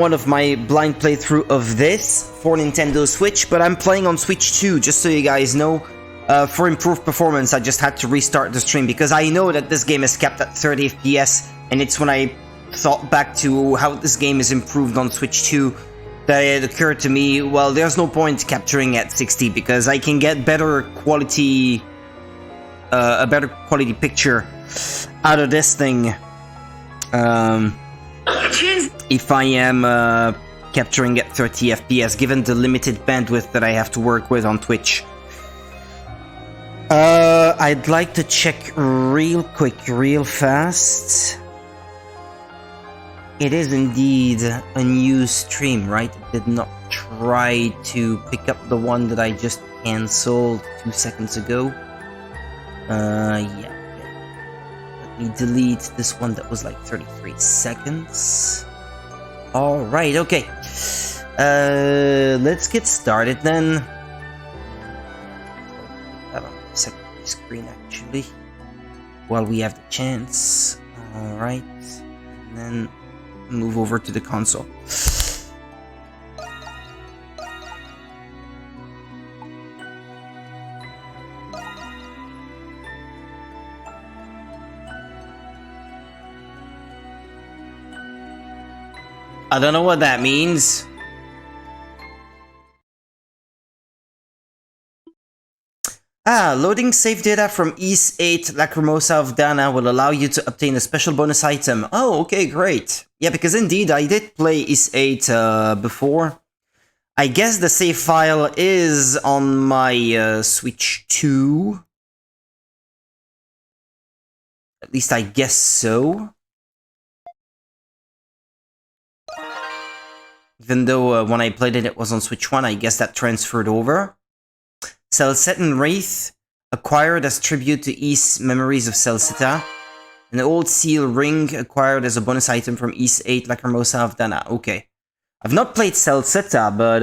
one of my blind playthrough of this for Nintendo Switch, but I'm playing on Switch 2, just so you guys know. For improved performance, I just had to restart the stream, because I know that this game is capped at 30 FPS, and it's when I thought back to how this game is improved on Switch 2 that it occurred to me, well, there's no point capturing at 60, because I can get better quality, a better quality picture out of this thing. If I am capturing at 30 FPS, given the limited bandwidth that I have to work with on Twitch. I'd like to check real quick, real fast. It is indeed a new stream, right? It did not try to pick up the one that I just cancelled 2 seconds ago. Yeah. Let me delete this one that was like 33 seconds. Alright, okay. Let's get started then. That on the secondary screen actually, while we have the chance. Alright. And then move over to the console. I don't know what that means. Loading save data from East 8 Lacrimosa of Dana will allow you to obtain a special bonus item. Oh, okay, great. Yeah, because indeed, I did play East 8 before. I guess the save file is on my Switch 2. At least I guess so. Even though when I played it, it was on Switch 1, I guess that transferred over. Celcet and Wraith, acquired as tribute to East's memories of Celceta. An old seal ring, acquired as a bonus item from East 8 Lacrimosa of Dana. Okay. I've not played Celceta, but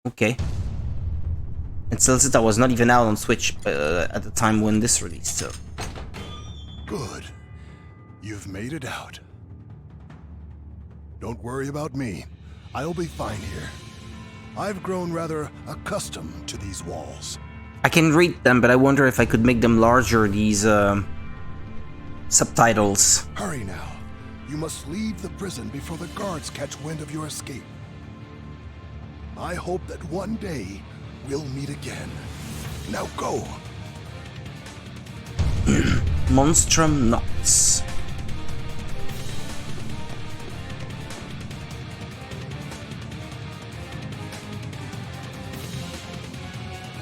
okay. And Celceta was not even out on Switch at the time when this released, so. Good. You've made it out. Don't worry about me. I'll be fine here. I've grown rather accustomed to these walls. I can read them, but I wonder if I could make them larger, these subtitles. Hurry now. You must leave the prison before the guards catch wind of your escape. I hope that one day we'll meet again. Now go. Monstrum nuts.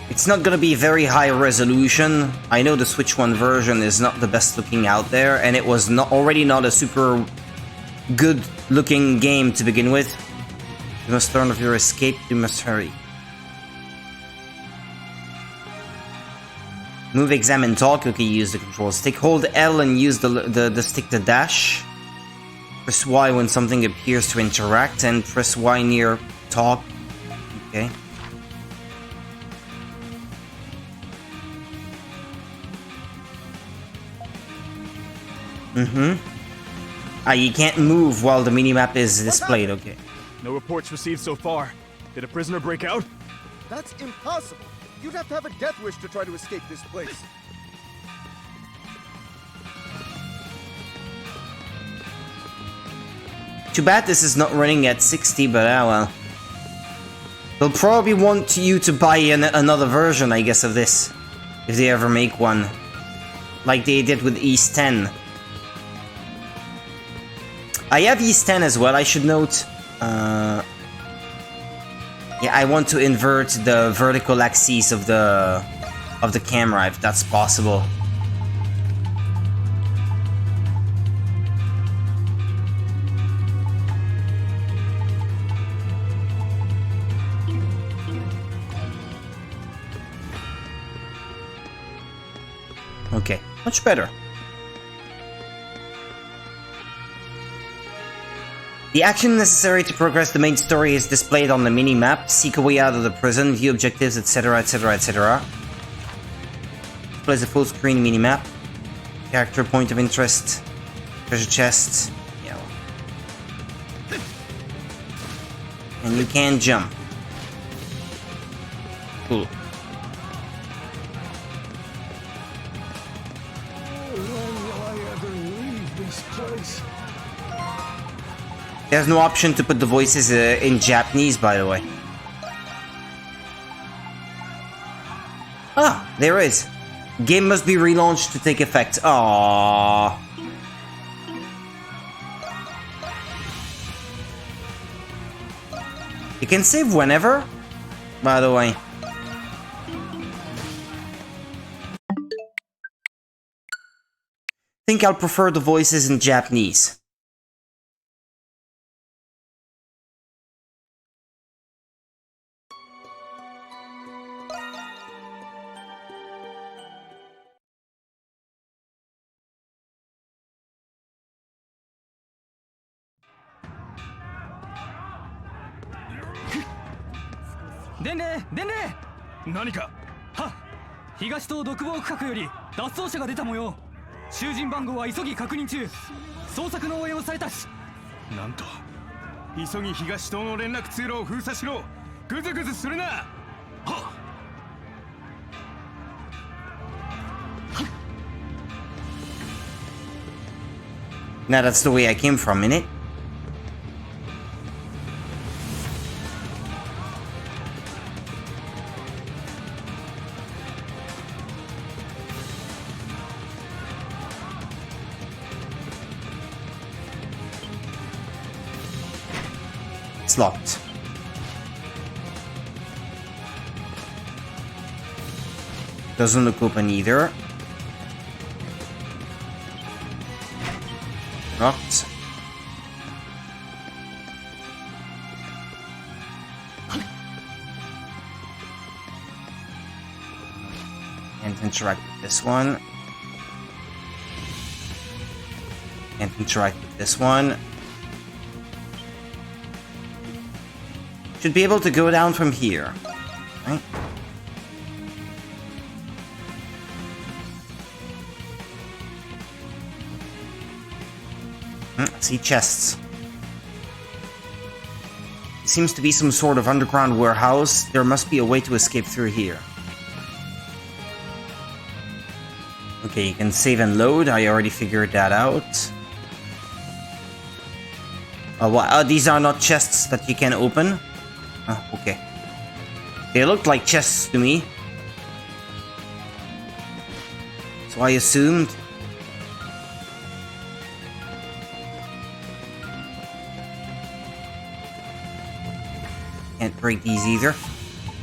It's not gonna be very high resolution. I know the Switch 1 version is not the best looking out there, and it was already not a super good looking game to begin with. You must learn of your escape, you must hurry. Move, examine, talk. Okay, use the control stick. Hold L and use the stick to dash. Press Y when something appears to interact, and press Y near talk. Okay. You can't move while the minimap is displayed, okay. No reports received so far. Did a prisoner break out? That's impossible. You'd have to have a death wish to try to escape this place. Too bad this is not running at 60, but well. They'll probably want you to buy another version, I guess, of this. If they ever make one. Like they did with East 10. I have East 10 as well, I should note. Yeah, I want to invert the vertical axis of the camera, if that's possible. Okay, much better. The action necessary to progress the main story is displayed on the mini-map. Seek a way out of the prison, view objectives, etc, etc, etc. Displays a full-screen mini-map. Character point of interest. Treasure chest. Yeah. And you can jump. Cool. There's no option to put the voices in Japanese, by the way. Ah, there is. Game must be relaunched to take effect. Aww. You can save whenever, by the way. Think I'll prefer the voices in Japanese. Now that's the way I came from, innit? It's locked. Doesn't look open either. Locked. Can't interact with this one. Can't interact with this one. Should be able to go down from here, right? See chests. Seems to be some sort of underground warehouse. There must be a way to escape through here. Okay, you can save and load. I already figured that out. These are not chests that you can open. Oh, okay. They looked like chests to me. So I assumed. Can't break these either.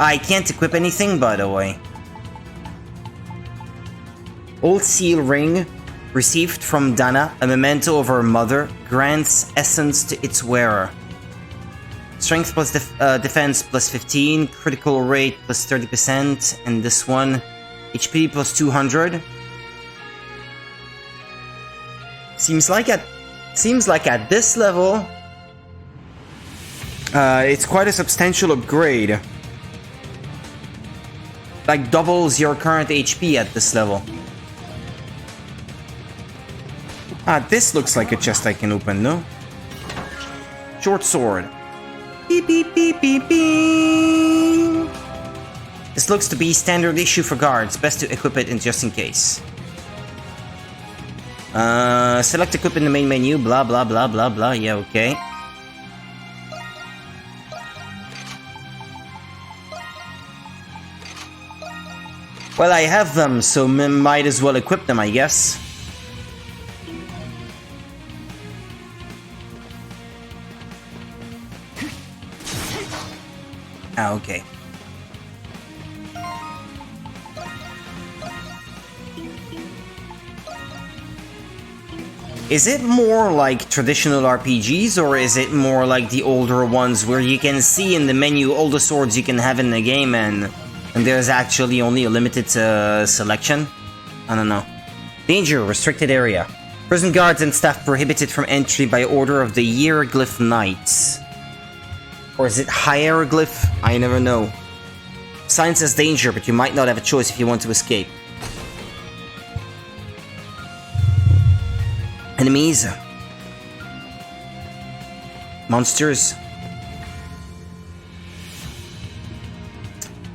I can't equip anything, by the way. Old seal ring received from Dana, a memento of her mother, grants essence to its wearer. Strength plus defense plus 15, critical rate plus 30%, and this one, HP plus 200. Seems like at this level, it's quite a substantial upgrade. Like doubles your current HP at this level. Ah, this looks like a chest I can open, no? Short sword. Beep, beep, beep, beep, beep. This looks to be standard issue for guards. Best to equip it in just in case. Select equip in the main menu. Blah, blah, blah, blah, blah. Yeah, okay. Well, I have them, so might as well equip them, I guess. Ah, okay. Is it more like traditional RPGs, or is it more like the older ones where you can see in the menu all the swords you can have in the game and there's actually only a limited selection? I don't know. Danger, restricted area. Prison guards and staff prohibited from entry by order of the Hieroglyph Knights. Or is it Hieroglyph? I never know. Sign says danger, but you might not have a choice if you want to escape. Enemies. Monsters.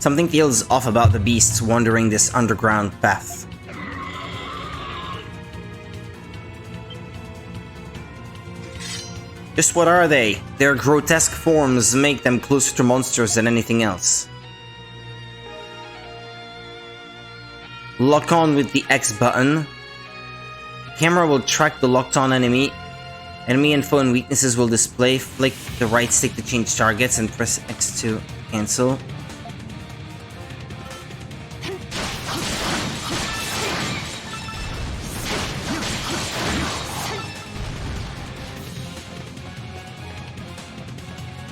Something feels off about the beasts wandering this underground path. Just what are they? Their grotesque forms make them closer to monsters than anything else. Lock on with the X button. The camera will track the locked on enemy. Enemy info and weaknesses will display. Flick the right stick to change targets and press X to cancel.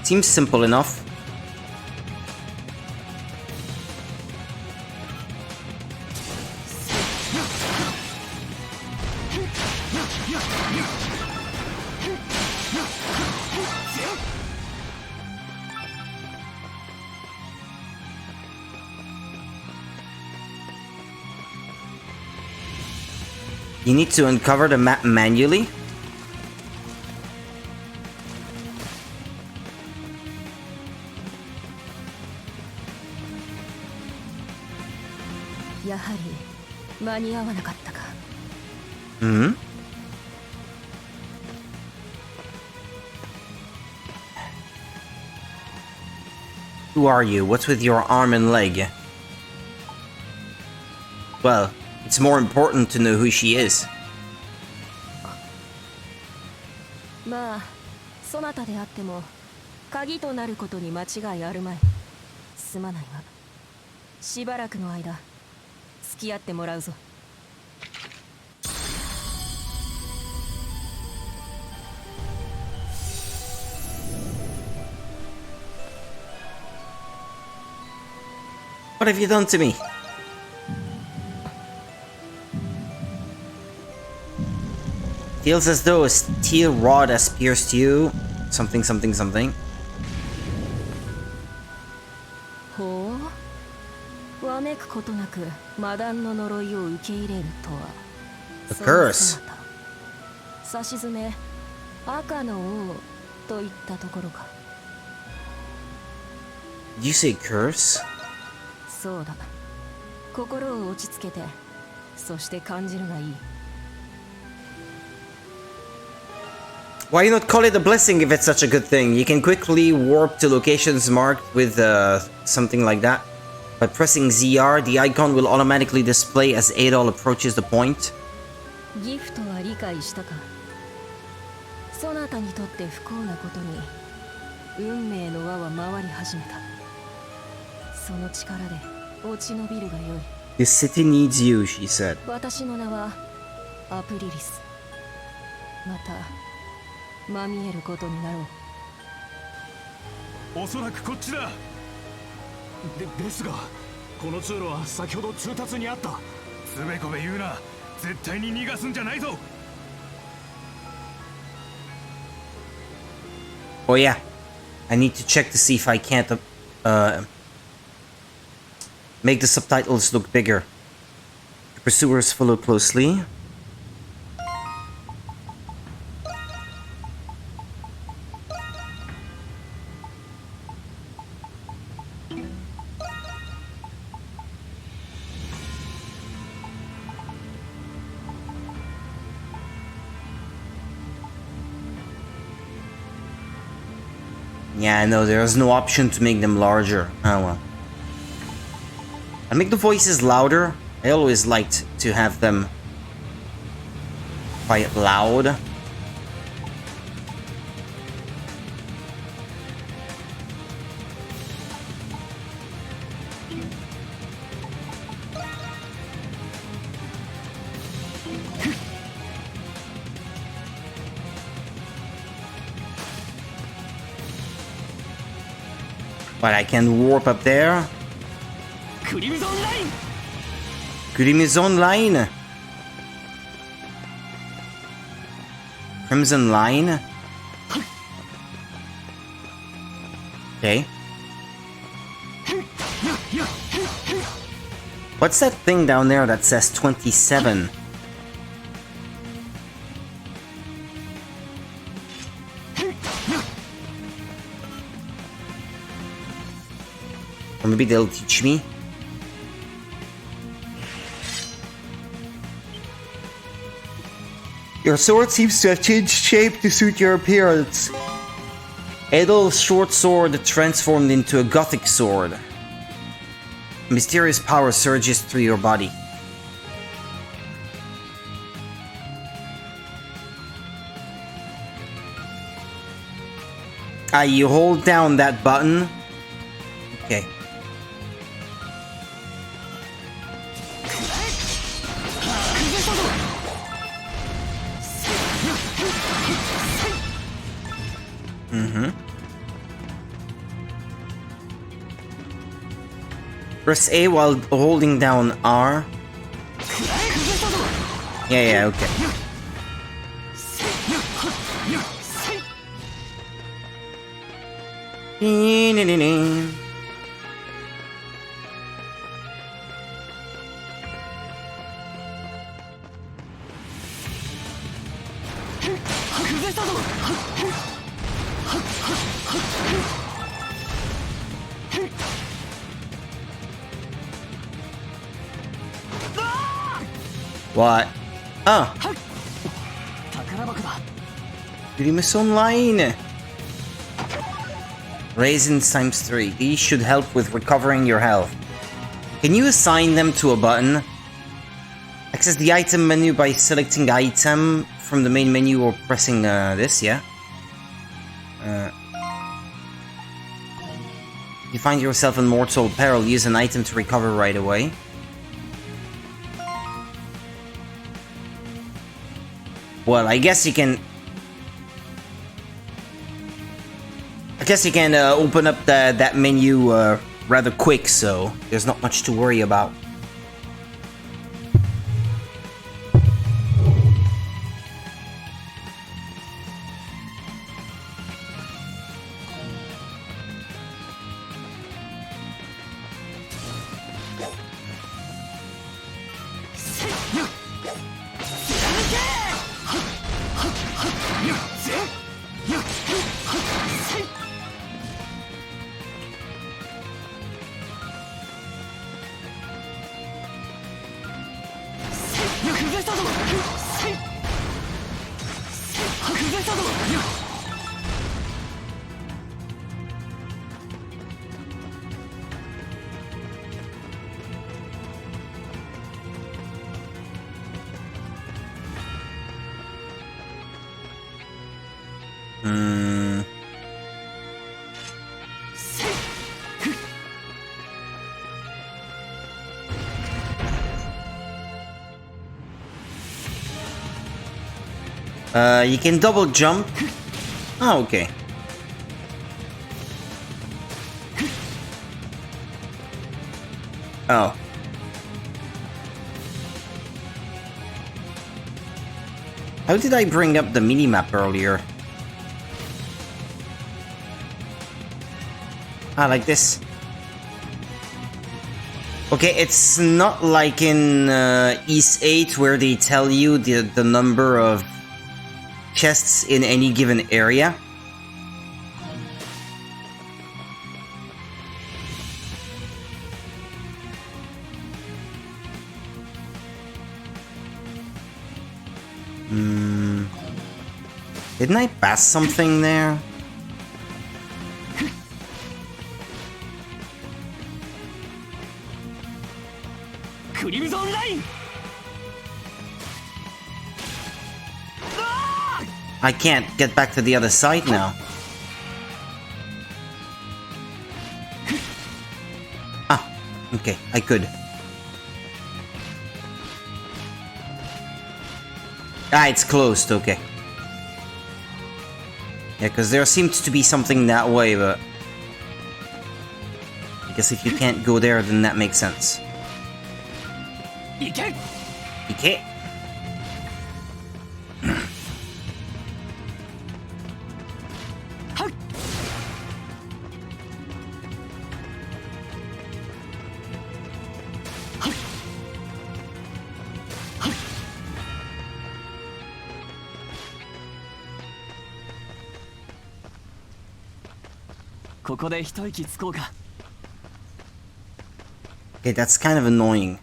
Seems simple enough. You need to uncover the map manually. Hmm? Who are you? What's with your arm and leg? Well, it's more important to know who she is. まあ、そなたであっても鍵となることに間違いあるまい。すまないが、しばらくの間付き合ってもらうぞ。What have you done to me? Feels as though a steel rod has pierced you. Something, something, something. ほう。わめくことなく魔弾の呪いを受け入れるとは。 A curse. さしずめ赤の王といったところか。 Did you say curse? そうだ。心を落ち着けて、そして感じるがいい。 Why not call it a blessing if it's such a good thing? You can quickly warp to locations marked with something like that. By pressing ZR, the icon will automatically display as Adol approaches the point. ギフトは理解したか。そなたにとって不幸なことに運命の輪は回り始めた。その力で落ち延びるがよい。 This city needs you, she said. 私の名はアプリリス。またまみえることになろう。おそらくこっちだ。ですが、この通路は先ほど通達にあった。つべこべ言うな。絶対に逃がすんじゃないぞ。Oh yeah, I need to check to see if I can't make the subtitles look bigger. The pursuers follow closely. Yeah, no, there's no option to make them larger. Oh well. I'll make the voices louder. I always liked to have them quite loud. But I can warp up there. Crimson Line. Crimson Line. Okay. What's that thing down there that says 27? Or maybe they'll teach me. Your sword seems to have changed shape to suit your appearance. Edel short sword transformed into a gothic sword. Mysterious power surges through your body. You hold down that button. Okay. Press A while holding down R. Yeah, okay. What? Ah! Grimace Online! Raisins times 3. These should help with recovering your health. Can you assign them to a button? Access the item menu by selecting item from the main menu or pressing this, yeah? If you find yourself in mortal peril, use an item to recover right away. Well, I guess you can open up that menu rather quick, so there's not much to worry about. You can double jump. Oh, okay. Oh. How did I bring up the minimap earlier? Ah, like this. Okay, it's not like in East 8 where they tell you the number of chests in any given area. Didn't I pass something there? I can't get back to the other side now. Ah, okay, I could. Ah, it's closed, okay. Yeah, because there seems to be something that way, but I guess if you can't go there, then that makes sense. Ike! ここで一息つこうか。Okay, that's kind of annoying.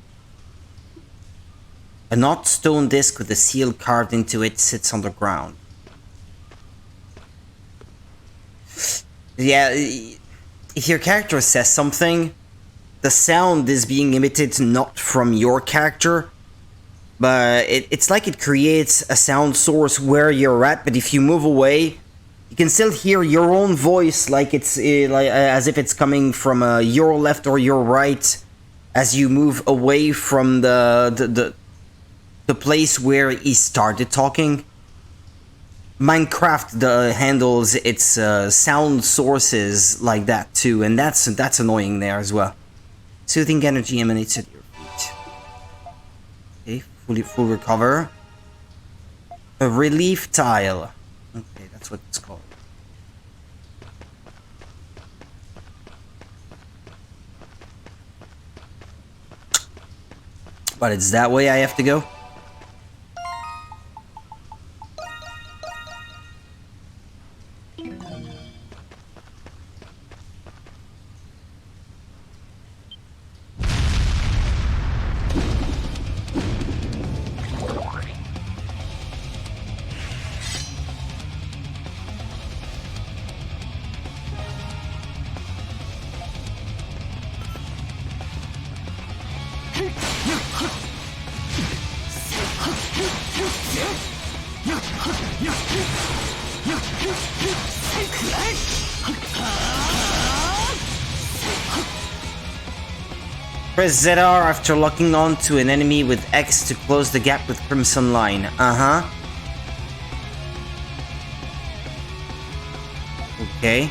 A not stone disc with a seal carved into it sits on the ground. Yeah, if your character says something, the sound is being emitted not from your character, but it's like it creates a sound source where you're at, but if you move away, you can still hear your own voice like it's like as if it's coming from your left or your right as you move away from the place where he started talking. Minecraft handles its sound sources like that too, and that's annoying there as well. Soothing energy emanates at your feet. Okay, full recover. A relief tile. Okay, that's what it's called. But it's that way I have to go? Press ZR after locking on to an enemy with X to close the gap with Crimson Line. Okay.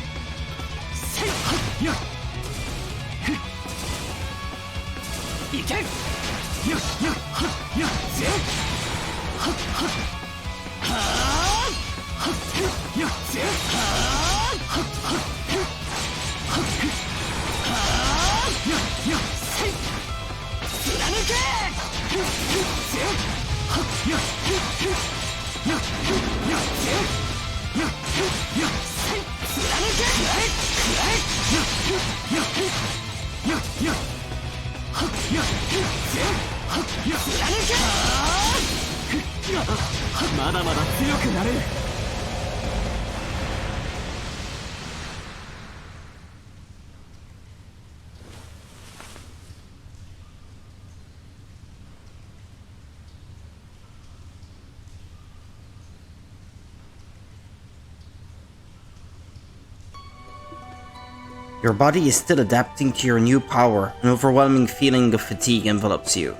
Your body is still adapting to your new power. An overwhelming feeling of fatigue envelops you.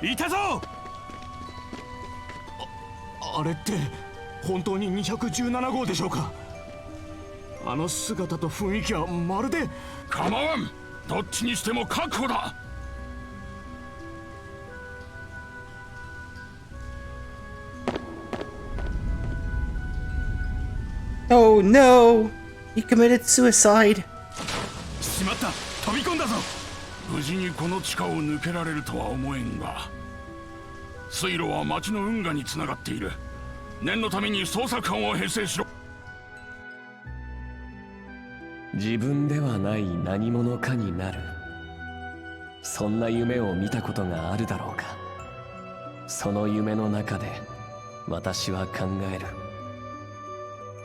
いたぞ。あれって本当に217号でしょうか。あの姿と雰囲気はまるで。構わん。どっちにしても確保だ。Oh no! He committed suicide. しまった。飛び込んだぞ。無事にこの地下を抜けられるとは思えんが、水路は町の運河につながっている。念のために捜索班を編成しろ。自分ではない何者かになる、そんな夢を見たことがあるだろうか。その夢の中で私は考える。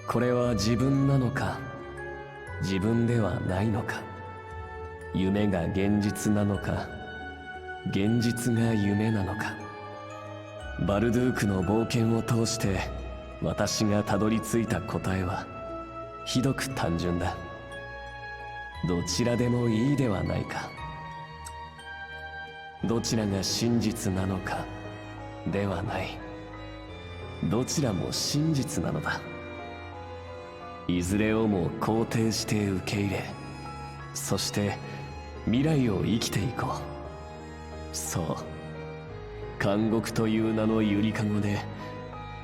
これは自分なのか、自分ではないのか。夢が現実なのか、現実が夢なのか。バルドゥークの冒険を通して私がたどり着いた答えはひどく単純だ。どちらでもいいではないか。どちらが真実なのかではない。どちらも真実なのだ。いずれをも肯定して受け入れ、そして未来を生きていこう。そう、監獄という名のゆりかごで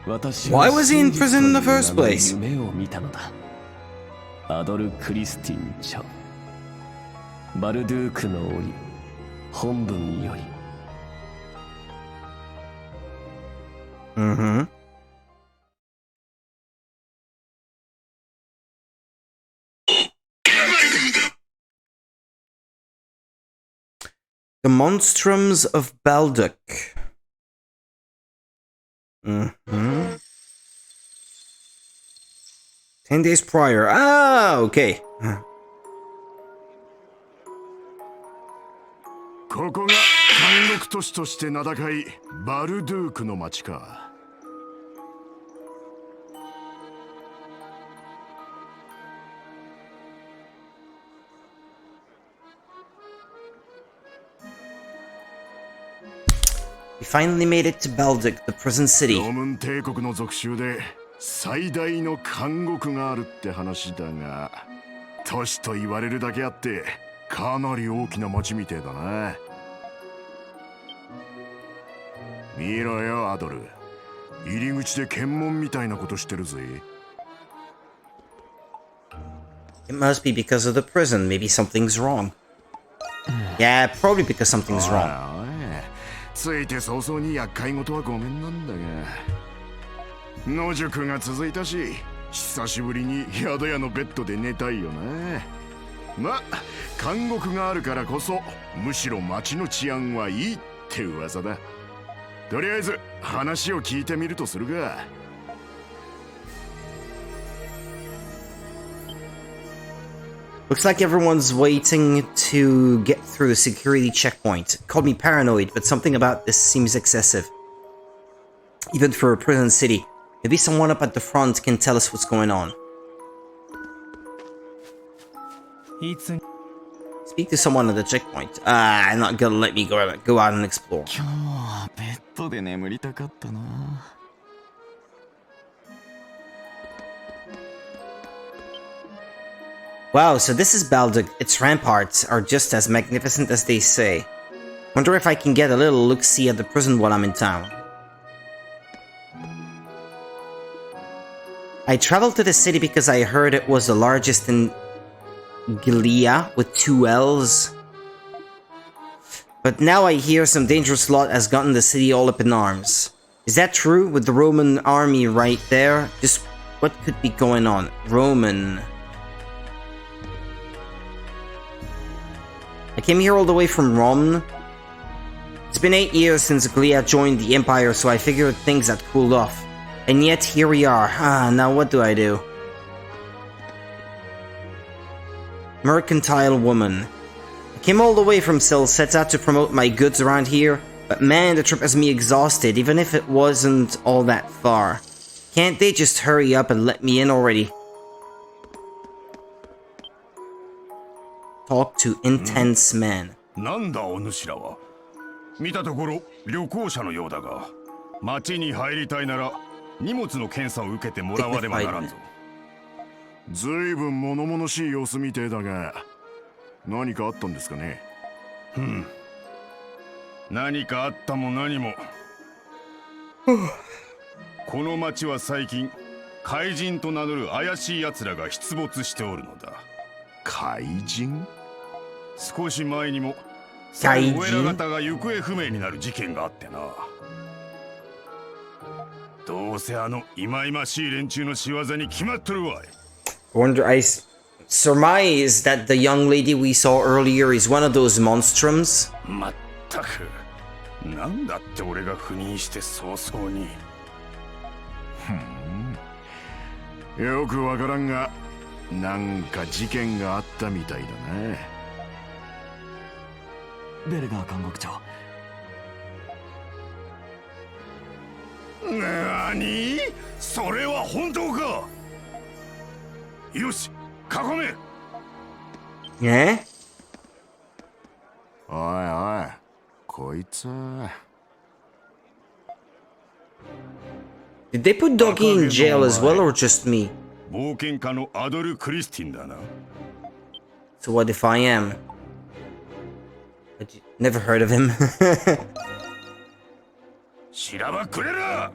私は Why was he in prison in the first place? 夢を見たのだ。アドル・クリスティン著、バルドゥークの檻、本文より。Mm-hmm. The Monstrums of Balduc. 10 days prior. Ah, okay. ここが監獄都市として名高いバルドゥークの町か。We finally made it to Balduc, the prison city. ロムン帝国の属州で最大の監獄があるって話だが、都市と言われるだけあってかなり大きな町みてえだな。見ろよアドル、入り口で検問みたいなことしてるぜ。It must be because of the prison. Maybe something's wrong. Yeah, probably because something's wrong. ついて早々に厄介事はごめんなんだが、野宿が続いたし久しぶりに宿屋のベッドで寝たいよな。ま、監獄があるからこそむしろ町の治安はいいって噂だ。とりあえず話を聞いてみるとするが。Looks like everyone's waiting to get through the security checkpoint. Called me paranoid, but something about this seems excessive. Even for a prison city. Maybe someone up at the front can tell us what's going on. Speak to someone at the checkpoint. I'm not gonna let me go out and explore. Wow, so this is Balduc. Its ramparts are just as magnificent as they say. Wonder if I can get a little look-see at the prison while I'm in town. I traveled to the city because I heard it was the largest in Gilead with 2 L's. But now I hear some dangerous lot has gotten the city all up in arms. Is that true? With the Roman army right there? Just what could be going on? Roman... I came here all the way from Rome. It's been 8 years since Gilead joined the Empire, so I figured things had cooled off. And yet, here we are. Now what do I do? Mercantile woman. I came all the way from Sil, set out to promote my goods around here, but man, the trip has me exhausted, even if it wasn't all that far. Can't they just hurry up and let me in already? Talk to intense man. なんだお主らは。見たところ旅行者のようだが、町に入りたいなら荷物の検査を受けてもらわねばならんぞ。ずいぶん物々しい様子みてえだが、何かあったんですかね。何かあったも何も。この町は最近怪人と名乗る怪しい奴らが出没しておるのだ。怪人？少し前にも怪人？お偉方が行方不明になる事件があってな。どうせあの忌々しい連中の仕業に決まっとるわい。Wonder, I surmise that the young lady we saw earlier is one of those monstrums. まったく、なんだって俺が赴任して早々に。よくわからんが、なんか事件があったみたいだね。ベルガー監獄長。なに？それは本当か？よし、囲め。Eh? おいおい、こいつ。Did they put Doggy in jail as well or just me? 冒険家のアドル・クリスティンだな。So what if I am? Never heard of him. しらばくれら。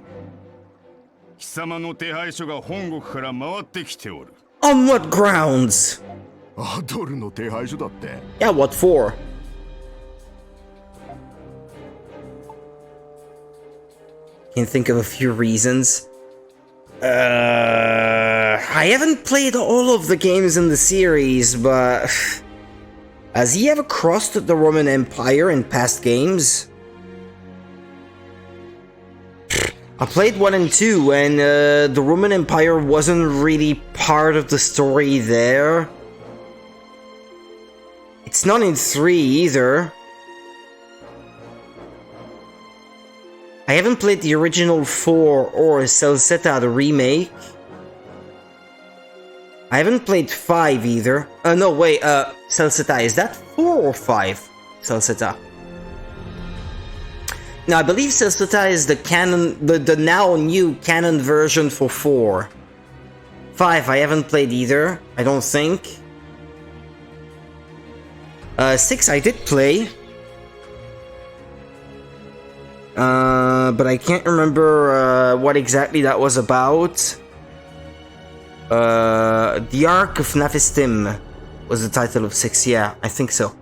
貴様の手配書が本国から回ってきておる。On what grounds? アドルの手配書だって。Yeah, what for? Can think of a few reasons. I haven't played all of the games in the series, but Has he ever crossed the Roman Empire in past games? I played 1 and 2, and the Roman Empire wasn't really part of the story there. It's not in 3 either. I haven't played the original 4 or Celceta, the remake. I haven't played 5 either. No, wait, Celceta, is that 4 or 5? Celceta. No, I believe Celceta is the canon, the now new canon version for 4. 5, I haven't played either, I don't think. 6, I did play. But I can't remember what exactly that was about. The Ark of Naphistim was the title of 6, yeah, I think so.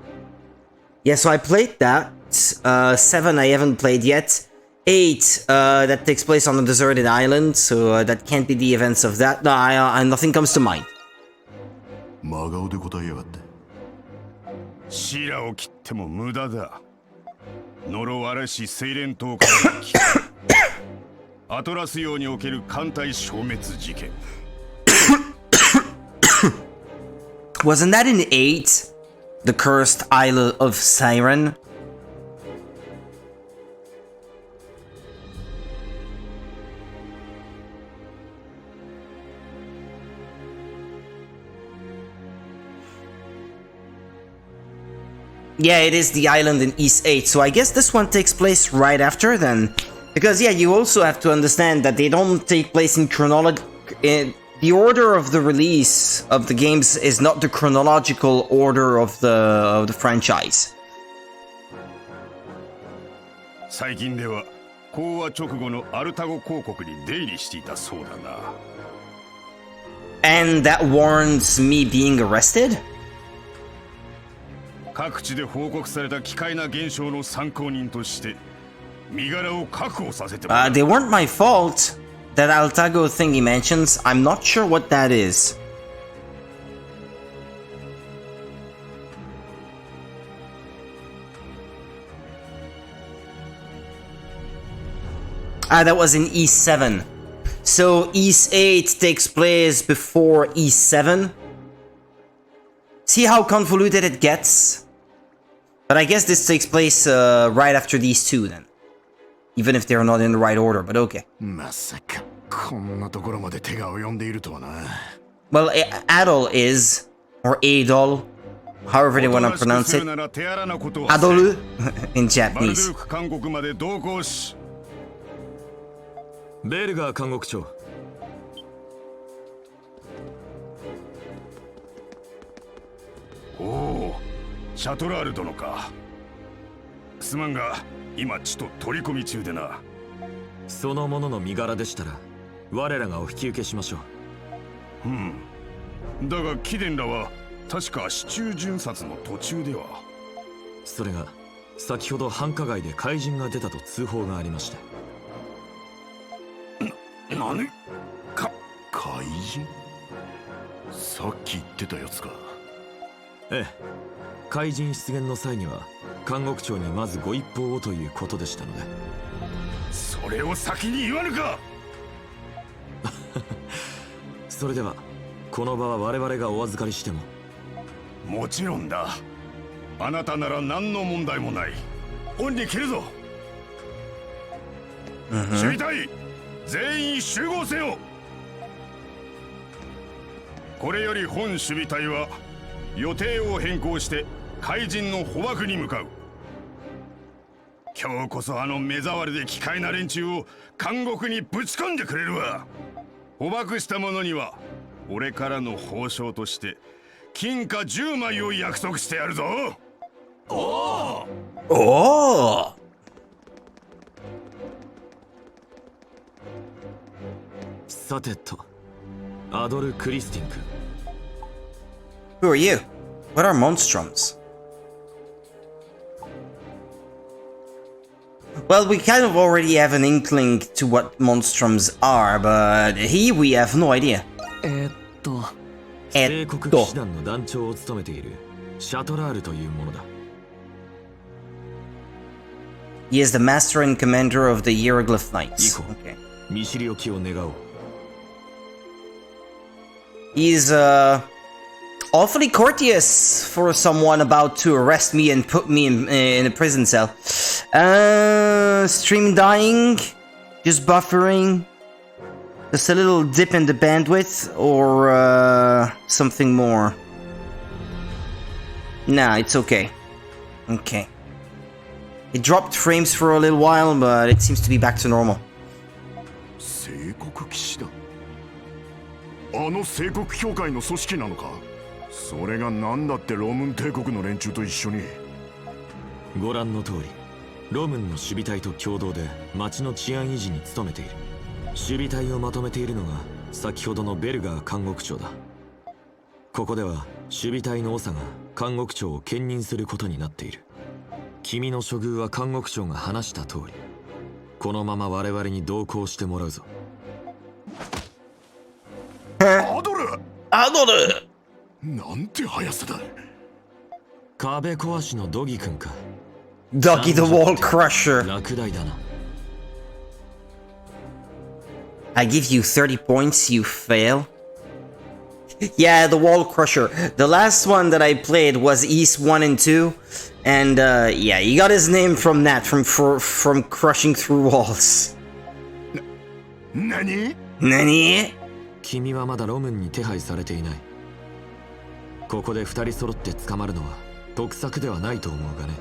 Yeah, so I played that. 7 I haven't played yet. 8 that takes place on a deserted island, so that can't be the events of that. No, nothing comes to mind. 真顔で答えやがって。シラを切っても無駄だ。呪われし精錬島からの帰還。アトラス洋における艦隊消滅事件。Wasn't that in 8? The Cursed Isle of Siren? Yeah, it is the island in East 8, so I guess this one takes place right after then. Because yeah, you also have to understand that they don't take place in chronology. The order of the release of the games is not the chronological order of the franchise. 最近では講和直後のアルタゴ公国に出入りしていたそうだな。And that warrants me being arrested? 各地で報告された奇怪な現象の参考人として身柄を確保させてもらう。They weren't my fault. That Altago thing he mentions, I'm not sure what that is. That was in East 7. So East 8 takes place before East 7. See how convoluted it gets? But I guess this takes place right after these two then. Even if they're not in the right order, but okay. Well, Adol is, or Adol, however they want to pronounce it. Adolu in Japanese. ベルガー監獄長。おお、シャトラール殿か。すまんが、今ちと取り込み中でな。そのものの身柄でしたら、我らがお引き受けしましょう。だが貴殿らは確か市中巡察の途中では。それが先ほど繁華街で怪人が出たと通報がありまして。何？怪人？さっき言ってたやつか。ええ、怪人出現の際には監獄長にまずご一報をということでしたので。それを先に言わぬか。それではこの場は我々がお預かりしても。もちろんだ。あなたなら何の問題もない。恩に切るぞ。守備隊全員集合せよ。これより本守備隊は予定を変更して怪人の捕獲に向かう。今日こそあの目障りで奇怪な連中を監獄にぶち込んでくれるわ。捕獲した者には俺からの報奨として金貨10枚を約束してやるぞ。おお。おお。さてと、アドル・クリスティン君。Who are you? What are Monstrums? Well, we kind of already have an inkling to what Monstrums are, but we have no idea. 帝国騎士団の団長を務めているシャトラールというものだ。 He is the master and commander of the Hieroglyph Knights. 行こう。 Okay. 見知りおきを願おう。 He's awfully courteous for someone about to arrest me and put me in a prison cell. Stream dying, just buffering, just a little dip in the bandwidth, or something more. Nah, it's okay. Okay. It dropped frames for a little while, but it seems to be back to normal. 聖国騎士だ。あの聖国協会の組織なのか。それが何だってロムン帝国の連中と一緒に。ご覧の通り、ロムンの守備隊と共同で町の治安維持に努めている。守備隊をまとめているのが先ほどのベルガー監獄長だ。ここでは守備隊の長が監獄長を兼任することになっている。君の処遇は監獄長が話した通り、このまま我々に同行してもらうぞ。アドル！アドル！なんて速さだ。壁壊しのドギ君か。 Doggy the Wall Crusher. 落第だな。 I give you 30 points, you fail. Yeah, the Wall Crusher. The last one that I played was East 1 and 2. And yeah, he got his name from that, from crushing through walls. 何？ Nani? 君はまだロムンに手配されていない。ここで二人揃って捕まるのは得策ではないと思うがね。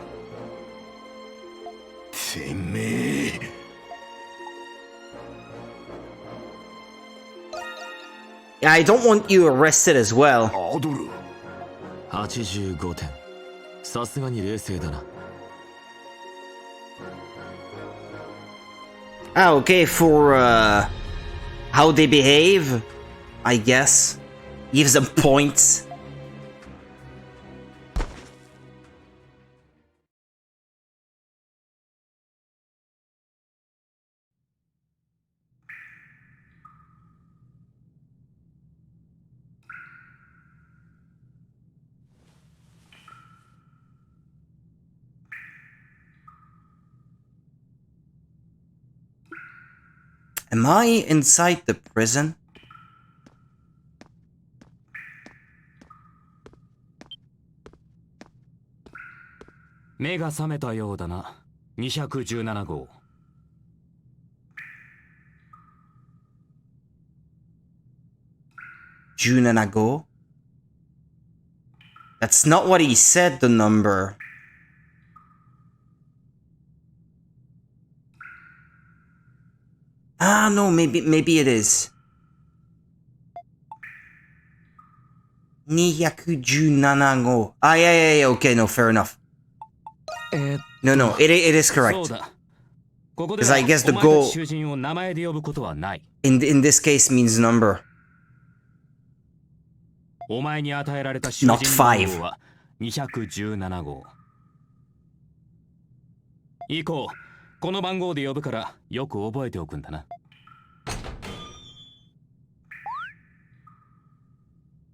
てめえ。I don't want you arrested as well. アドル。 85点。さすがに冷静だな。 Ah, okay, for how they behave, I guess. Gives them points. Am I inside the prison? 目が覚めたようだな。217号。Junanago? That's not what he said, the number. Ah, no, maybe it is. Niyakujunanago. Ah, yeah, okay, no, fair enough. No, it is correct. Because I guess the goal in this case means number. お前に与えられた囚人番号は217号。以降、この番号で呼ぶからよく覚えておくんだな。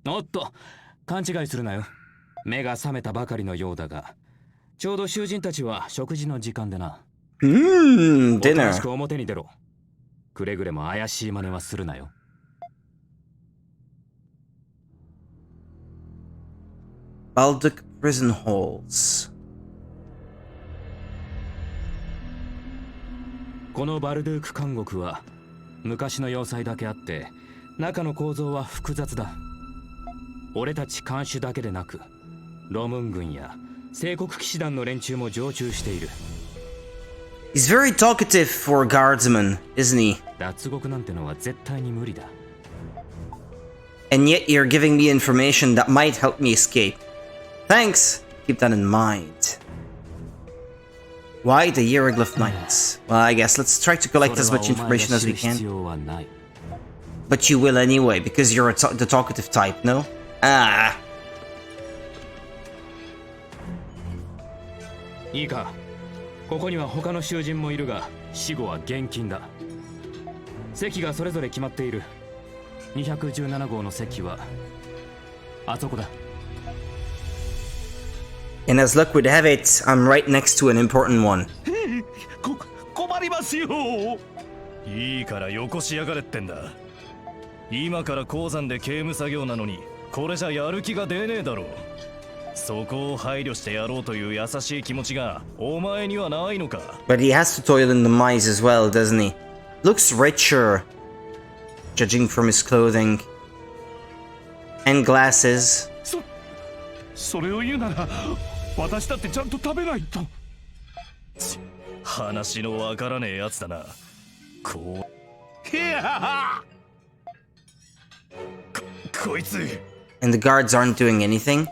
おっと、勘違いするなよ。目が覚めたばかりのようだが、ちょうど囚人たちは食事の時間でな。dinner. おとなしく表に出ろ。くれぐれも怪しい真似はするなよ。Balduc prison halls. このバルドゥーク監獄は昔の要塞だけあって中の構造は複雑だ。俺たち看守だけでなくロムン軍や聖国騎士団の連中も常駐している。 He's very talkative for a guardsman, isn't he? 脱獄なんてのは絶対に無理だ。 And yet you're giving me information that might help me escape. Thanks! Keep that in mind. Why the Hieroglyph Knights? Well, I guess let's try to collect as much information as we can. But you will anyway, because you're the talkative type, no? Ah. いいか、ここには他の囚人もいるが死後は厳禁だ。席がそれぞれ決まっている。217号の席はあそこだ。And as luck would have it, I'm right next to an important one. 困りますよ。いいからよこしやがれってんだ。今から鉱山で刑務作業なのにこれじゃやる気が出ねえだろう。そこを配慮してやろうという優しい気持ちがお前にはないのか。 But he has to toil in the mines as well, doesn't he? Looks richer, judging from his clothing. And glasses. それを言うなら私だってちゃんと食べないと。話のわからねえやつだな。こいつ。 And the guards aren't doing anything.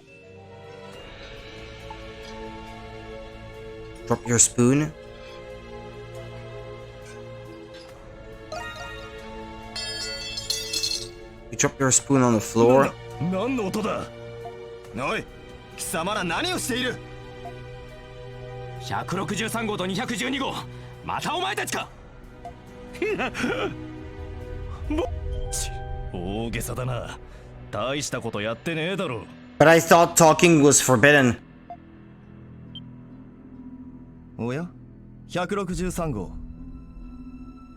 Drop your spoon. You drop your spoon on the floor. 何の音だ。おい、貴様ら何をしている。163号と212号、またお前たちか。大げさだな。大したことやってねえだろ。 But I thought talking was forbidden. おや、163号。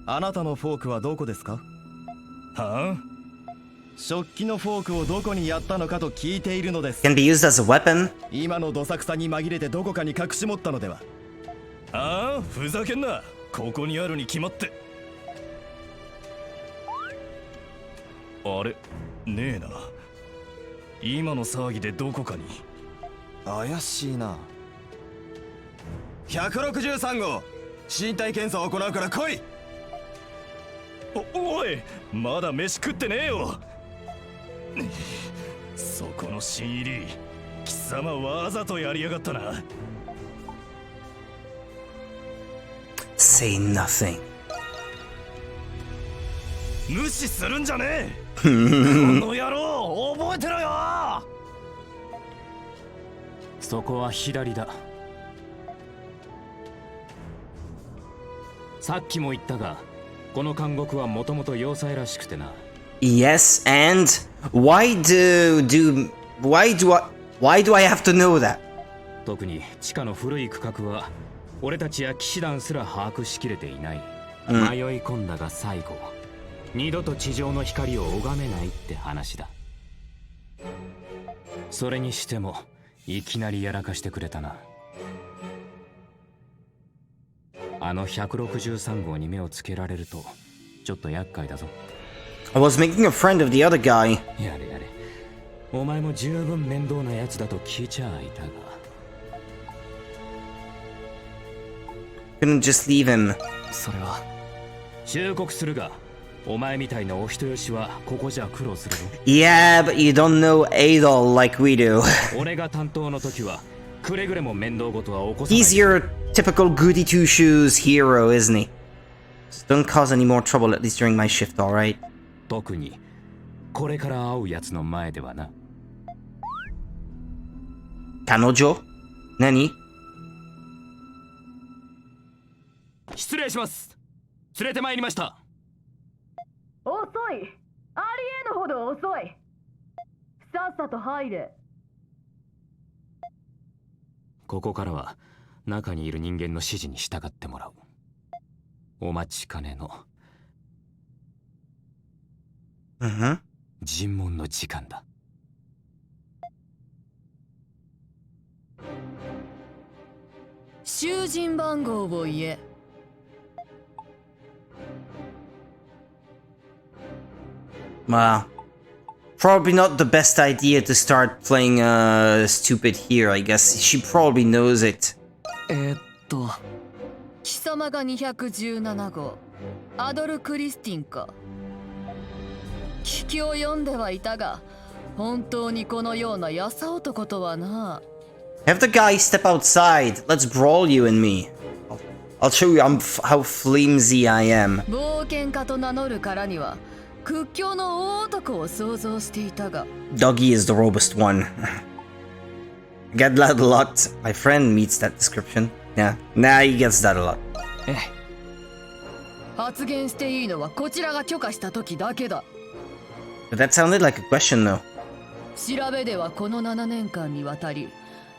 あなたのフォークはどこですか？はあ？食器のフォークをどこにやったのかと聞いているのです。 Can be used as a weapon. 今のどさくさに紛れてどこかに隠し持ったのでは？ああ、ふざけんな。ここにあるに決まって。あれ、ねえな。今の騒ぎでどこかに。怪しいな。163号、身体検査を行うから来い。おい、まだ飯食ってねえよ。そこの新入り、貴様わざとやりやがったな。Say nothing. 無視するんじゃねえ。この野郎、覚えてろよ。そこは左だ。さっきも言ったが、この監獄はもともと要塞らしくてな。Yes, and why do I have to know that? 特に地下の古い区画は俺たちや騎士団すら把握しきれていない。迷い込んだが最後、二度と地上の光を拝めないって話だ。それにしてもいきなりやらかしてくれたな。あの163号に目をつけられるとちょっと厄介だぞ。 I was making a friend of the other guy. やれやれ、お前も十分面倒なやつだと聞いちゃいたが。 Couldn't just leave him. それは忠告するが、お前みたいなお人よしはここじゃ苦労するぞ。 Yeah, but you don't know Adol like we do. 俺が担当の時はくれぐれも面倒事は起こさない。 He's your typical goody two shoes hero, isn't he? Just don't cause any more trouble, at least during my shift, alright? 特にこれから会うやつの前ではな。Kanojo? Nani? 失礼します。連れてまいりました。遅い。ありえぬほど遅い。さっさと入れ。ここからは中にいる人間の指示に従ってもらう。お待ちかねの尋問の時間だ。囚人番号を言え。Well, probably not the best idea to start playing stupid here, I guess. She probably knows it. 貴様が217号、アドル・クリスティンか。聞きを読んではいたが、本当にこのようなやさ男とはな。Have the guy step outside. Let's brawl, you and me. I'll show you how flimsy I am. 冒険家と名乗るからには屈強の大男を想像していたが。 Doggy is the robust one. Get that a lot. My friend meets that description. Yeah, nah, he gets that a lot. 発言していいのはこちらが許可した時だけだ。 But that sounded like a question, though. 調べではこの7年間にわたり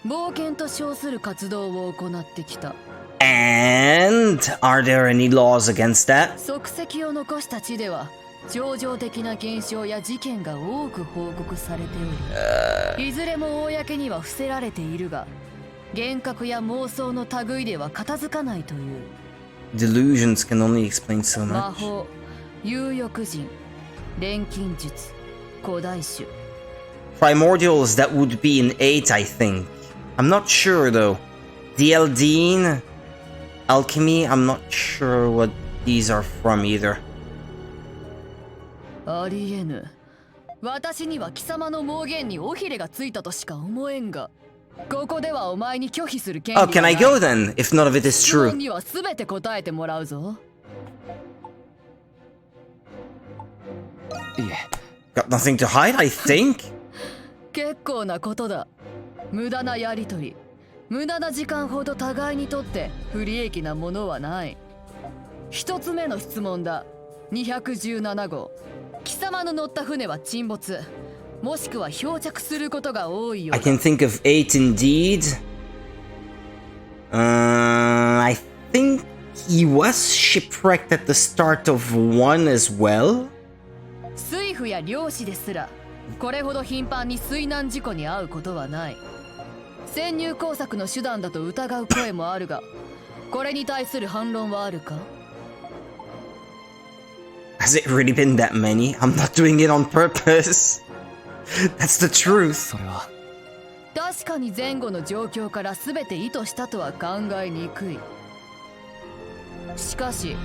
冒険と称する活動を行ってきた。 And are there any laws against that? 足跡を残した地では超常的な現象や事件が多く報告されており、いずれも公には伏せられているが、幻覚や妄想の類では片付かないという。 Delusions can only explain so 魔 much. 法、有欲人、錬金術、古代種。 Primordials, that would be in 8, I think. I'm not sure though. DLDine, alchemy, I'm not sure what these are from either. ありえぬ。私には貴様の妄言に尾ひれがついたとしか思えんが、ここではお前に拒否する権利 Oh, は can な I い。 go then, if none of it is 質問 true? には全て答えてもらうぞ。いえ、 Got nothing to hide, I think. 結構なことだ。無駄なやりとり、無駄な時間ほど互いにとって不利益なものはない。一つ目の質問だ。217号。貴様の乗った船は沈没、もしくは漂着することが多いよ I うだ。 can think of 8 indeed. I think he was shipwrecked at the start of 1 as well. 水夫や漁師ですらこれほど頻繁に水難事故に遭うことはない。潜入工作の手段だと疑う声もあるが、これに対する反論はあるか？ Has it really been that many? I'm not doing it on purpose. That's the truth. それは確かに前後の状況から全て意図したとは考えにくい。しかし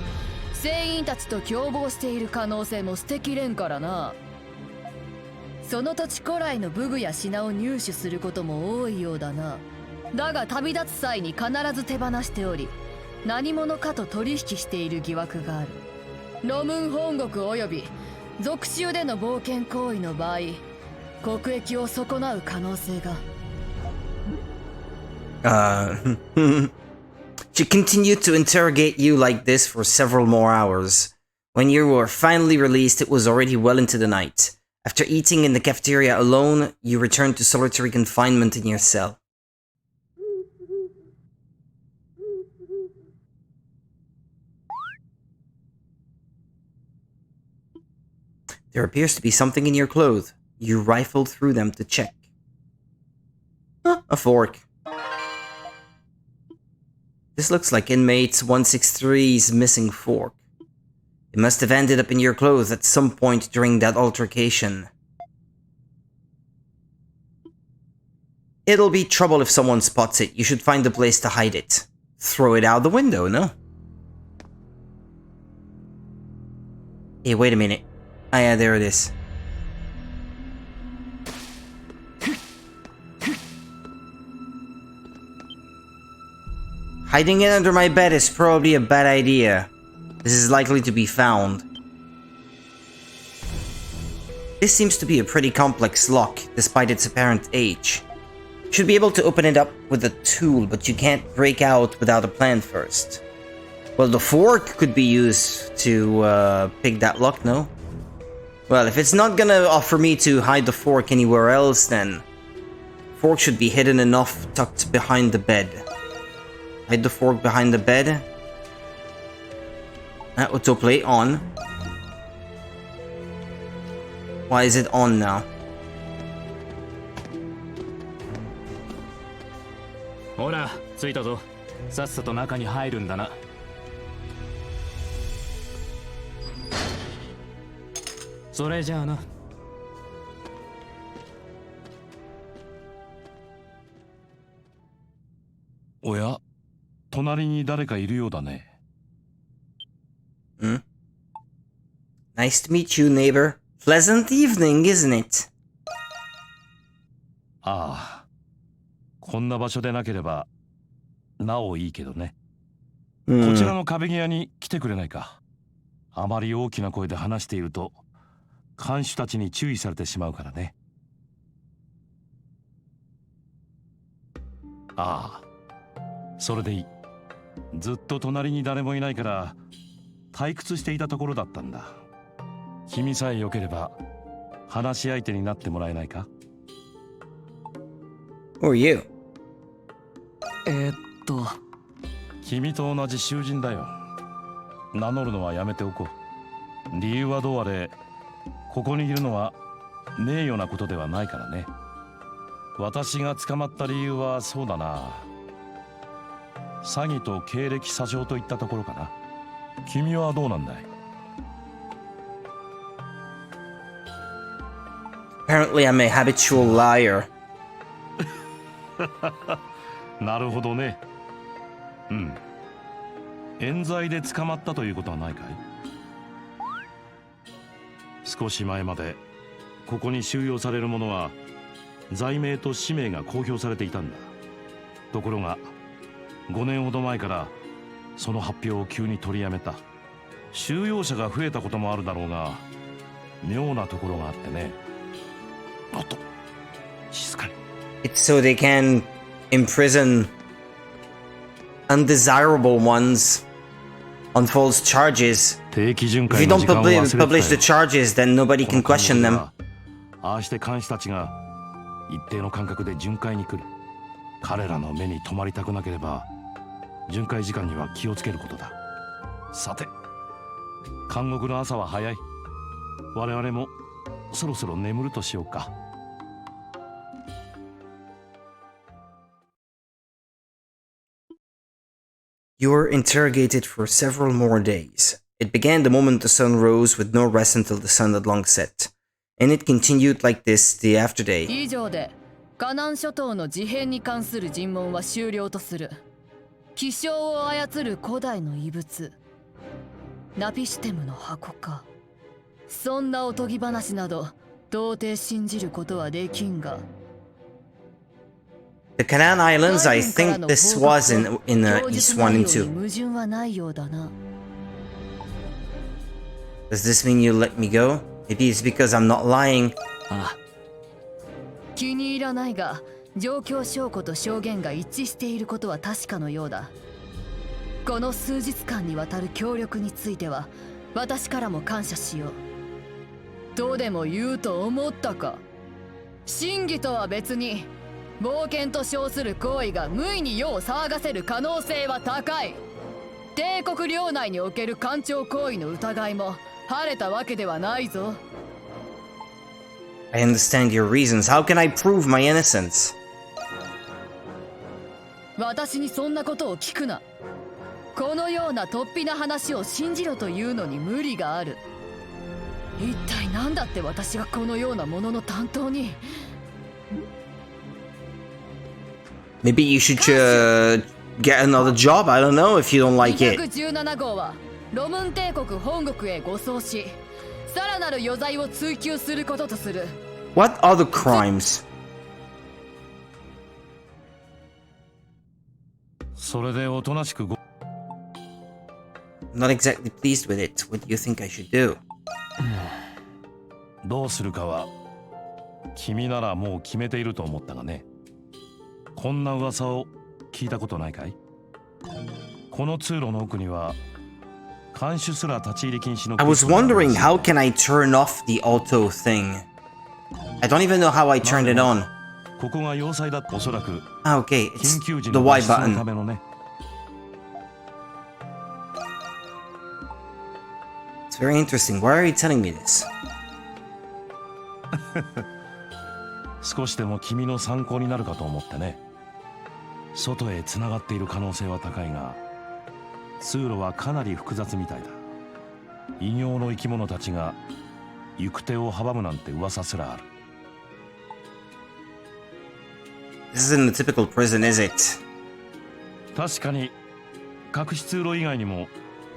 船員たちと共謀している可能性も捨てきれんからな。その土地古来の武具や品を入手することも多いようだな。だが旅立つ際に必ず手放しており、何者かと取引している疑惑がある。ロムン本国及び属州での冒険行為の場合、国益を損なう可能性が。She continued to interrogate you like this for several more hours. When you were finally released, it was already well into the night. After eating in the cafeteria alone, you returned to solitary confinement in your cell. There appears to be something in your clothes. You rifled through them to check. Huh, a fork. This looks like inmate 163's missing fork. It must have ended up in your clothes at some point during that altercation. It'll be trouble if someone spots it. You should find a place to hide it. Throw it out the window, no? Hey, wait a minute. Ah, yeah, there it is. Hiding it under my bed is probably a bad idea. This is likely to be found. This seems to be a pretty complex lock, despite its apparent age. You should be able to open it up with a tool, but you can't break out without a plan first. Well, the fork could be used to pick that lock, no? Well, if it's not gonna offer me to hide the fork anywhere else, then fork should be hidden enough tucked behind the bed. Hide the fork behind the bed. Autoplay on. Why is it on now? ほら、着いたぞ。さっさと中に入るんだな。それじゃあな。おや、隣に誰かいるようだね。Hmm? Nice to meet you, neighbor. Pleasant evening, isn't it? ああ、こんな場所でなければなおいいけどね。こちらの壁際に来てくれないか。あまり大きな声で話していると看守たちに注意されてしまうからね。ああ、それでいい。ずっと隣に誰もいないから退屈していたところだったんだ。君さえよければ話し相手になってもらえないか？ Who are you? 君と同じ囚人だよ。名乗るのはやめておこう。理由はどうあれ、ここにいるのは名誉なことではないからね。私が捕まった理由はそうだな、詐欺と経歴詐称といったところかな。君はどうなんだい？ Apparently I'm a habitual liar. なるほどね。うん。冤罪で捕まったということはないかい？少し前までここに収容される者は罪名と氏名が公表されていたんだ。ところが5年ほど前からその発表を急に取りやめた。収容者が増えたこともあるだろうが、妙なところがあってね。おっと、静かに。It's so they can imprison undesirable ones on false charges. If you don't publish the charges, then nobody can question them. ああして監視たちが一定の間隔で巡回に来る。彼らの目に留まりたくなければ巡回時間には気をつけることだ。さて、監獄の朝は早い。我々もそろそろ眠るとしようか。You were interrogated for several more days. It began the moment the sun rose with no rest until the sun had long set. And it continued like this day after day. 以上でカナン諸島の事変に関する尋問は終了とする。気象を操る古代の遺物ナピシテムの箱か。そんなおとぎ話など到底信じることはできんが。The Canaan Islands, I think this was in East 1 and 2. 矛盾はないようだな。Does this mean you let me go? Maybe it's because I'm not lying. ああ、気に入らないが状況証拠と証言が一致していることは確かのようだ。この数日間にわたる協力については私からも感謝しよう。とでも言うと思ったか。真偽とは別に冒険と称する行為が無意に世を騒がせる可能性は高い。帝国領内における干潮行為の疑いも晴れたわけではないぞ。I understand your reasons. How can I prove my innocence? 私にそんなことを聞くな。このような突飛な話を信じろというのに無理がある。一体何だって私がこのようなものの担当に。Maybe you should get another job. I don't know if you don't like it. 217号はロムン帝国本国へ護送し、さらなる余罪を追求することとする。What other crimes? それでおとなしくI'm not exactly pleased with it. What do you think I should do? どうするかは君ならもう決めていると思ったがね。こんな噂を聞いたことないかい？この通路の奥には看守すら立ち入り禁止の。I was wondering how can I turn off the auto thing? I don't even know how I turned it on. ここが要塞だ。おそらく Okay, 緊急 it's 時 the の Y 脱出のた button. めのね。It's very interesting. Why are you telling me this? 少しでも君の参考になるかと思ってね。外へつながっている可能性は高いが、通路はかなり複雑みたいだ。異形の生き物たちが行く手を阻むなんて噂すらある。This isn't a typical prison, is it? 確かに隠し通路以外にも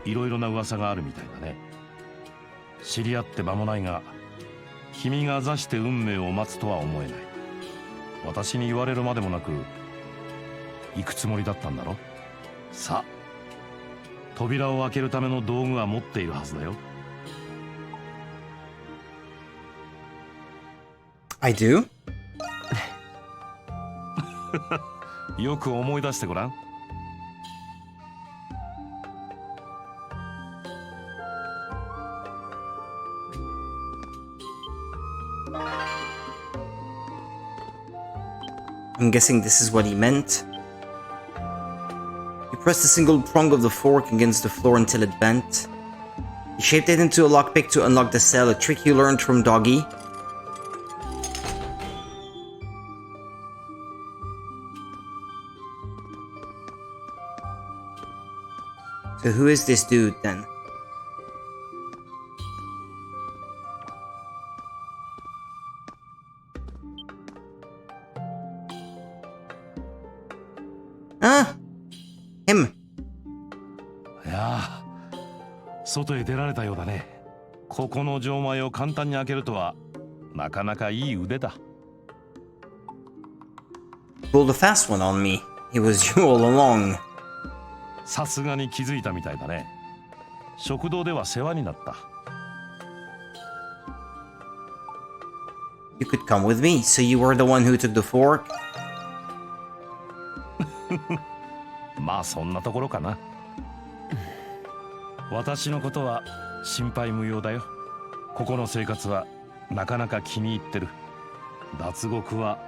いろいろな噂があるみたいだね。知り合って間もないが、君が座して運命を待つとは思えない。私に言われるまでもなく行くつもりだったんだろ。さあ、扉を開けるための道具は持っているはずだよ。I do? よく思い出してごらん。I'm guessing this is what he meant. Press the single prong of the fork against the floor until it bent. He shaped it into a lockpick to unlock the cell, a trick you learned from Doggy. So who is this dude then? Ah! Him! いやあ、外へ出られたようだね。ここの錠前を簡単に開けるとはなかなかいい腕だ。Pulled a fast one on me. It was you all along. さすがに気づいたみたいだね。食堂では世話になった。You could come with me, so you were the one who took the fork? まあそんなところかな。私のことは心配無用だよ。ここの生活はなかなか気に入ってる。脱獄は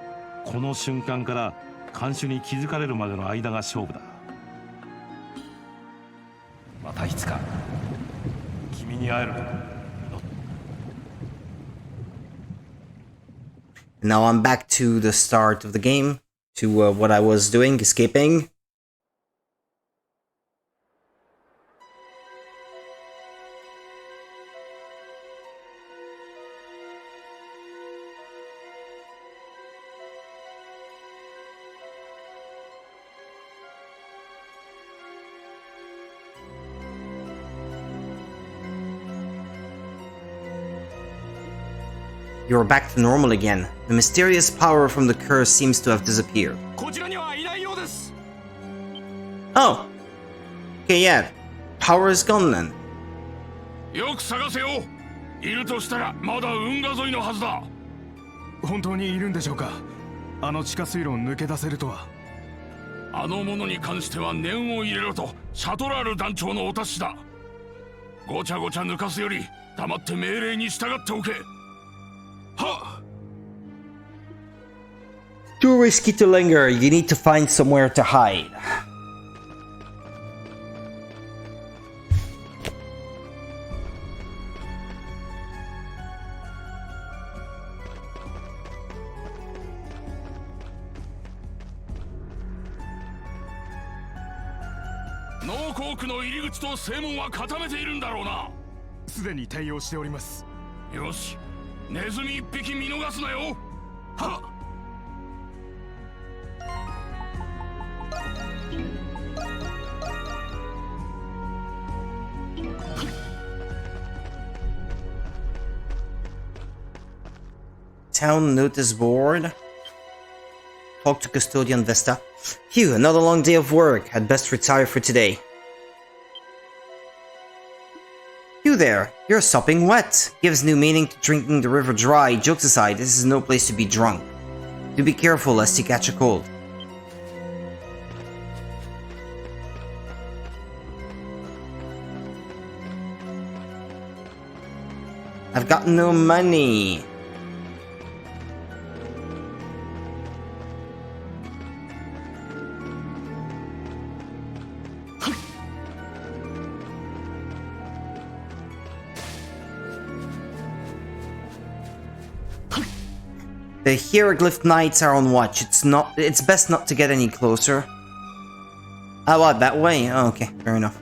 この瞬間から看守に気づかれるまでの間が勝負だ。またいつか君に会える。Now I'm back to the start of the game, to what I was doing, escaping. You're back to normal again. The mysterious power from the curse seems to have disappeared. Oh! Okay, yeah. Power is gone then. よく探せよ。いるとしたらまだ運河沿いのはずだ。本当にいるんでしょうか。あの地下水路を抜け出せるとは。あの者に関しては念を入れろとシャトラール団長のお達しだ。ごちゃごちゃ抜かすより黙って命令に従っておけ。Too risky to linger. You need to find somewhere to hide.農工区の入り口と正門は固めているんだろうな。すでに対応しております。よし。ネズミ一匹見逃すなよ。はっ。Town notice board. Talk to Custodian Vesta. Phew, another long day of work. I'd best retire for today. You there, you're sopping wet. Gives new meaning to drinking the river dry. Jokes aside, this is no place to be drunk. Do be careful lest you catch a cold. I've got no money. The hieroglyph knights are on watch. It's best not to get any closer. Oh, what, that way? Oh, okay, fair enough.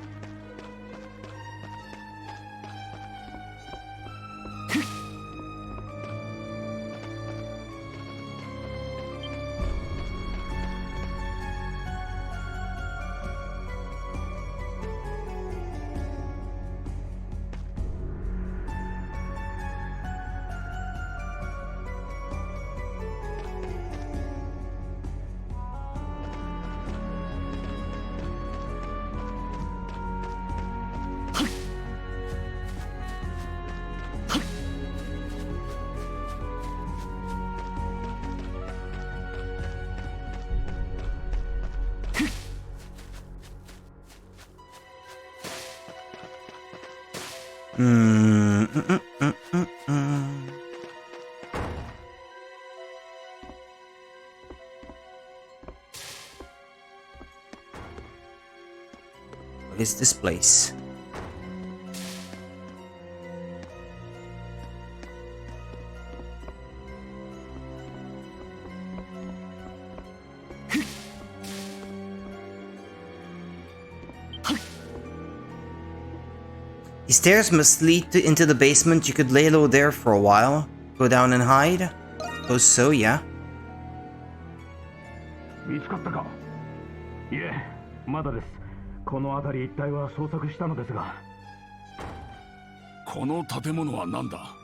What is this place? The stairs must lead into the basement. You could lay low there for a while. Go down and hide? Suppose so, yeah. 見つかったか？いえ、まだです。この辺り一帯は捜索したのですが。この建物は何だ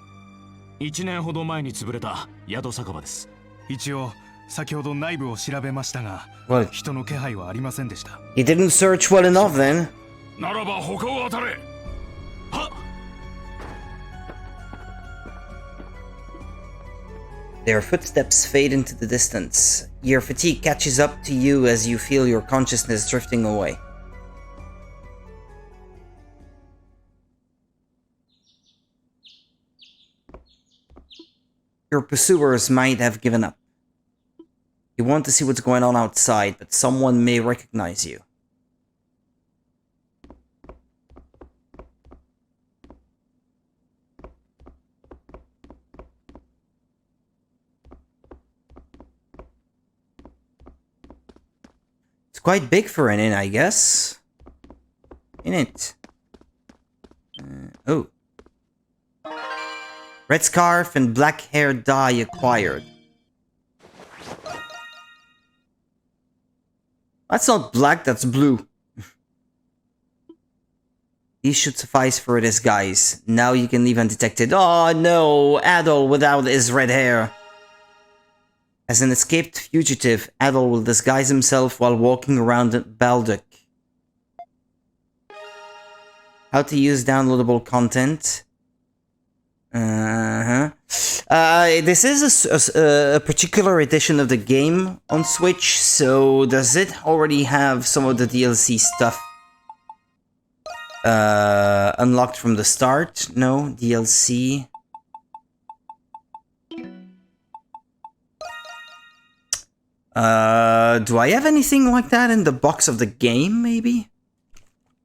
？1年ほど前に潰れた宿酒場です。一応先ほど内部を調べましたが、人の気配はありませんでした。You didn't search well enough then. ならば他を当たれ。はっ。Their footsteps fade into the distance. Your fatigue catches up to you as you feel your consciousness drifting away. Your pursuers might have given up. You want to see what's going on outside, but someone may recognize you. It's quite big for an inn, I guess. In it. Oh. Red scarf and black hair dye acquired. That's not black, that's blue. These should suffice for a disguise. Now you can leave undetected. Oh no, Adol without his red hair. As an escaped fugitive, Adol will disguise himself while walking around Balduc. How to use downloadable content. This is a particular edition of the game on Switch, so does it already have some of the DLC stuff unlocked from the start? No, DLC. Do I have anything like that in the box of the game, maybe?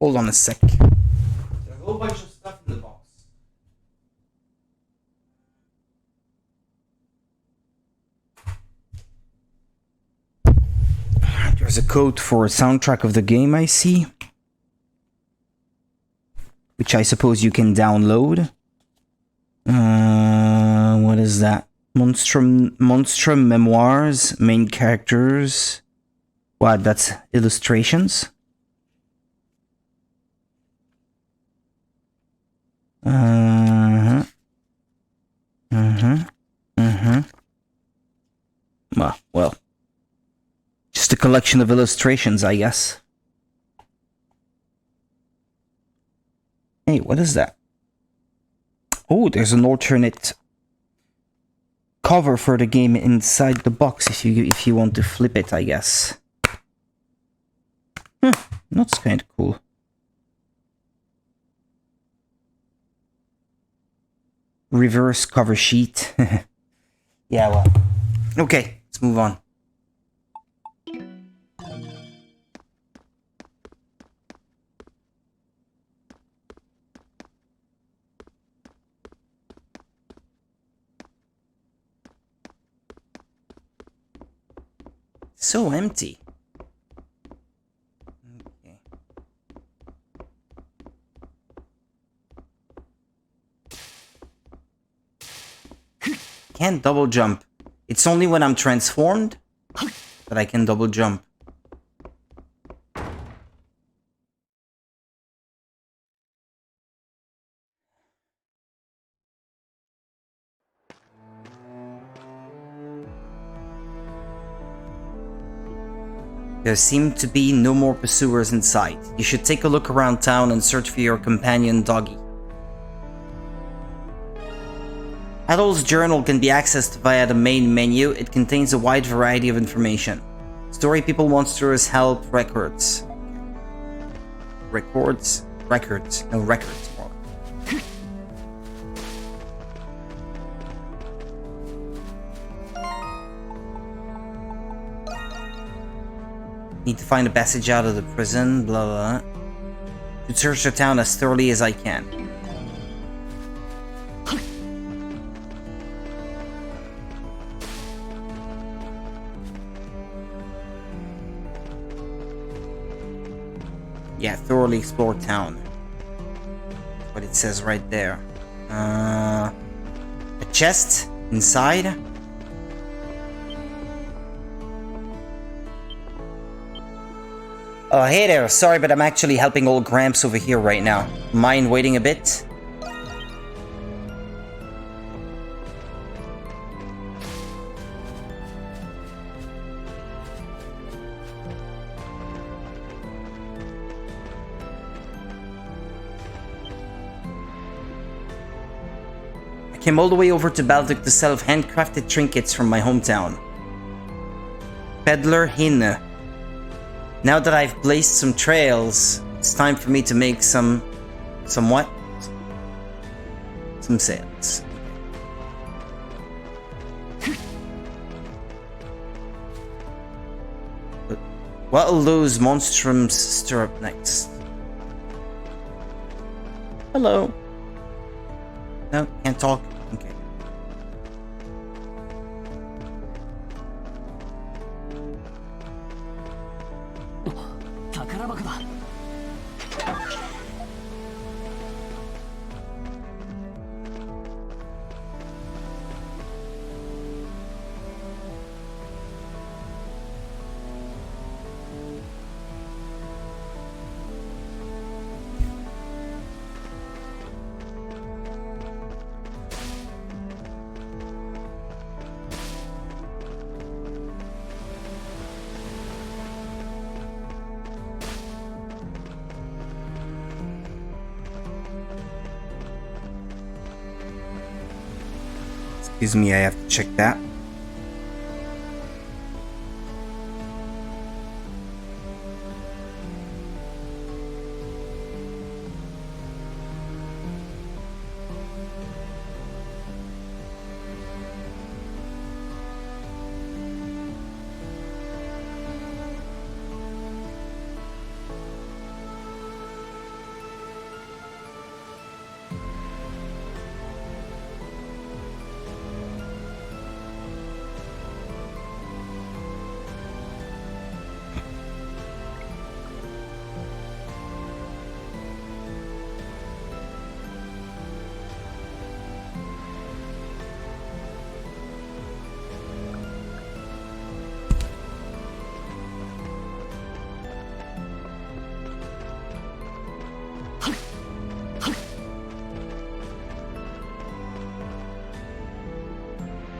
Hold on a sec. There's a whole bunch of stuff in the box. There's a code for a soundtrack of the game, I see. Which I suppose you can download. What is that? Monstrum Memoirs, main characters. What, that's illustrations? Well. Just a collection of illustrations, I guess. Hey, what is that? Oh, there's an alternate cover for the game inside the box if you want to flip it, I guess. That's kind of cool. Reverse cover sheet. Yeah, well. Okay, let's move on. So empty. Okay. Can't double jump. It's only when I'm transformed that I can double jump. There seem to be no more pursuers in sight. You should take a look around town and search for your companion Doggy. Adol's journal can be accessed via the main menu. It contains a wide variety of information. Story people, monsters, help, records. Records? Records. No, records. More. Need to find a passage out of the prison, blah blah. to search the town as thoroughly as I can. Yeah, thoroughly explore town. What it says right there. A chest inside. Oh, hey there. Sorry, but I'm actually helping old Gramps over here right now. Mind waiting a bit? I came all the way over to Baltic to sell handcrafted trinkets from my hometown. Peddler Hin. Now that I've blazed some trails, it's time for me to make some what? Some sales. What'll those monstrums stir up next? Hello. No, can't talk. Okay. Excuse me, I have to check that.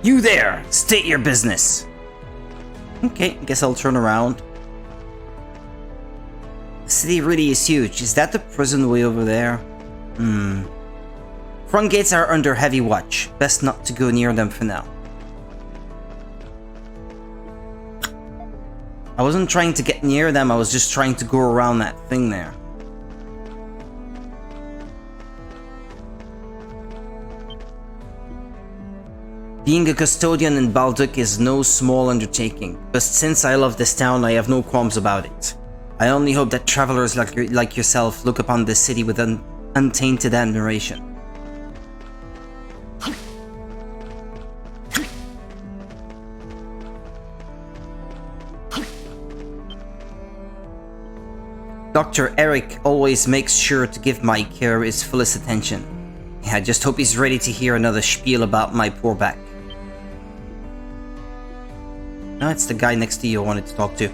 You there! State your business! Okay, guess I'll turn around. The city really is huge. Is that the prison way over there? Front gates are under heavy watch. Best not to go near them for now. I wasn't trying to get near them, I was just trying to go around that thing there. Being a custodian in Baltic is no small undertaking, but since I love this town, I have no qualms about it. I only hope that travelers like yourself look upon this city with an untainted admiration. Dr. Eric always makes sure to give my care his fullest attention. I just hope he's ready to hear another spiel about my poor back. No, it's the guy next to you I wanted to talk to.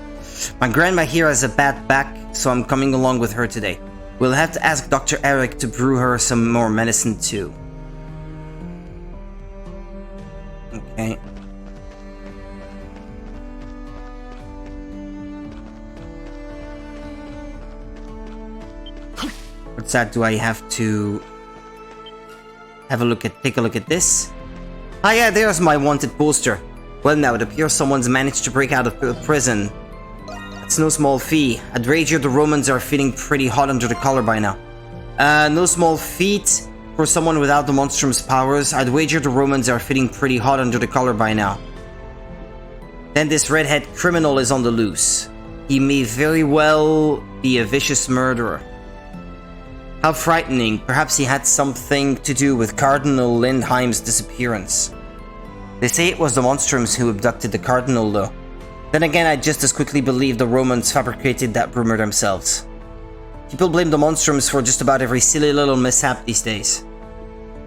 My grandma here has a bad back, so I'm coming along with her today. We'll have to ask Dr. Eric to brew her some more medicine too. Okay. What's that? Do I have to take a look at this? Ah yeah, there's my wanted poster. Well now, it appears someone's managed to break out of prison. That's no small fee. I'd wager the Romans are feeling pretty hot under the collar by now. No small feat for someone without the Monstrum's powers. I'd wager the Romans are feeling pretty hot under the collar by now. Then this redhead criminal is on the loose. He may very well be a vicious murderer. How frightening. Perhaps he had something to do with Cardinal Lindheim's disappearance. They say it was the Monstrums who abducted the Cardinal, though. Then again, I'd just as quickly believe the Romans fabricated that rumor themselves. People blame the Monstrums for just about every silly little mishap these days.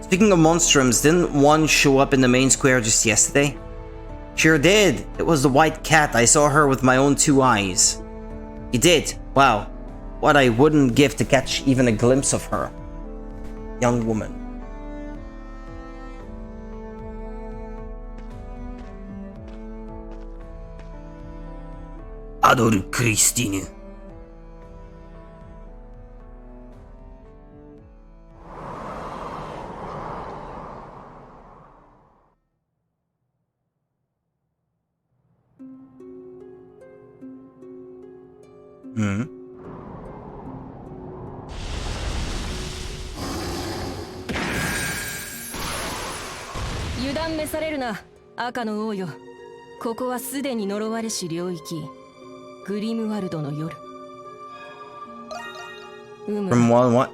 Speaking of Monstrums, didn't one show up in the main square just yesterday? Sure did. It was the white cat. I saw her with my own 2 eyes. You did? Wow. What I wouldn't give to catch even a glimpse of her. Young woman. Adore Christine.油断召されるな、赤の王よ。ここはすでに呪われし領域、グリムワルドの夜。From what?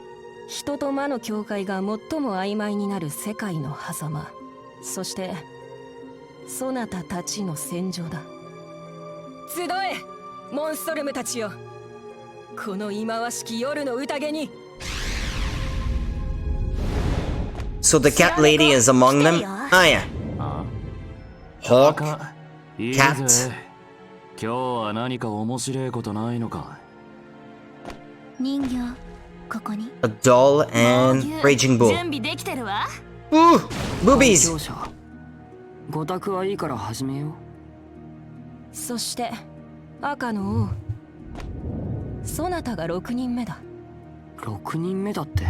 人と魔の境界が最も曖昧になる世界の狭間。そして、そなたたちの戦場だ。集え、モンストルムたちよ。この忌まわしき夜の宴に。So the cat lady is among them? Ah, yeah. Hawk? Cat? 今日は何か面白いことないのか。人形、ここに。A doll and raging bull. 準備できてるわ。Ooh! Boobies! ごたくはいいから始めよう。そして赤の王、そなたが6人目だ。6人目だって。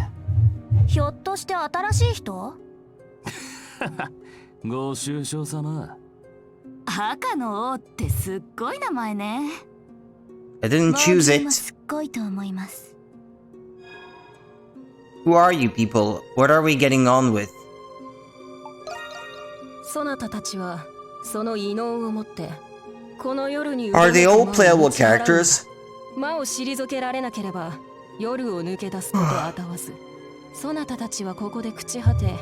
ひょっとして新しい人？ご愁傷様。赤の王ってすっごい名前ね。I didn't choose it. すっごいと思います。Who are you people? What are we getting on with? そなたたちはその異能を持ってこの夜に Are they all playable characters? 魔を退けられなければ夜を抜け出すことあたわず。そなたたちはここで朽ち果て、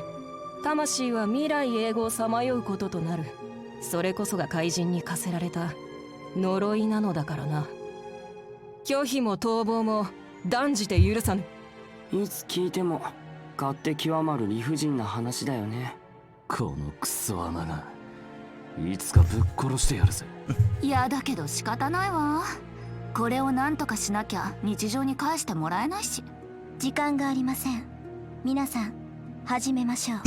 魂は未来永劫さまようこととなる。それこそが怪人に課せられた呪いなのだからな。拒否も逃亡も断じて許さぬ。いつ聞いても勝手極まる理不尽な話だよね。このクソ穴がいつかぶっ殺してやるぜ。いやだけど仕方ないわ。これを何とかしなきゃ日常に返してもらえないし。時間がありません。皆さん始めましょう。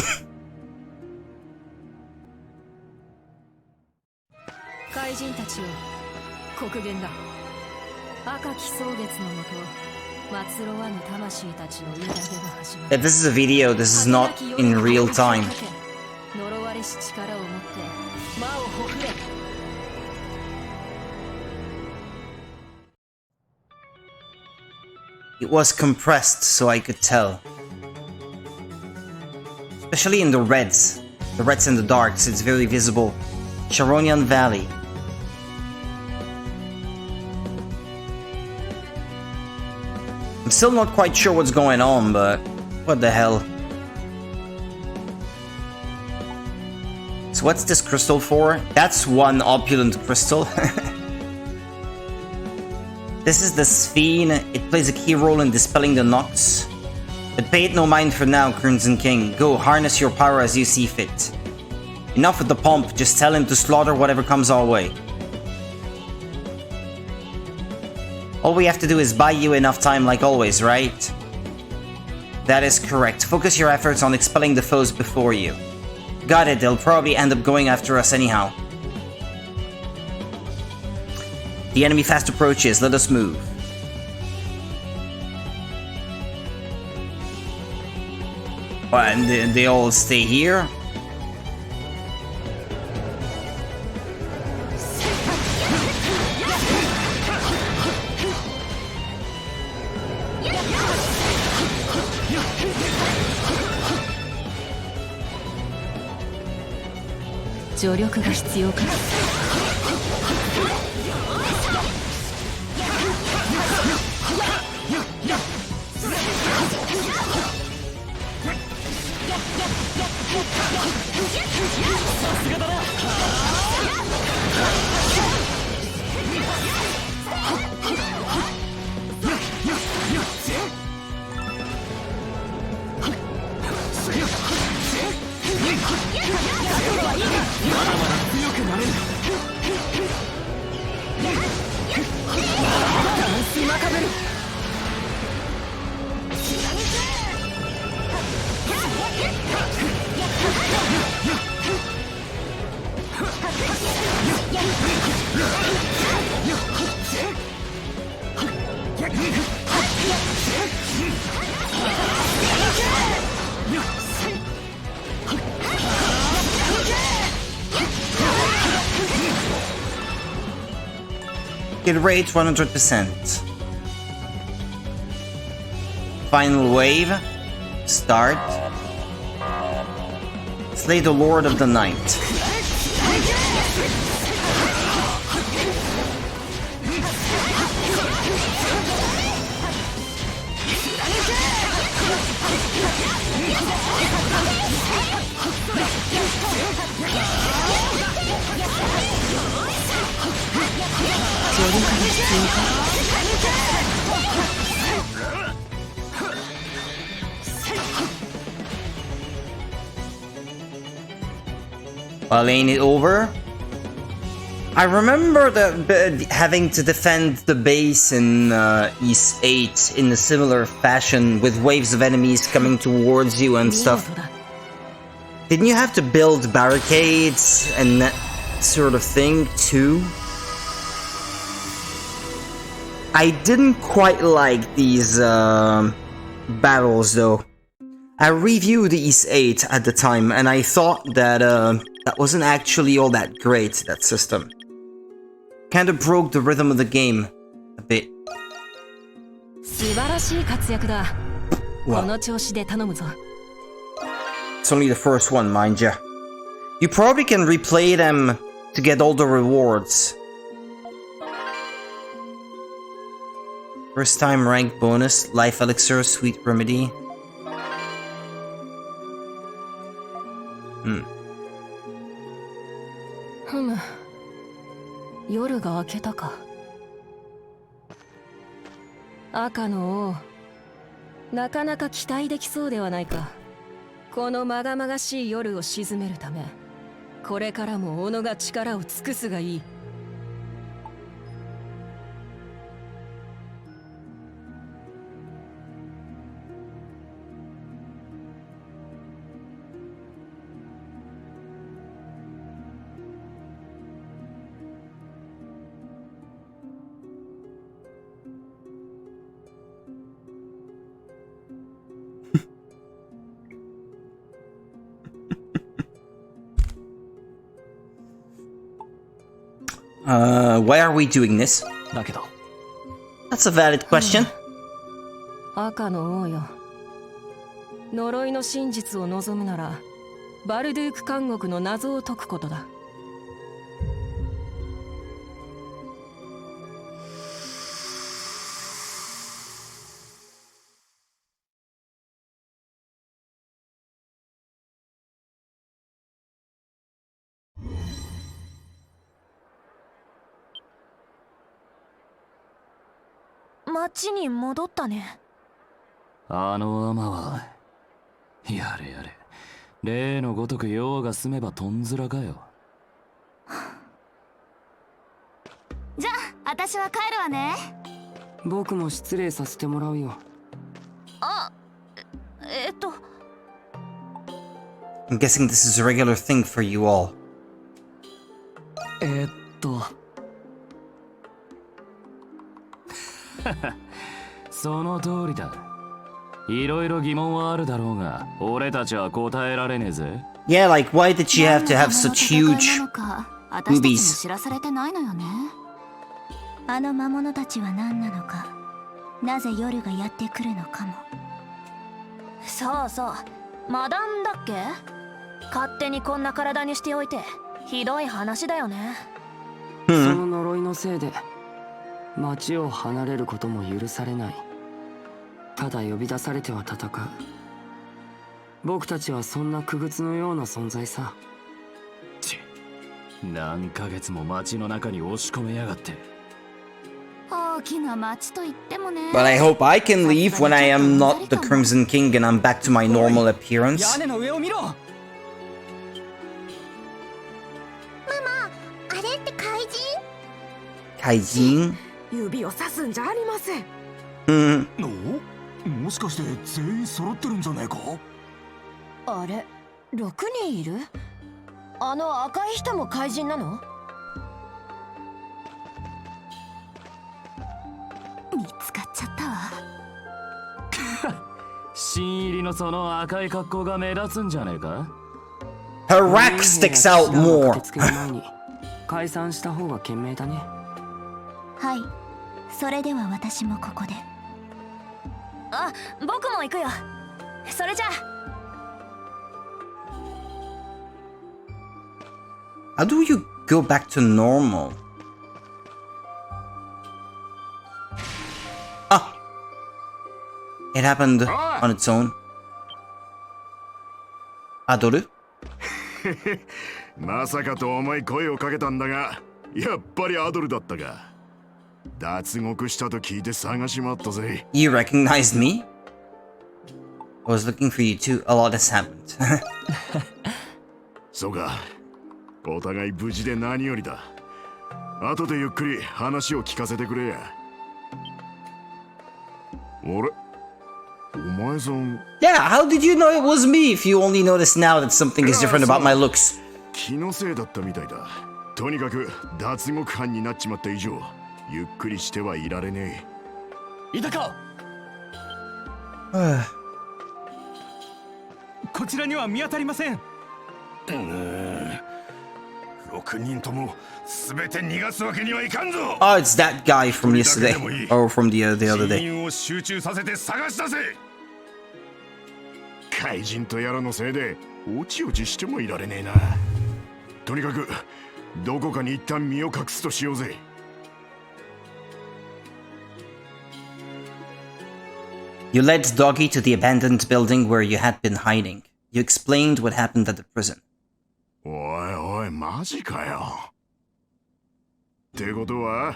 怪人たちよ、黒言だ。赤き蒼月のもと祭ろわぬ魂たちの宴が始まる。This is a video, this is not in real time. 呪われし力を持って魔をほふれ。It was compressed so I could tell. Especially in the reds and the darks, it's very visible. Sharonian Valley. I'm still not quite sure what's going on, but what the hell. So what's this crystal for? That's one opulent crystal. This is the Sphene. It plays a key role in dispelling the Nox. But pay it no mind for now, Crimson King. Go, harness your power as you see fit. Enough with the pomp, just tell him to slaughter whatever comes our way. All we have to do is buy you enough time like always, right? That is correct. Focus your efforts on expelling the foes before you. Got it, they'll probably end up going after us anyhow. The enemy fast approaches, let us move. And they all stay here? Hit rate 100%. Final wave. Start. Slay the Lord of the Night. Well, ain't it over? I remember having to defend the base in East 8 in a similar fashion with waves of enemies coming towards you and stuff. Didn't you have to build barricades and that sort of thing too? I didn't quite like these battles though. I reviewed East 8 at the time and I thought that that wasn't actually all that great, that system. Kinda broke the rhythm of the game a bit. Wow. It's only the first one, mind ya. You probably can replay them to get all the rewards. First time rank bonus, life elixir, sweet remedy. Hmm. 夜が明けたか。赤の王、なかなか期待できそうではないか。このまがまがしい夜を鎮めるため、これからも己が力を尽くすがいい。Why are we doing this? That's a valid question. 赤の王よ。呪いの真実を望むなら、バルドゥーク監獄の謎を解くことだ。町に戻ったね。あの雨はやれやれ、例のごとく用が済めばとんずらかよ。じゃあ私は帰るわね。僕も失礼させてもらうよ。あ、I'm guessing this is a regular thing for you all. その通りだ。いろいろ疑問はあるだろうが、俺たちは答えられねえぜ。Yeah, like why did she have to have such huge boobies? 知らされてないのよね。あの魔物たちは何なのか、なぜ夜がやってくるのかも。そうそう、マダンだっけ？勝手にこんな体にしておいて、ひどい話だよね。その呪いのせいで町を離れることも許されない。ただ呼び出されては戦う。僕たちはそんな傀儡のような存在さ。何ヶ月も町の中に押し込めやがって。大きな町と言ってもね。 But I hope I can leave when I am not the Crimson King and I'm back to my normal appearance. 屋根の上を見ろ。ママ、あれって怪人？怪人？指をさすんじゃありません。もしかして全員揃ってるんじゃねえか？あれ、6人いる？あの赤い人も怪人なの？見つかっちゃったわ。新入りのその赤い格好が目立つんじゃねえか? Her rack sticks out more. 解散した方が賢明だね。はい、それでは私もここで。あ、僕も行くよ。それじゃあ。 How do you go back to normal? Ah! It happened on its own. Adoru? まさかと思い声をかけたんだが、やっぱりアドルだったか。脱獄したと聞いて探し回ったぜ。You recognized me? I was looking for you too. A lot has happened. そうか。お互い無事で何よりだ。後でゆっくり話を聞かせてくれや。あれ？お前さん。Yeah, how did you know it was me if you only notice now that something is different about my looks? 気のせいだったみたいだ。とにかく脱獄犯になっちまった以上、ゆっくりしてはいられねえ。いたか？こちらには見当たりません。6人とも全て逃がすわけにはいかんぞ。 Oh, it's that guy from yesterday. Or from the other day. 人員を集中させて探し出せ。怪人とやらのせいでおちおちしてもいられねえな。とにかくどこかに一旦身を隠すとしようぜ。You led Doggy to the abandoned building where you had been hiding. You explained what happened at the prison. おいおい、マジかよ。ってことは、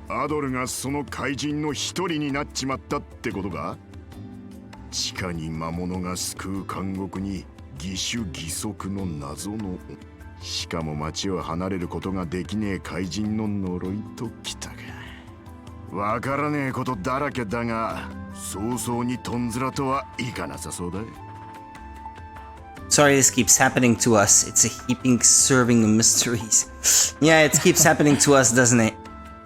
アドルがその怪人の一人になっちまったってことか？地下に魔物が救う監獄に義手義足の謎の、しかも町を離れることができねえ怪人の呪いときたか。わからねえことだらけだが、早々にとんずらとはいかなさそうだ。Sorry this keeps happening to us. It's a heaping serving of mysteries. Yeah, it keeps happening to us, doesn't it?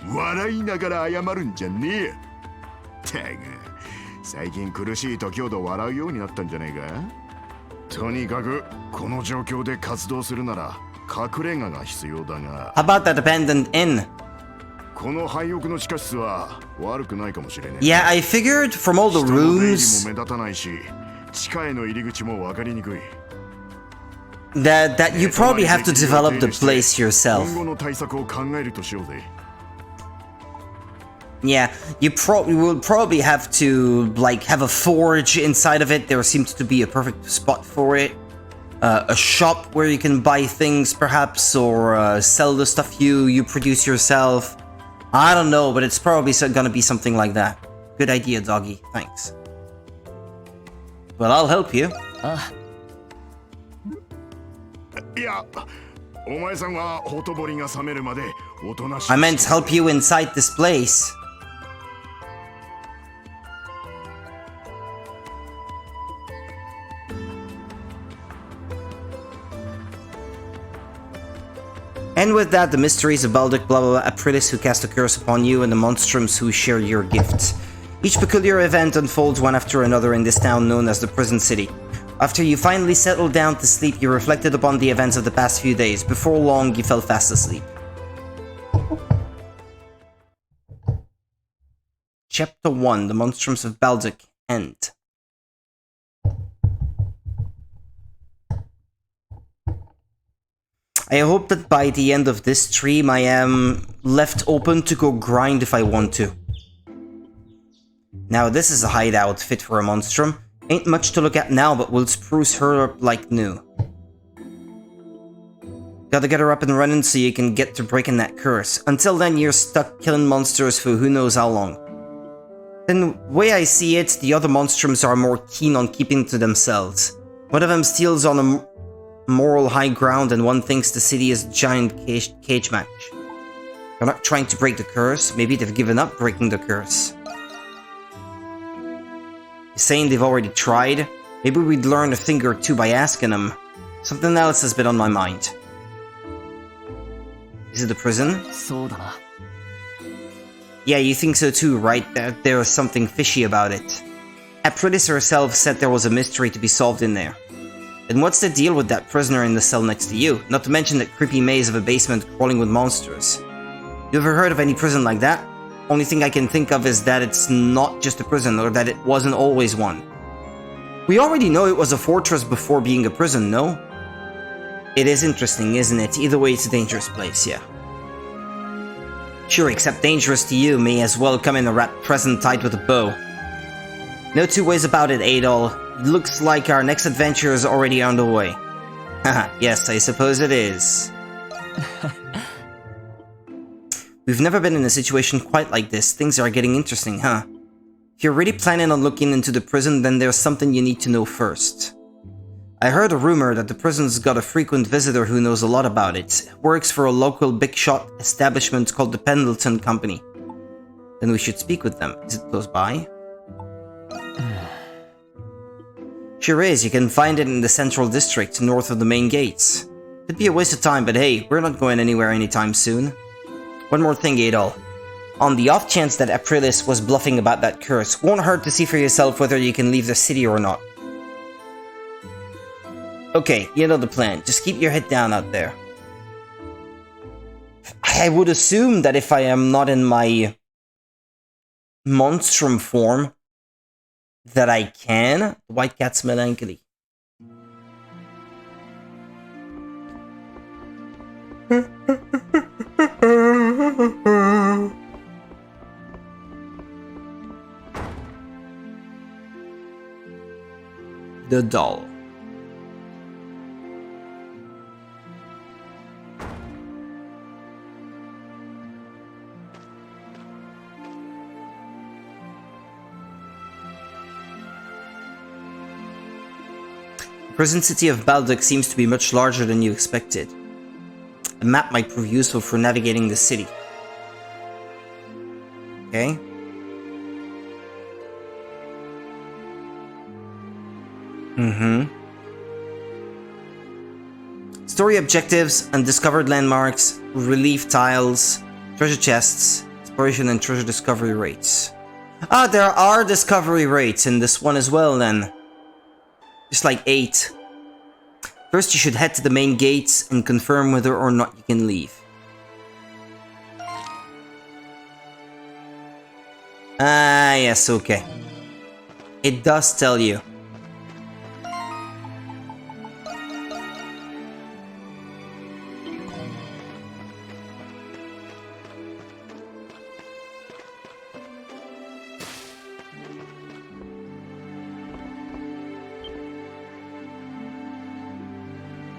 笑いながら謝るんじゃねえよ。たく、最近苦しい時ほど笑うようになったんじゃねえか。とにかくこの状況で活動するなら隠れ家が必要だが。How about that abandoned inn? この廃屋の地下室は悪くないかもしれねえ。Yeah, I figured from all the rooms. 人の出入りも目立たないし、地下への入り口も分かりにくい。That you probably have to develop the place yourself. 今後の対策を考えるとしようぜ。Yeah, you will probably have to like have a forge inside of it. There seems to be a perfect spot for it. A shop where you can buy things, perhaps, or sell the stuff you produce yourself. I don't know, but it's probably gonna be something like that. Good idea, Doggy. Thanks. Well, I'll help you. いや、お前さんはほとぼりが冷めるまでおとなしい。I meant to help you inside this place. And with that, the mysteries of Balduc, blah blah blah, Aprilis who cast a curse upon you, and the Monstrums who share your gifts. Each peculiar event unfolds one after another in this town known as the Prison City. After you finally settled down to sleep, you reflected upon the events of the past few days. Before long, you fell fast asleep. Chapter 1, The Monstrums of Balduc, End. I hope that by the end of this stream I am left open to go grind if I want to. Now this is a hideout fit for a monstrum. Ain't much to look at now, but we'll spruce her up like new. Gotta get her up and running so you can get to breaking that curse. Until then, you're stuck killing monsters for who knows how long. Then, way I see it, the other monstrums are more keen on keeping to themselves. One of them steals on a moral high ground, and one thinks the city is a giant cage match. They're not trying to break the curse. Maybe they've given up breaking the curse. You're saying they've already tried? Maybe we'd learn a thing or two by asking them. Something else has been on my mind. Is it the prison? Yeah, you think so too, right? There's something fishy about it. Aprilis herself said there was a mystery to be solved in there. And what's the deal with that prisoner in the cell next to you? Not to mention that creepy maze of a basement crawling with monsters. You ever heard of any prison like that? Only thing I can think of is that it's not just a prison, or that it wasn't always one. We already know it was a fortress before being a prison, no? It is interesting, isn't it? Either way, it's a dangerous place, yeah. Sure, except dangerous to you may as well come in a wrapped present tied with a bow. No two ways about it, Adol. It looks like our next adventure is already on the way. Haha, yes, I suppose it is. We've never been in a situation quite like this. Things are getting interesting, huh? If you're really planning on looking into the prison, then there's something you need to know first. I heard a rumor that the prison's got a frequent visitor who knows a lot about it. Works for a local big shot establishment called the Pendleton Company. Then we should speak with them. Is it close by? Sure is. You can find it in the central district, north of the main gates. Could be a waste of time, but hey, we're not going anywhere anytime soon. One more thing, Adol. On the off chance that Aprilis was bluffing about that curse, won't hurt to see for yourself whether you can leave the city or not. Okay, you know the plan. Just keep your head down out there. I would assume that if I am not in my Monstrum form, that I can. The White Cat's Melancholy. The doll. The prison city of Balduc seems to be much larger than you expected. A map might prove useful for navigating the city. Okay. Story objectives, undiscovered landmarks, relief tiles, treasure chests, exploration and treasure discovery rates. Ah, there are discovery rates in this one as well then. Just like 8. First you should head to the main gates and confirm whether or not you can leave. Ah, yes, okay. It does tell you.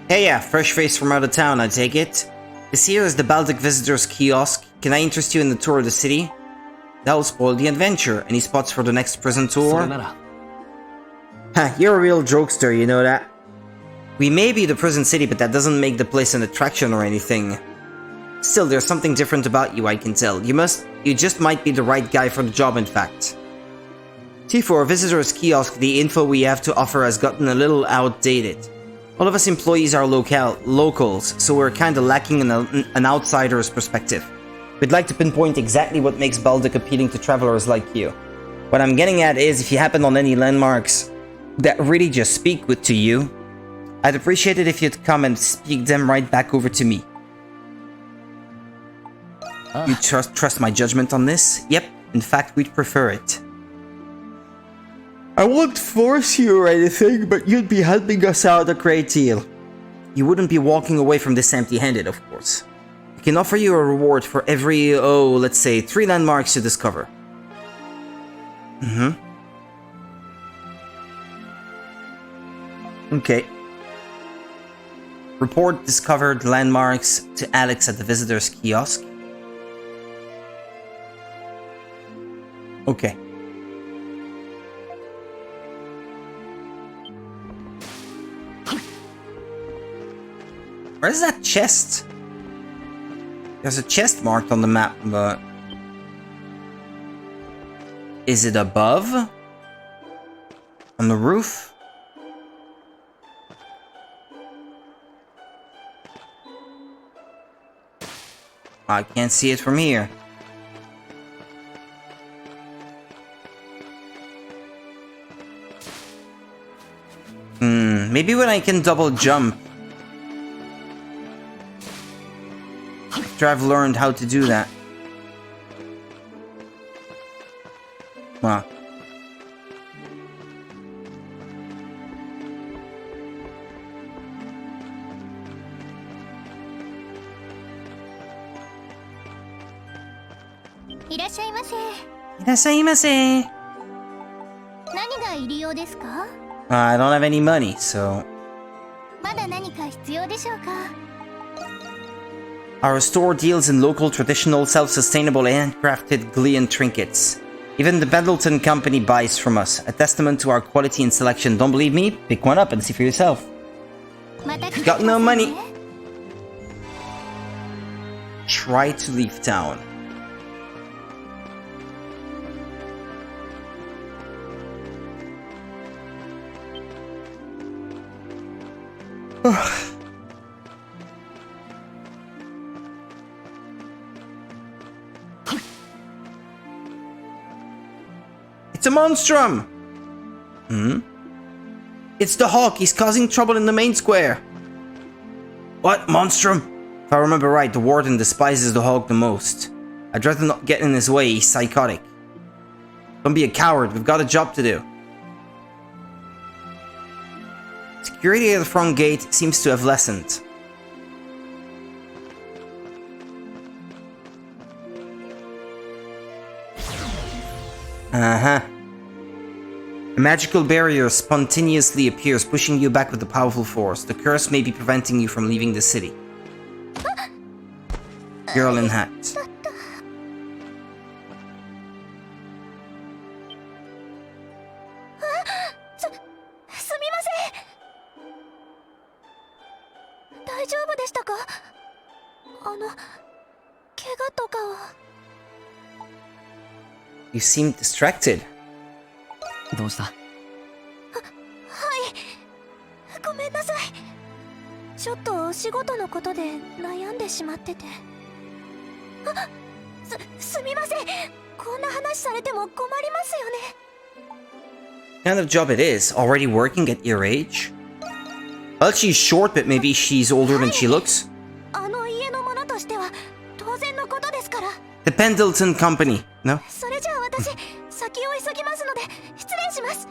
Hey, yeah, fresh face from out of town, I take it. This here is the Balduc Visitors Kiosk. Can I interest you in the tour of the city? That'll spoil the adventure. Any spots for the next prison tour? Ha, you're a real jokester, you know that? We may be the prison city, but that doesn't make the place an attraction or anything. Still, there's something different about you, I can tell. You just might be the right guy for the job, in fact. See, for a Visitors Kiosk, the info we have to offer has gotten a little outdated. All of us employees are locals, so we're kinda lacking an outsider's perspective. We'd like to pinpoint exactly what makes Balduc appealing to travelers like you. What I'm getting at is, if you happen on any landmarks that really just speak to you, I'd appreciate it if you'd come and speak them right back over to me. You trust my judgment on this? Yep, in fact, we'd prefer it. I won't force you or anything, but you'd be helping us out a great deal. You wouldn't be walking away from this empty-handed, of course. We can offer you a reward for every, let's say, 3 landmarks you discover. Okay. Report discovered landmarks to Alex at the Visitors Kiosk. Okay. Where's that chest? There's a chest marked on the map, but... Is it above? On the roof? I can't see it from here. Maybe when I can double jump. After I've learned how to do that. Wow. I don't have any money, so... Our store deals in local, traditional, self-sustainable, handcrafted Glean trinkets. Even the Pendleton Company buys from us, a testament to our quality and selection. Don't believe me? Pick one up and see for yourself. Got no money. Try to leave town. It's a Monstrum! Hmm? It's the Hawk, he's causing trouble in the main square. What, Monstrum? If I remember right, the Warden despises the Hawk the most. I'd rather not get in his way, he's psychotic. Don't be a coward, we've got a job to do. Security at the front gate seems to have lessened. Uh-huh. A magical barrier spontaneously appears, pushing you back with a powerful force. The curse may be preventing you from leaving the city. Girl in hat. You seem distracted. どうした? ごめんなさい。ちょっとお仕事のことで悩んでしまってて。すみません。こんな話されても困りますよね。 What kind of job it is? Already working at your age? Well, she's short, but maybe she's older than she looks. あの家の者としては当然のことですから。 The Pendleton Company, no? それじゃあ私、先を急ぎますので失礼します。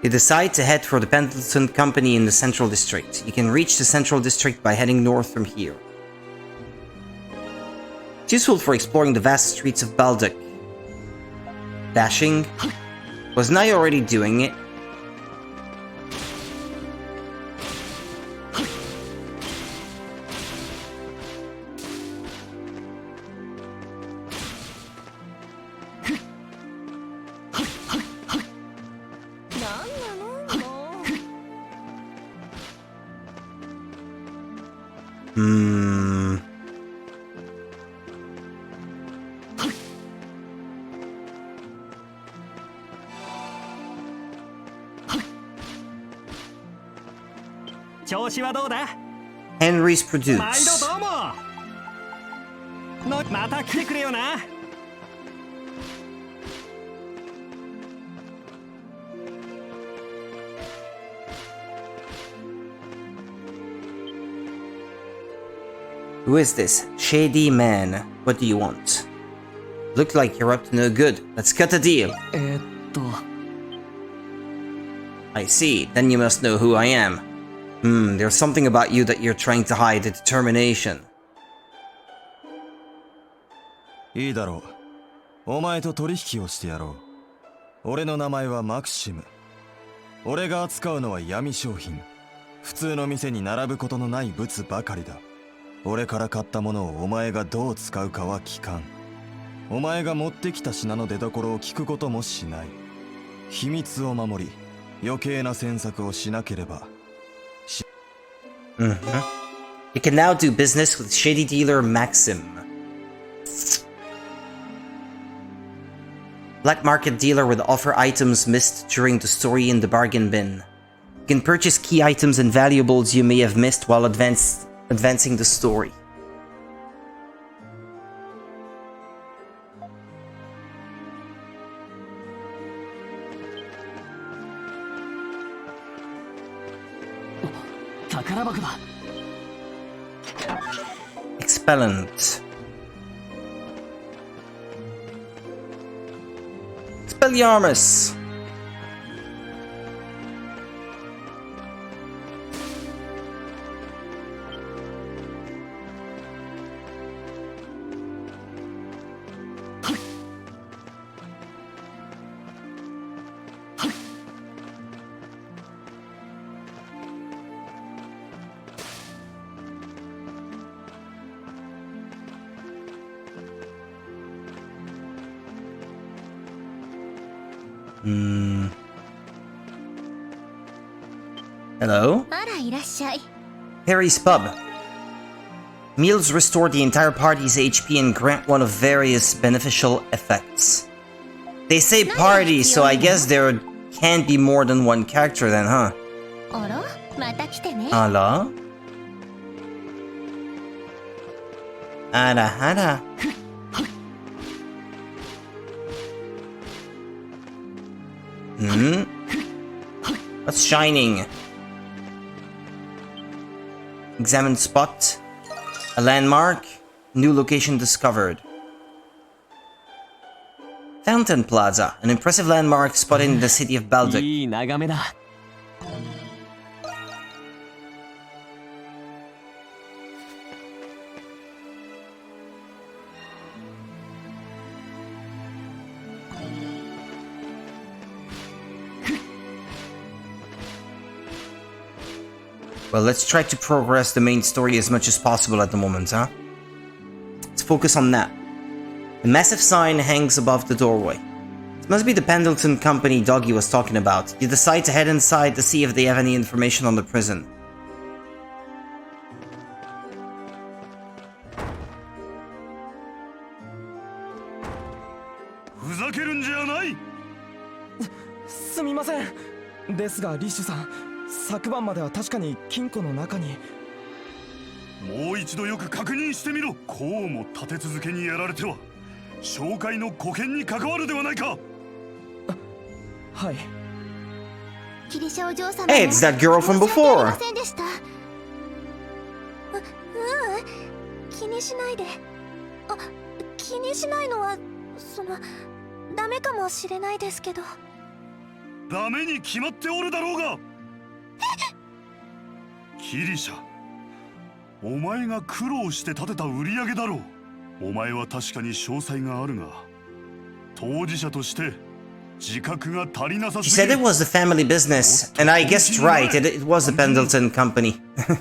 You decide to head for the Pendleton Company in the Central District. You can reach the Central District by heading north from here. It's useful for exploring the vast streets of Balduc. Dashing? Wasn't I already doing it? Henry's Produce. Who is this? Shady man. What do you want? Look like you're up to no good. Let's cut a deal. I see. Then you must know who I am. There's something about you that you're trying to hide. A determination. いいだろう。お前と取引をしてやろう。俺の名前はマクシム。俺が扱うのは闇商品。普通の店に並ぶことのない物ばかりだ。俺から買ったものをお前がどう使うかは聞かん。お前が持ってきた品の出所を聞くこともしない。秘密を守り、余計な詮索をしなければ。You can now do business with shady dealer Maxim. Black market dealer would offer items missed during the story in the bargain bin. You can purchase key items and valuables you may have missed while advancing the story. 宝箱だ。 Expellant. Expelliarmus. Hello? Harry's Pub. Meals restore the entire party's HP and grant one of various beneficial effects. They say party, so I guess there can't be more than one character then, huh? Ala? Hada hada. What's shining? Examine spot. A landmark. New location discovered. Fountain Plaza, an impressive landmark spotted in the city of Baltic. Well, let's try to progress the main story as much as possible at the moment, huh? Let's focus on that. A massive sign hangs above the doorway. It must be the Pendleton Company Doggy was talking about. You decide to head inside to see if they have any information on the prison.昨晩までは確かに金庫の中に。もう一度よく確認してみろ。こうも立て続けにやられては紹介の保険に関わるではないか。はい。 Hey, it's that girl from before. 気にしないで。気にしないのはダメかもしれないですけど。ダメに決まっておるだろうが。キリシャ、お前が苦労して立てた売り上げだろう。お前は確かに詳細があるが、当事者として自覚が足りなさすぎる。 She said it was a family business, and I guessed right, it was the Pendleton Company. で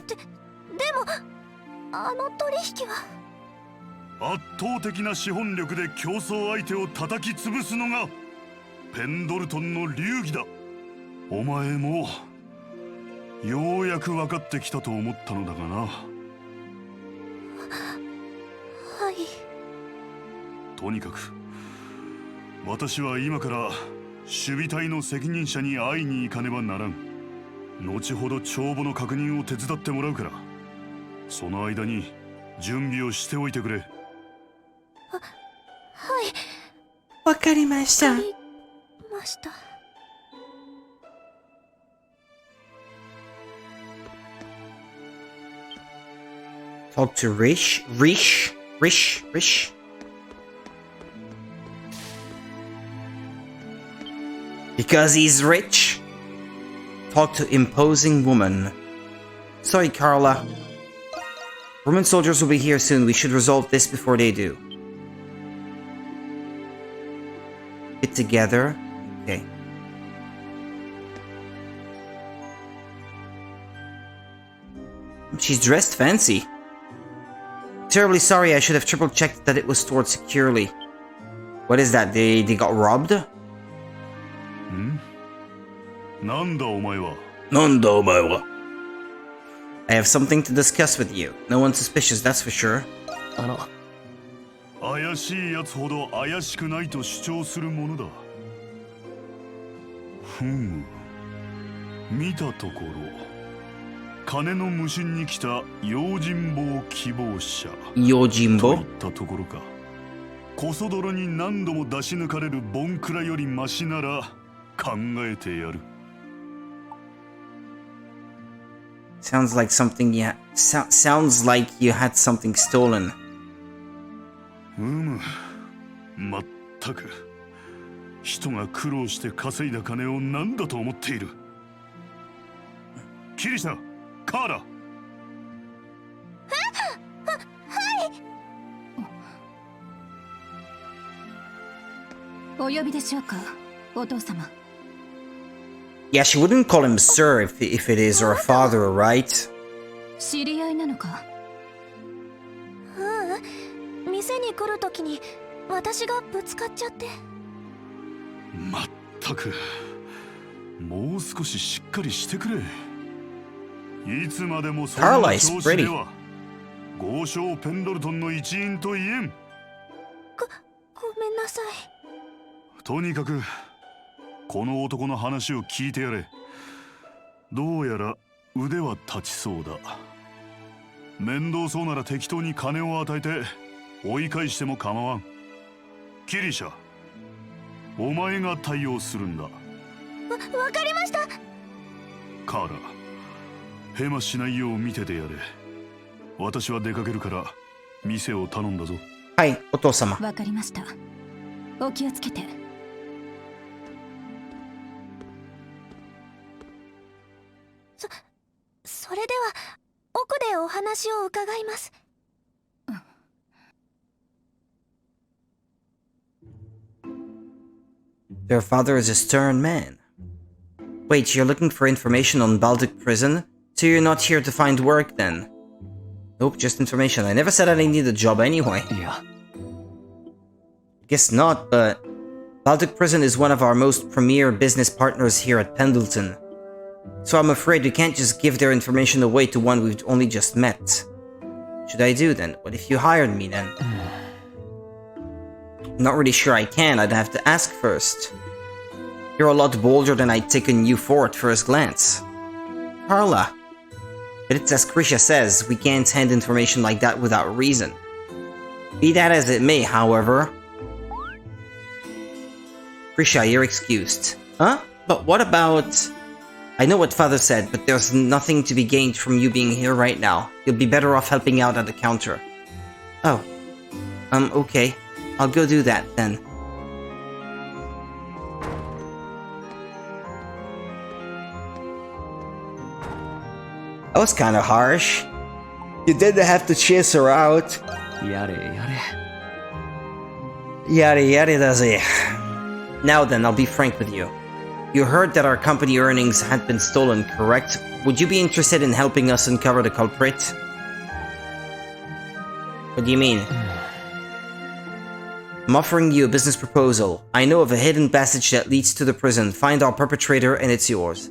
も、あの取引は圧倒的な資本力で競争相手を叩き潰すのがペンドルトンの流儀だ。お前もようやく分かってきたと思ったのだがな。はい。とにかく私は今から守備隊の責任者に会いに行かねばならん。後ほど帳簿の確認を手伝ってもらうから、その間に準備をしておいてくれ。はい。わかりました。ました。Talk to Rish. Because he's rich. Talk to imposing woman. Sorry, Carla. Roman soldiers will be here soon. We should resolve this before they do. Get together. Okay. She's dressed fancy. Terribly sorry, I should have triple checked that it was stored securely. What is that? They got robbed? Nanda omae wa? I have something to discuss with you. No one suspicious, that's for sure. 怪しいやつほど怪しくないと主張するものだ。見たところ金の無心に来た用心棒希望者用心棒といったところか。こそ泥に何度も出し抜かれるボンクラよりマシなら考えてやる。Sounds like something sounds like you had something stolen. まったく人が苦労して稼いだ金を何だと思っている。キリシャ、カーラ。はい。お呼びでしょうか、お父様。Yeah, she wouldn't call him sir if it is her father, right? 知り合いなのか？店に来るときに私がぶつかっちゃって。まったくもう少ししっかりしてくれ。いつまでもそんな調子では豪商ペンドルトンの一員と言えん。ごめんなさい。とにかくこの男の話を聞いてやれ。どうやら腕は立ちそうだ。面倒そうなら適当に金を与えて追い返しても構わん。キリシャ、お前が対応するんだ。わかりました。カーラ、ヘマしないよう見ててやれ。私は出かけるから店を頼んだぞ。はい、お父様。わかりました。お気をつけて。それでは奥でお話を伺います。Their father is a stern man. Wait, you're looking for information on Baltic prison? So you're not here to find work then? Nope, just information. I never said I need a job anyway. Yeah. Guess not, but Baltic prison is one of our most premier business partners here at Pendleton. So I'm afraid we can't just give their information away to one we've only just met. Should I do then? What if you hired me then? Not really sure I can, I'd have to ask first. You're a lot bolder than I'd taken you for at first glance. Carla. But it's as Krisha says, we can't hand information like that without reason. Be that as it may, however. Krisha, you're excused. Huh? But what about... I know what Father said, but there's nothing to be gained from you being here right now. You'll be better off helping out at the counter. Oh. Okay. I'll go do that, then. That was kinda harsh. You didn't have to chase her out. Yare, Yare does it. Now then, I'll be frank with you. You heard that our company earnings had been stolen, correct? Would you be interested in helping us uncover the culprit? What do you mean? I'm offering you a business proposal. I know of a hidden passage that leads to the prison. Find our perpetrator and it's yours.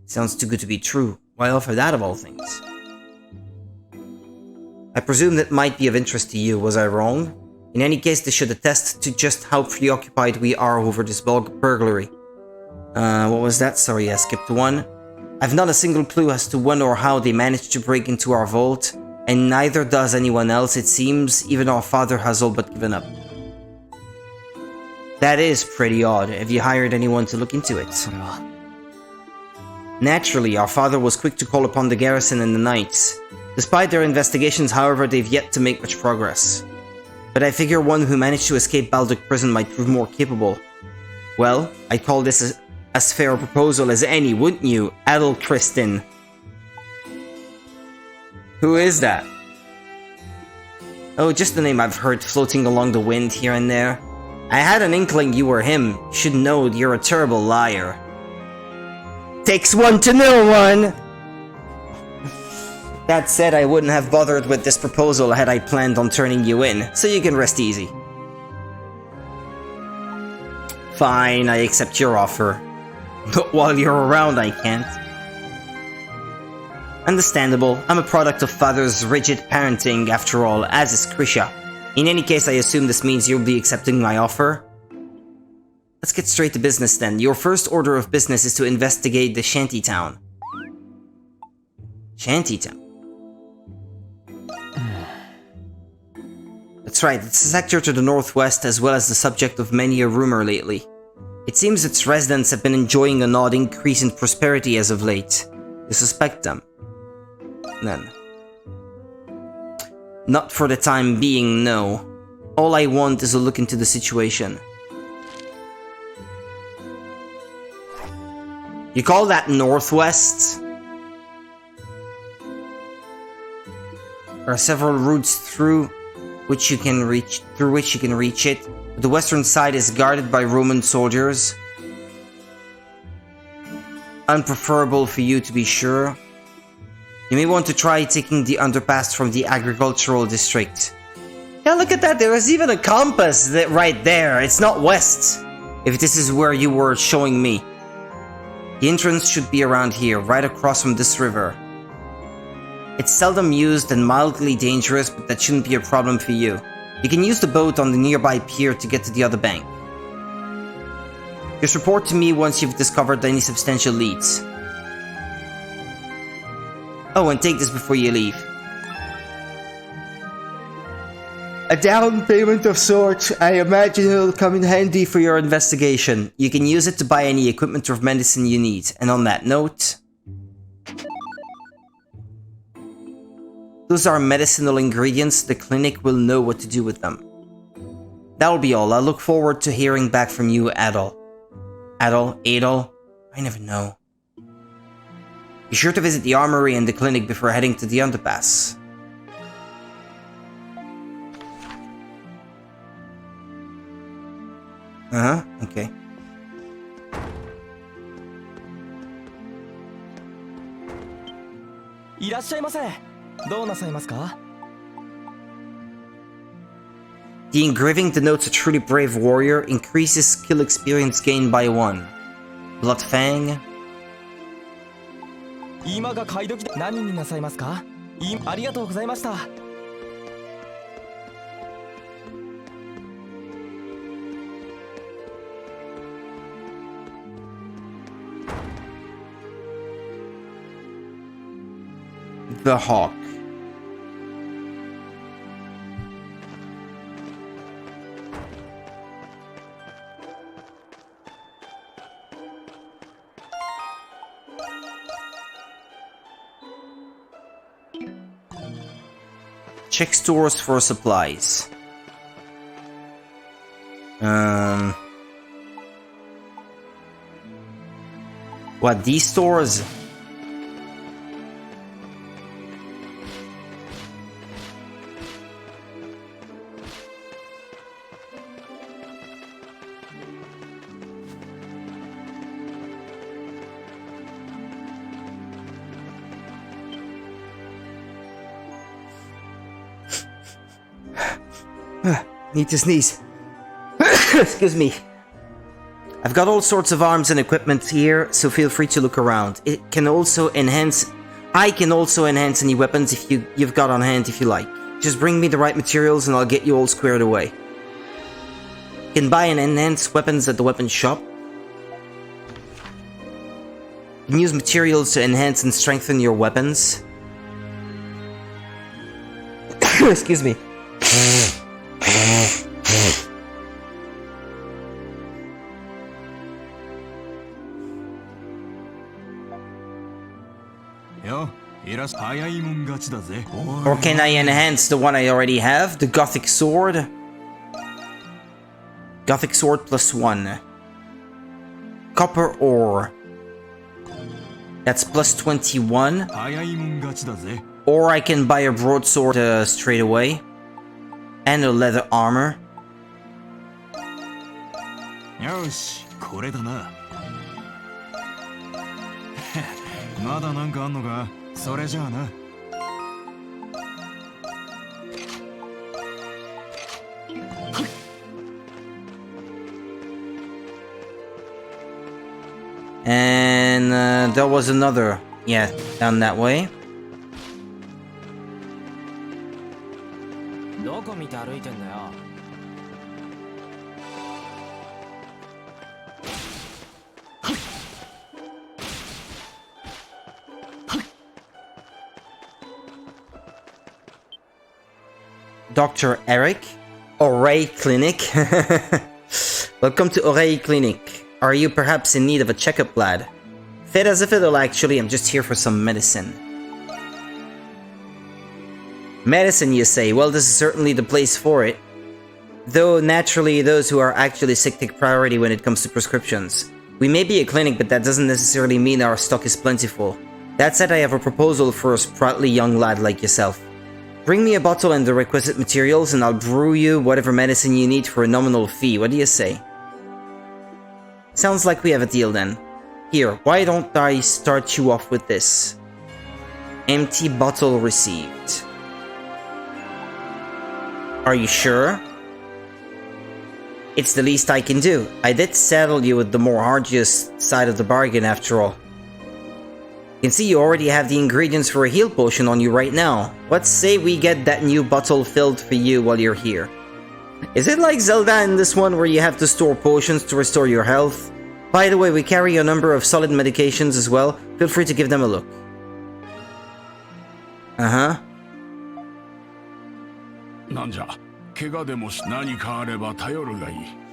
Sounds too good to be true. Why offer that of all things? I presume that might be of interest to you. Was I wrong? In any case, this should attest to just how preoccupied we are over this burglary. What was that? Sorry, I skipped one. I've not a single clue as to when or how they managed to break into our vault, and neither does anyone else, it seems. Even our father has all but given up. That is pretty odd. Have you hired anyone to look into it? Naturally, our father was quick to call upon the garrison and the knights. Despite their investigations, however, they've yet to make much progress. But I figure one who managed to escape Baltic prison might prove more capable. Well, I'd call this as fair a proposal as any, wouldn't you, Adel Kristin? Who is that? Oh, just the name I've heard floating along the wind here and there. I had an inkling you were him. Should know you're a terrible liar. Takes one to know one! That said, I wouldn't have bothered with this proposal had I planned on turning you in, so you can rest easy. Fine, I accept your offer. But while you're around, I can't. Understandable, I'm a product of Father's rigid parenting after all, as is Krisha. In any case, I assume this means you'll be accepting my offer? Let's get straight to business then. Your first order of business is to investigate the shantytown. Shantytown? That's right, it's a sector to the northwest as well as the subject of many a rumor lately. It seems its residents have been enjoying an odd increase in prosperity as of late. You suspect them? None. Not for the time being, no. All I want is a look into the situation. You call that northwest? There are several routes through which you can reach it. But the western side is guarded by Roman soldiers. Unpreferable for you, to be sure. You may want to try taking the underpass from the agricultural district. Yeah, look at that, there is even a compass right there. It's not west, if this is where you were showing me. The entrance should be around here, right across from this river. It's seldom used and mildly dangerous, but that shouldn't be a problem for you. You can use the boat on the nearby pier to get to the other bank. Just report to me once you've discovered any substantial leads. Oh, and take this before you leave. A down payment of sorts. I imagine it'll come in handy for your investigation. You can use it to buy any equipment or medicine you need. And on that note... those are medicinal ingredients. The clinic will know what to do with them. That'll be all. I look forward to hearing back from you, Adol. Adol? I never know. Be sure to visit the armory and the clinic before heading to the underpass. Okay. The engraving denotes a truly brave warrior, increases skill experience gained by 1. Bloodfang. 今が買い時で何になさいますか？ありがとうございました。The Hawk. Check stores for supplies. What, these stores? Need to sneeze. Excuse me. I've got all sorts of arms and equipment here, so feel free to look around. I can also enhance any weapons if you've got on hand if you like. Just bring me the right materials and I'll get you all squared away. You can buy and enhance weapons at the weapons shop. You can use materials to enhance and strengthen your weapons. Excuse me. Or can I enhance the one I already have? The Gothic Sword? Gothic Sword +1. Copper Ore. That's +21. Or I can buy a broadsword straight away. And a leather armor. よし、これだな。まだなんかあんのか？それじゃあな。And there was another, yeah, down that way. どこ見て歩いてんだよ。Dr. Eric? Oreille Clinic? Welcome to Oreille Clinic. Are you perhaps in need of a checkup, lad? Fit as a fiddle, actually. I'm just here for some medicine. Medicine, you say? Well, this is certainly the place for it. Though, naturally, those who are actually sick take priority when it comes to prescriptions. We may be a clinic, but that doesn't necessarily mean our stock is plentiful. That said, I have a proposal for a sprightly young lad like yourself. Bring me a bottle and the requisite materials, and I'll brew you whatever medicine you need for a nominal fee. What do you say? Sounds like we have a deal then. Here, why don't I start you off with this? Empty bottle received. Are you sure? It's the least I can do. I did saddle you with the more arduous side of the bargain after all. You can see you already have the ingredients for a heal potion on you right now. Let's say we get that new bottle filled for you while you're here. Is it like Zelda in this one where you have to store potions to restore your health? By the way, we carry a number of solid medications as well. Feel free to give them a look. Uh-huh.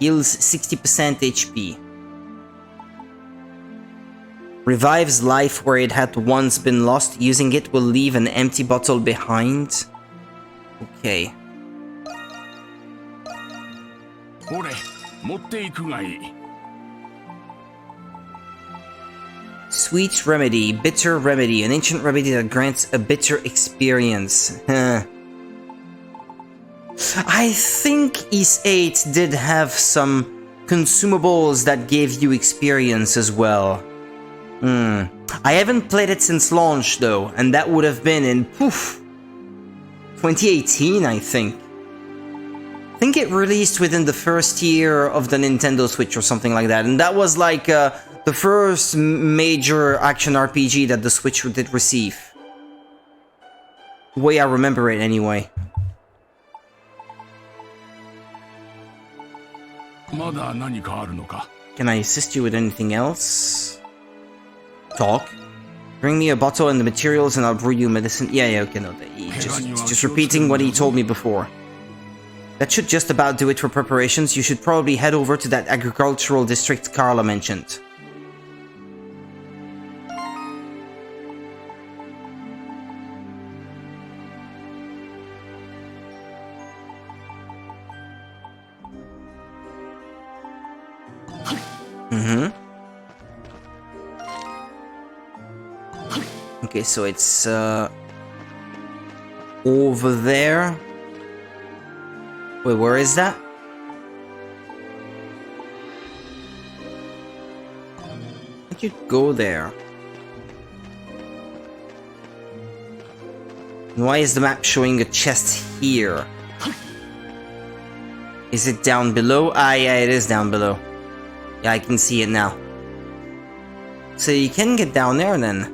Heals 60% HP. Revives life where it had once been lost. Using it will leave an empty bottle behind. Okay. Sweet remedy, bitter remedy, an ancient remedy that grants a bitter experience. I think Ys 8 did have some consumables that gave you experience as well. I haven't played it since launch though, and that would have been in 2018, I think. I think it released within the first year of the Nintendo Switch or something like that, and that was like the first major action RPG that the Switch did receive. The way I remember it anyway. Can I assist you with anything else? Talk. Bring me a bottle and the materials and I'll brew you medicine. Yeah, okay, no. Just repeating what he told me before. That should just about do it for preparations. You should probably head over to that agricultural district Carla mentioned. Okay, so it's over there. Wait, where is that? I could go there. Why is the map showing a chest here? Is it down below? Ah, yeah, it is down below. Yeah, I can see it now. So you can get down there then.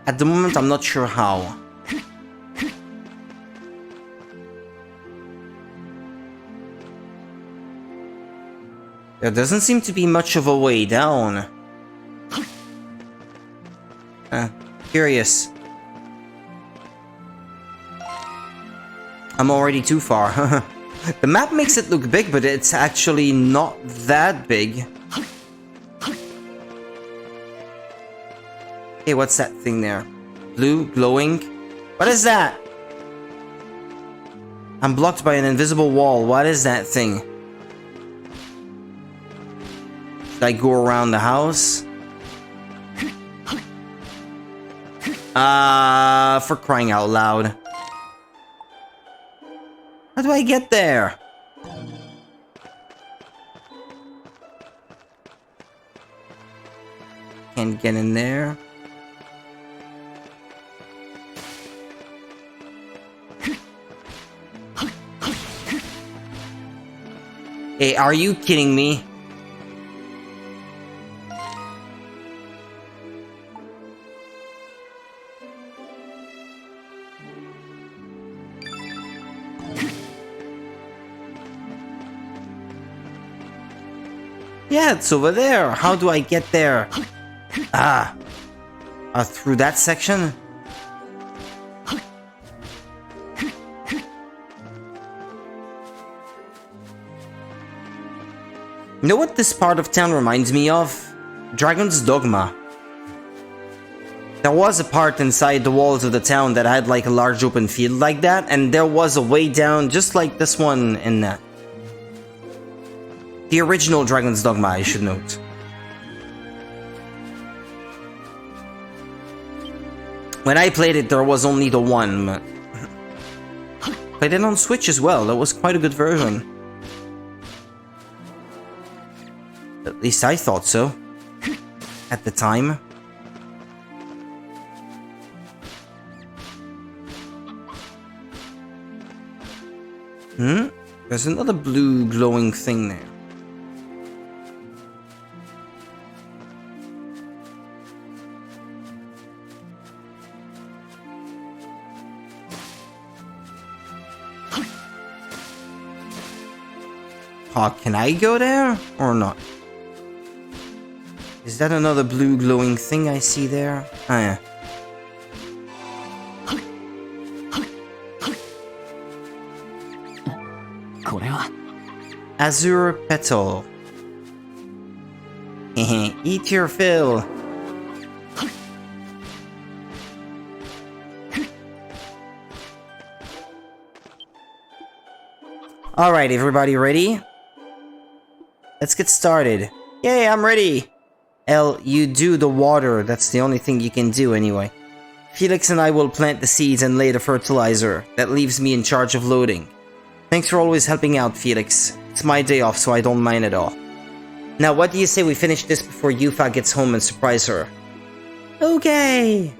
At the moment, I'm not sure how. There doesn't seem to be much of a way down. Curious. I'm already too far. The map makes it look big, but it's actually not that big. Hey, what's that thing there? Blue, glowing? What is that? I'm blocked by an invisible wall. What is that thing? Should I go around the house? For crying out loud. How do I get there? Can't get in there. Hey, are you kidding me? Yeah, it's over there. How do I get there? Through that section? You know what this part of town reminds me of? Dragon's Dogma. There was a part inside the walls of the town that had like a large open field like that, and there was a way down just like this one in the original Dragon's Dogma, I should note. When I played it, there was only the one, but played it on Switch as well. That was quite a good version. At least I thought so at the time. There's another blue glowing thing there. Can I go there or not? Is that another blue glowing thing I see there? Ah, yeah. Azure Petal. Eat your fill. Alright, everybody ready? Let's get started. Yay, I'm ready! El, you do the water. That's the only thing you can do anyway. Felix and I will plant the seeds and lay the fertilizer. That leaves me in charge of loading. Thanks for always helping out, Felix. It's my day off, so I don't mind at all. Now, what do you say we finish this before Yufa gets home and surprise her? Okay!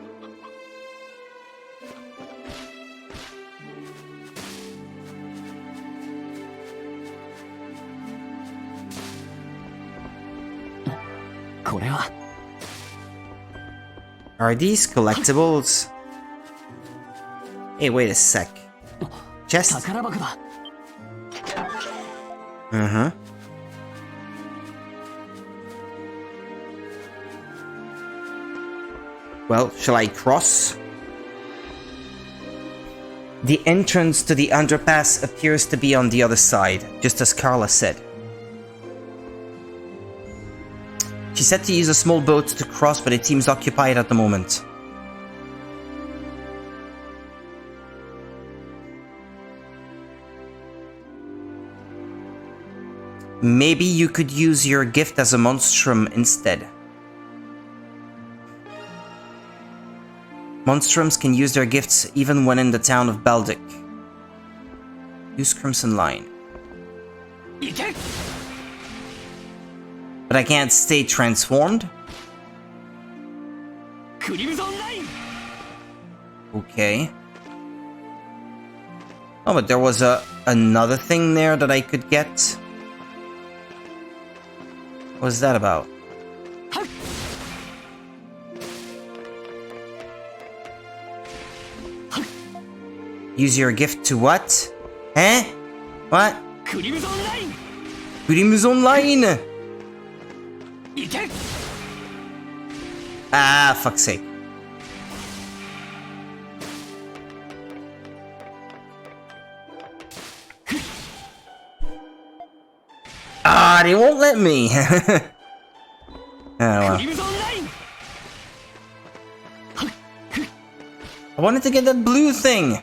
Are these collectibles? Hey, wait a sec. Chest? Uh-huh. Well, shall I cross? The entrance to the underpass appears to be on the other side, just as Carla said. She said to use a small boat to cross, but it seems occupied at the moment. Maybe you could use your gift as a monstrum instead. Monstrums can use their gifts even when in the town of Baldic. Use Crimson Line. But I can't stay transformed? Okay. Oh, but there was another thing there that I could get. What was that about? Use your gift to what? Eh? What? Crimson Line! Ah, fuck's sake. Ah, they won't let me. Oh, well. I wanted to get that blue thing.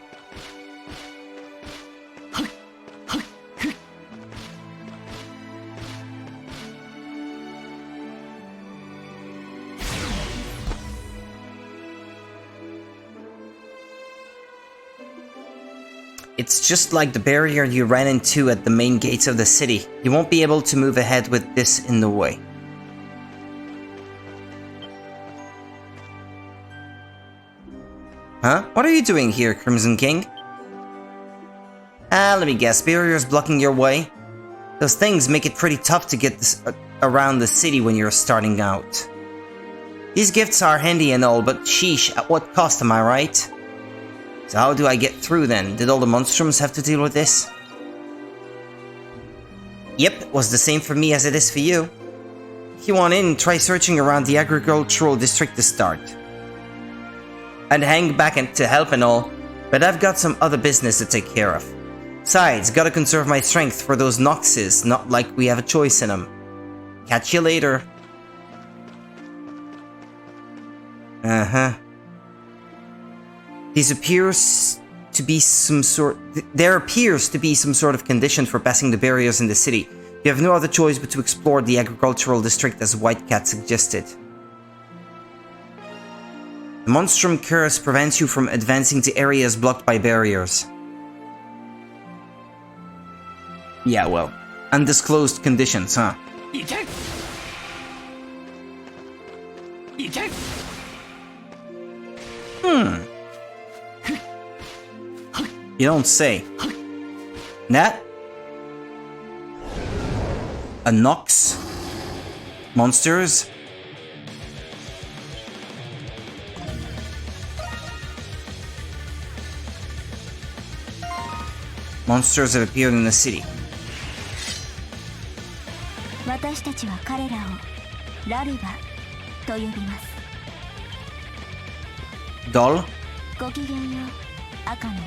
It's just like the barrier you ran into at the main gates of the city. You won't be able to move ahead with this in the way. Huh? What are you doing here, Crimson King? Let me guess. Barriers blocking your way? Those things make it pretty tough to get this around the city when you're starting out. These gifts are handy and all, but sheesh, at what cost, am I right? So how do I get through then? Did all the monstrums have to deal with this? Yep, it was the same for me as it is for you. If you want in, try searching around the agricultural district to start. I'd hang back to help and all, but I've got some other business to take care of. Besides, gotta conserve my strength for those noxes, not like we have a choice in them. Catch you later. Uh-huh. There appears to be some sort of condition for passing the barriers in the city. You have no other choice but to explore the agricultural district as White Cat suggested. The Monstrum curse prevents you from advancing to areas blocked by barriers. Yeah, well, undisclosed conditions, huh? You don't say. That? A Nox? Monsters? Monsters have appeared in the city. 私たちは彼らをラルバと呼びます。Doll? ごきげんよう、赤の王。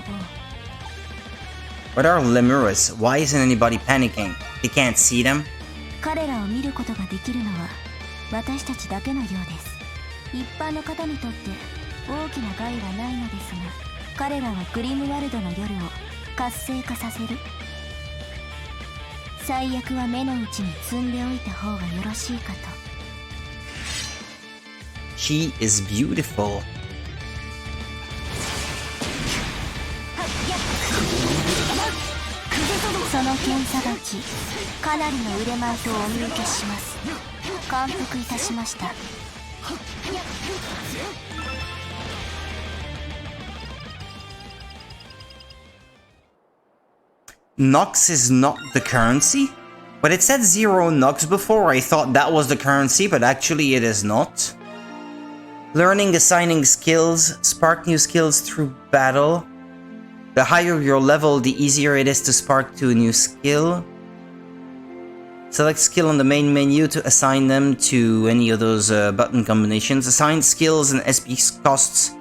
What are Lemuras? Why isn't anybody panicking? They can't see them? 彼らを見ることができるのは私たちだけのようです。一般の方にとって大きな害はないのですが、彼らはグリムワルドの夜を活性化させる。最悪は目の内に積んでおいた方がよろしいかと。She is beautiful. その剣さばき、かなりの腕前とお見受けします。感服いたしました。Nox is not the currency? But it said 0 Nox before. I thought that was the currency, but actually it is not. Learning, assigning skills, spark new skills through battle. The higher your level, the easier it is to spark to a new skill. Select skill on the main menu to assign them to any of those button combinations. Assigned skills and SP costs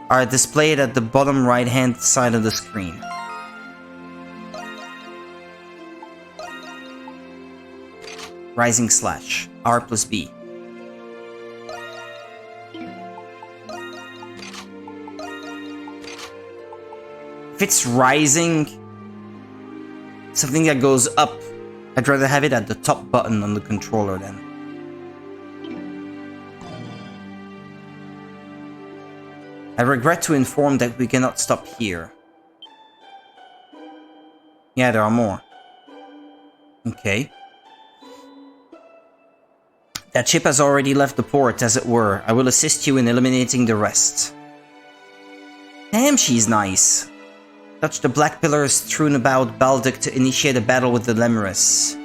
are displayed at the bottom right hand side of the screen. Rising Slash, R plus B. If it's rising, something that goes up, I'd rather have it at the top button on the controller then. I regret to inform that we cannot stop here. Yeah, there are more. Okay. That ship has already left the port, as it were. I will assist you in eliminating the rest. Damn, she's nice. Touch the black pillars strewn about Balduc to initiate a battle with the Lemurus.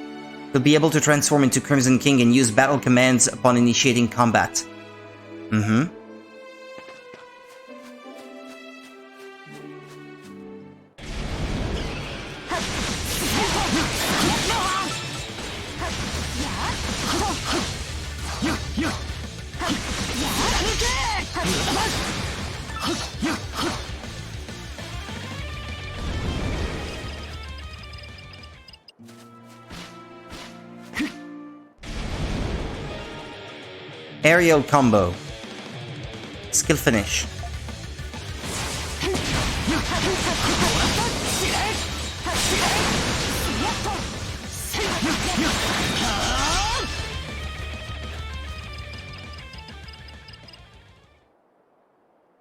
You'll be able to transform into Crimson King and use battle commands upon initiating combat. Mm-hmm. Aerial combo. Skill finish.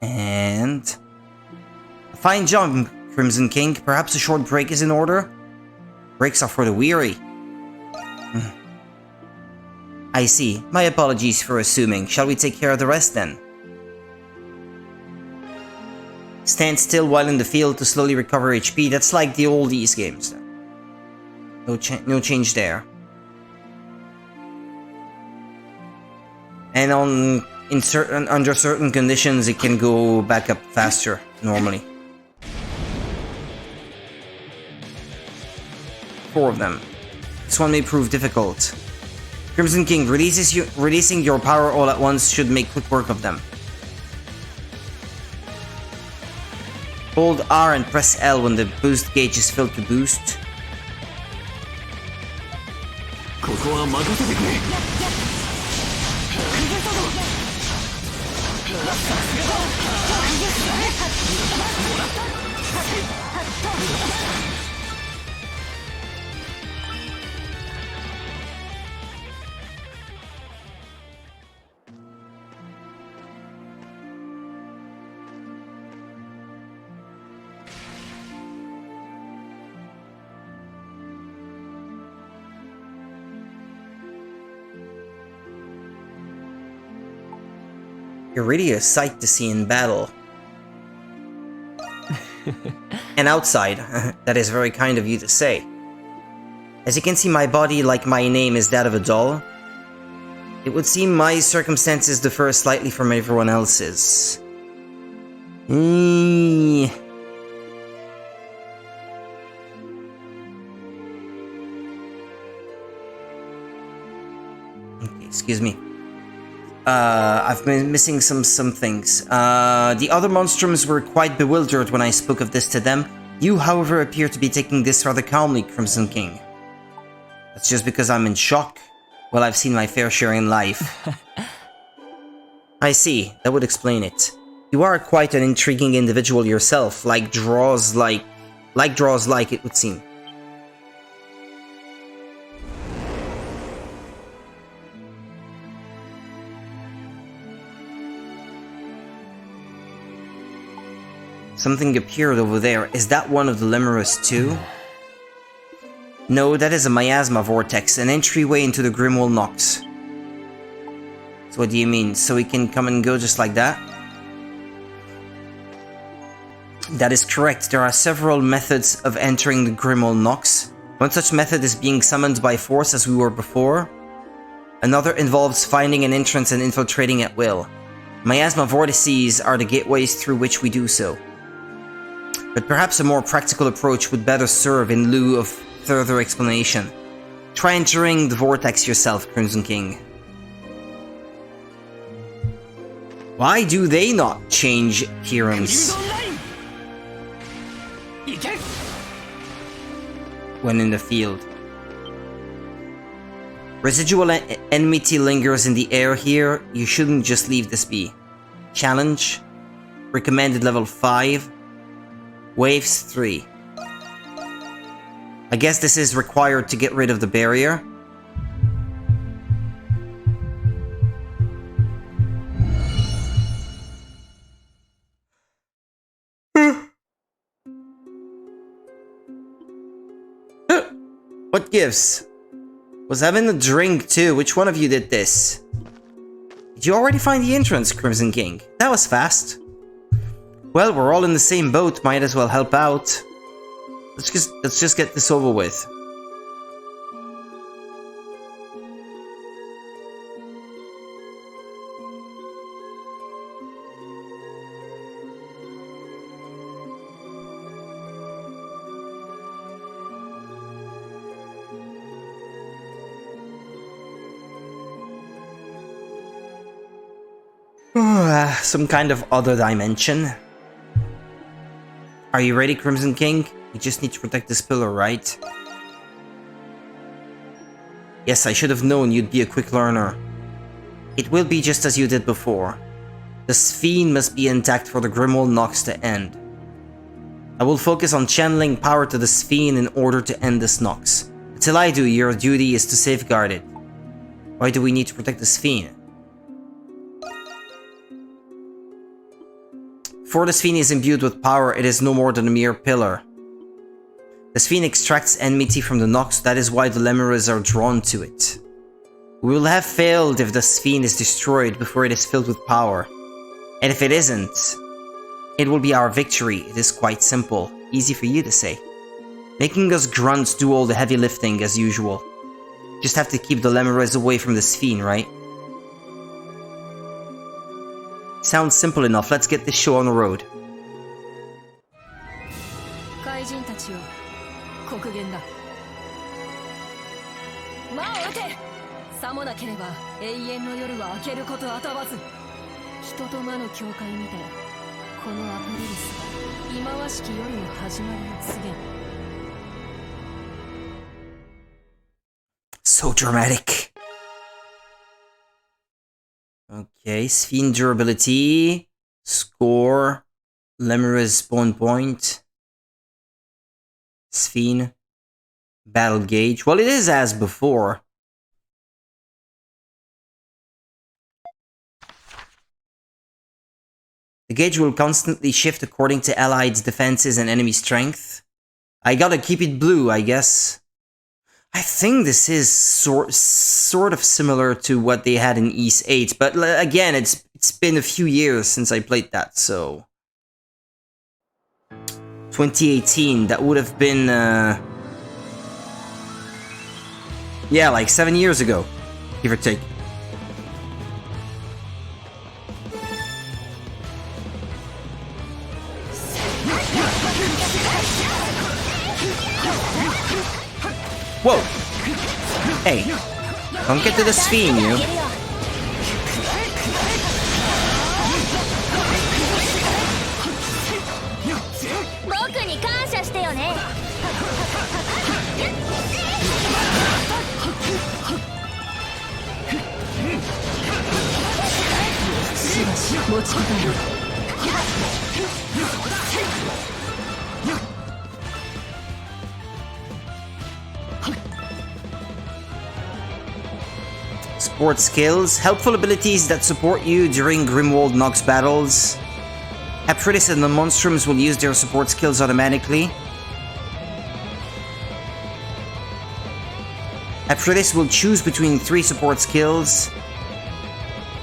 And a fine jump, Crimson King. Perhaps a short break is in order? Breaks are for the weary. I see. My apologies for assuming. Shall we take care of the rest then? Stand still while in the field to slowly recover HP. That's like the old East games. No change there. And under certain conditions, it can go back up faster normally. 4 of them. This one may prove difficult. Crimson King releasing your power all at once should make quick work of them. Hold R and press L when the boost gauge is filled to boost. ここは任せてくれ。You're really a sight to see in battle. And outside. That is very kind of you to say. As you can see, my body, like my name, is that of a doll. It would seem my circumstances differ slightly from everyone else's. Okay, excuse me. I've been missing some things. The other monstrums were quite bewildered when I spoke of this to them. You, however, appear to be taking this rather calmly, Crimson King. That's just because I'm in shock. Well, I've seen my fair share in life. I see. That would explain it. You are quite an intriguing individual yourself, like draws like, it would seem. Something appeared over there. Is that one of the Lemurus too? No, that is a miasma vortex, an entryway into the Grimwall Nox. So what do you mean? So we can come and go just like that? That is correct. There are several methods of entering the Grimwall Nox. One such method is being summoned by force as we were before. Another involves finding an entrance and infiltrating at will. Miasma vortices are the gateways through which we do so. But perhaps a more practical approach would better serve in lieu of further explanation. Try entering the vortex yourself, Crimson King. Why do they not change appearance when in the field? Residual enmity lingers in the air here. You shouldn't just leave this be. Challenge. Recommended level 5. Waves 3. I guess this is required to get rid of the barrier. What gives? Was having a drink too. Which one of you did this? Did you already find the entrance, Crimson King? That was fast. Well, we're all in the same boat, might as well help out. Let's just get this over with. Some kind of other dimension. Are you ready, Crimson King? You just need to protect this pillar, right? Yes, I should have known you'd be a quick learner. It will be just as you did before. The Sphere must be intact for the Grimwall Nox to end. I will focus on channeling power to the Sphere in order to end this Nox. Until I do, your duty is to safeguard it. Why do we need to protect the Sphere? Before the Sphere is imbued with power, it is no more than a mere pillar. The Sphere extracts enmity from the Nox, that is why the Lemurus are drawn to it. We will have failed if the Sphere is destroyed before it is filled with power. And if it isn't, it will be our victory. It is quite simple. Easy for you to say. Making us grunts do all the heavy lifting as usual. Just have to keep the Lemurus away from the Sphere, right? Sounds simple enough. Let's get this show on the road. So dramatic. Okay, Sphin durability, score, Lemur's spawn point, Sphin, battle gauge. Well, it is as before. The gauge will constantly shift according to allies' defenses and enemy strength. I gotta keep it blue, I guess. I think this is sort of similar to what they had in East 8, but again, it's been a few years since I played that, so 2018, that would have been yeah, like 7 years ago, give or take. Whoa! Hey, don't get to the Sphin, you. Support skills, helpful abilities that support you during Grimwald Nox battles. Aphrodis and the Monstrums will use their support skills automatically. Aphrodis will choose between 3 support skills.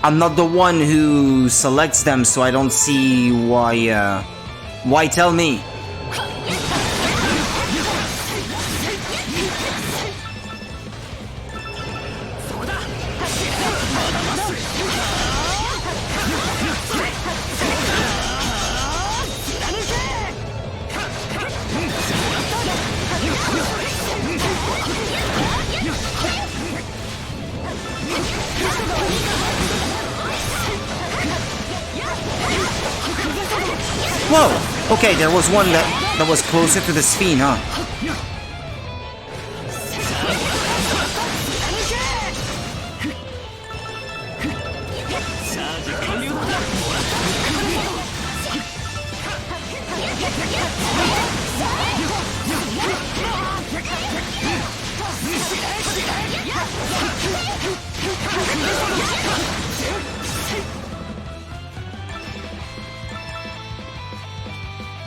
I'm not the one who selects them, so I don't see why, why tell me? Whoa! Okay, there was one that was closer to the Sphin, huh?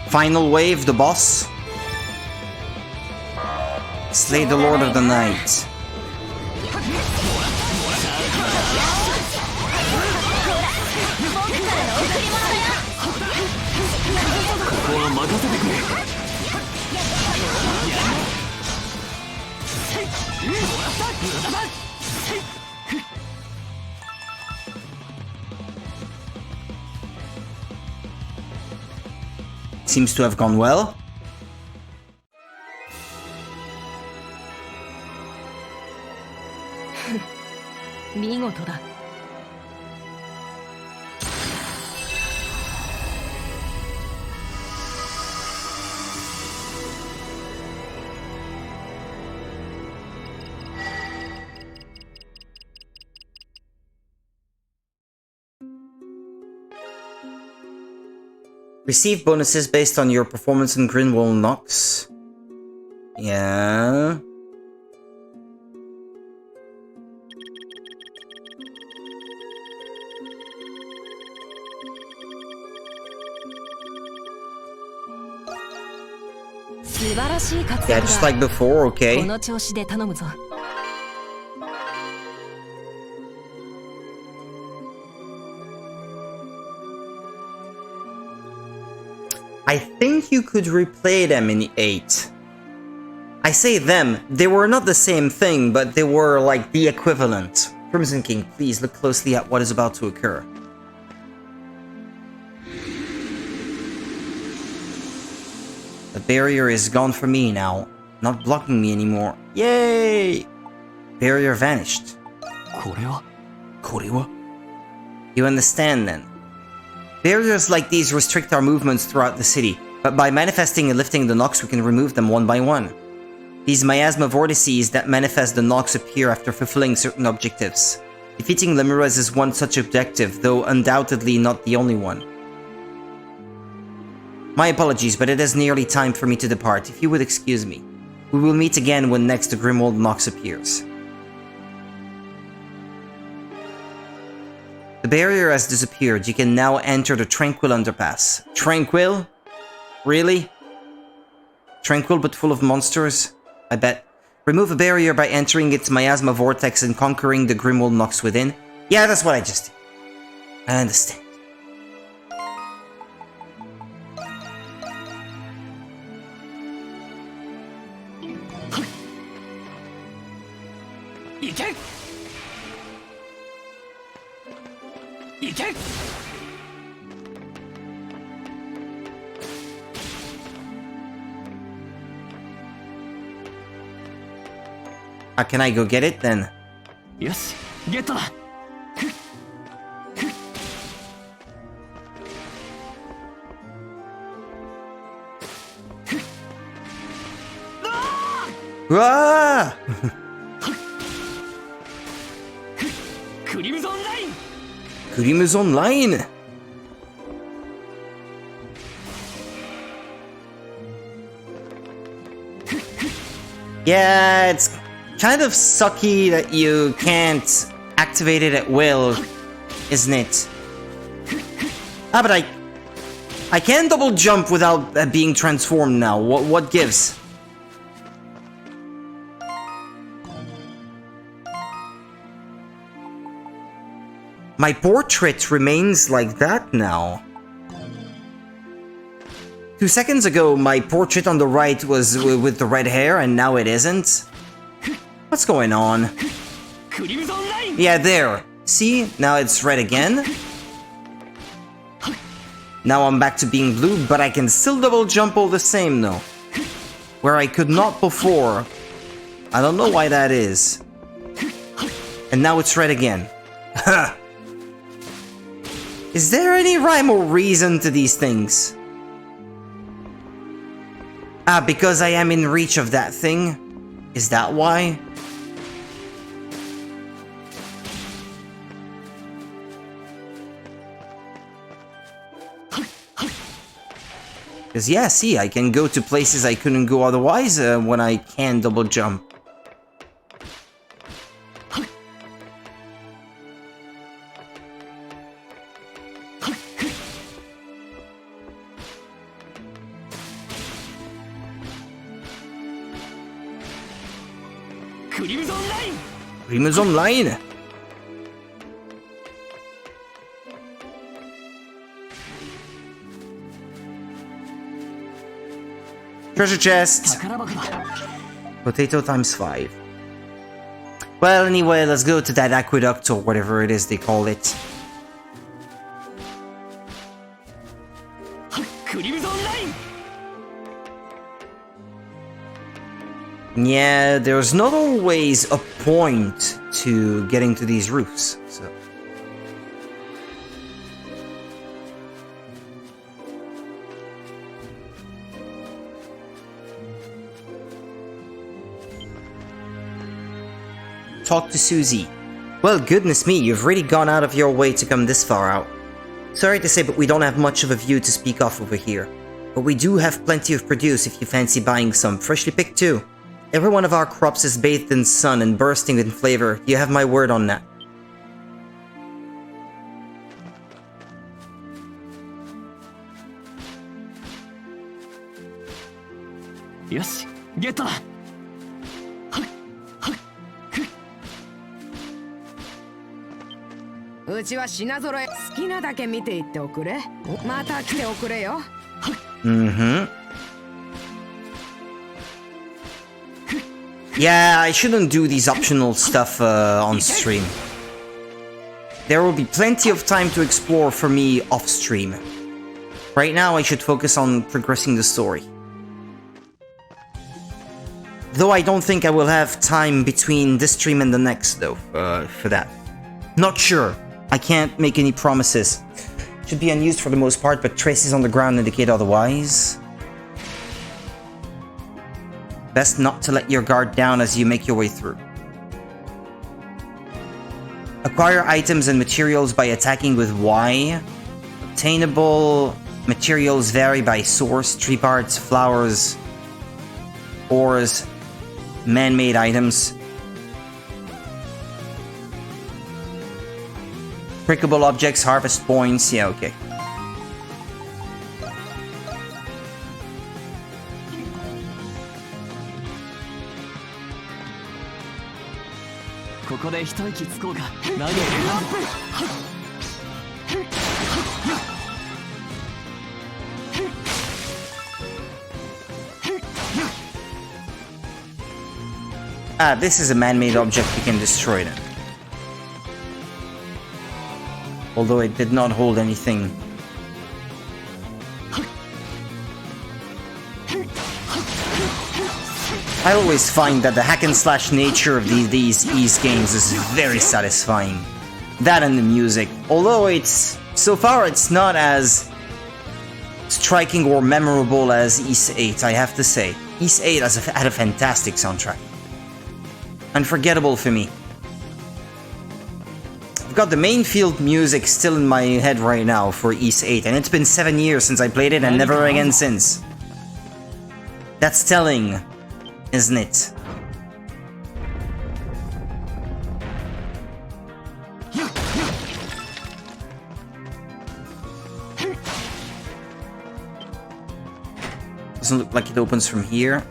Final wave, the boss. Slay the Lord of the Night. Seems to have gone well. Receive bonuses based on your performance in Grinwall Nox. Yeah. Yeah, just like before, okay. I think you could replay them in 8. I say them, they were not the same thing, but they were like the equivalent. Crimson King, please look closely at what is about to occur. The barrier is gone for me now, not blocking me anymore. Yay! Barrier vanished. You understand then? Barriers like these restrict our movements throughout the city, but by manifesting and lifting the Nox we can remove them one by one. These miasma vortices that manifest the Nox appear after fulfilling certain objectives. Defeating Lemuraz is one such objective, though undoubtedly not the only one. My apologies, but it is nearly time for me to depart. If you would excuse me. We will meet again when next the Grimwald Nox appears. The barrier has disappeared. You can now enter the Tranquil Underpass. Tranquil? Really? Tranquil but full of monsters? I bet. Remove a barrier by entering its miasma vortex and conquering the Grimwald Nox within. Yeah, that's what I just did. I understand. Can I go get it then? Yes, get it. Ah! Crimson Line! Yeah, it's kind of sucky that you can't activate it at will, isn't it? Ah, but I can double jump without being transformed now. What gives? My portrait remains like that now. 2 seconds ago, my portrait on the right was with the red hair, and now it isn't. What's going on? Yeah, there. See? Now it's red again. Now I'm back to being blue, but I can still double jump all the same, though. Where I could not before. I don't know why that is. And now it's red again. Ha! Is there any rhyme or reason to these things? Ah, because I am in reach of that thing? Is that why? Because yeah, see, I can go to places I couldn't go otherwise when I can double jump. Crimson Line! Treasure chest! Potato times 5. Well, anyway, let's go to that aqueduct or whatever it is they call it. Yeah, there's not always a point to getting to these roofs, so... Talk to Susie. Well, goodness me, you've really gone out of your way to come this far out. Sorry to say, but we don't have much of a view to speak of over here. But we do have plenty of produce if you fancy buying some, freshly picked too. Every one of our crops is bathed in sun and bursting in flavor. You have my word on that. Yes, get it. うちは品揃え好きなだけ見ていっておくれ。また来ておくれよ。Yeah, I shouldn't do these optional stuff on stream. There will be plenty of time to explore for me off stream. Right now, I should focus on progressing the story. Though I don't think I will have time between this stream and the next, though, for that. Not sure. I can't make any promises. Should be unused for the most part, but traces on the ground indicate otherwise. Best not to let your guard down as you make your way through. Acquire items and materials by attacking with Y. Obtainable materials vary by source, tree parts, flowers, ores, man-made items. Breakable objects, harvest points, yeah, okay. Ah, this is a man-made object, we can destroy them. Although it did not hold anything. I always find that the hack and slash nature of these Ys games is very satisfying. That and the music. Although so far it's not as striking or memorable as Ys 8, I have to say. Ys 8 had a fantastic soundtrack. Unforgettable for me. I've got the main field music still in my head right now for Ys 8, and it's been 7 years since I played it and never again since. That's telling, isn't it? Doesn't look like it opens from here.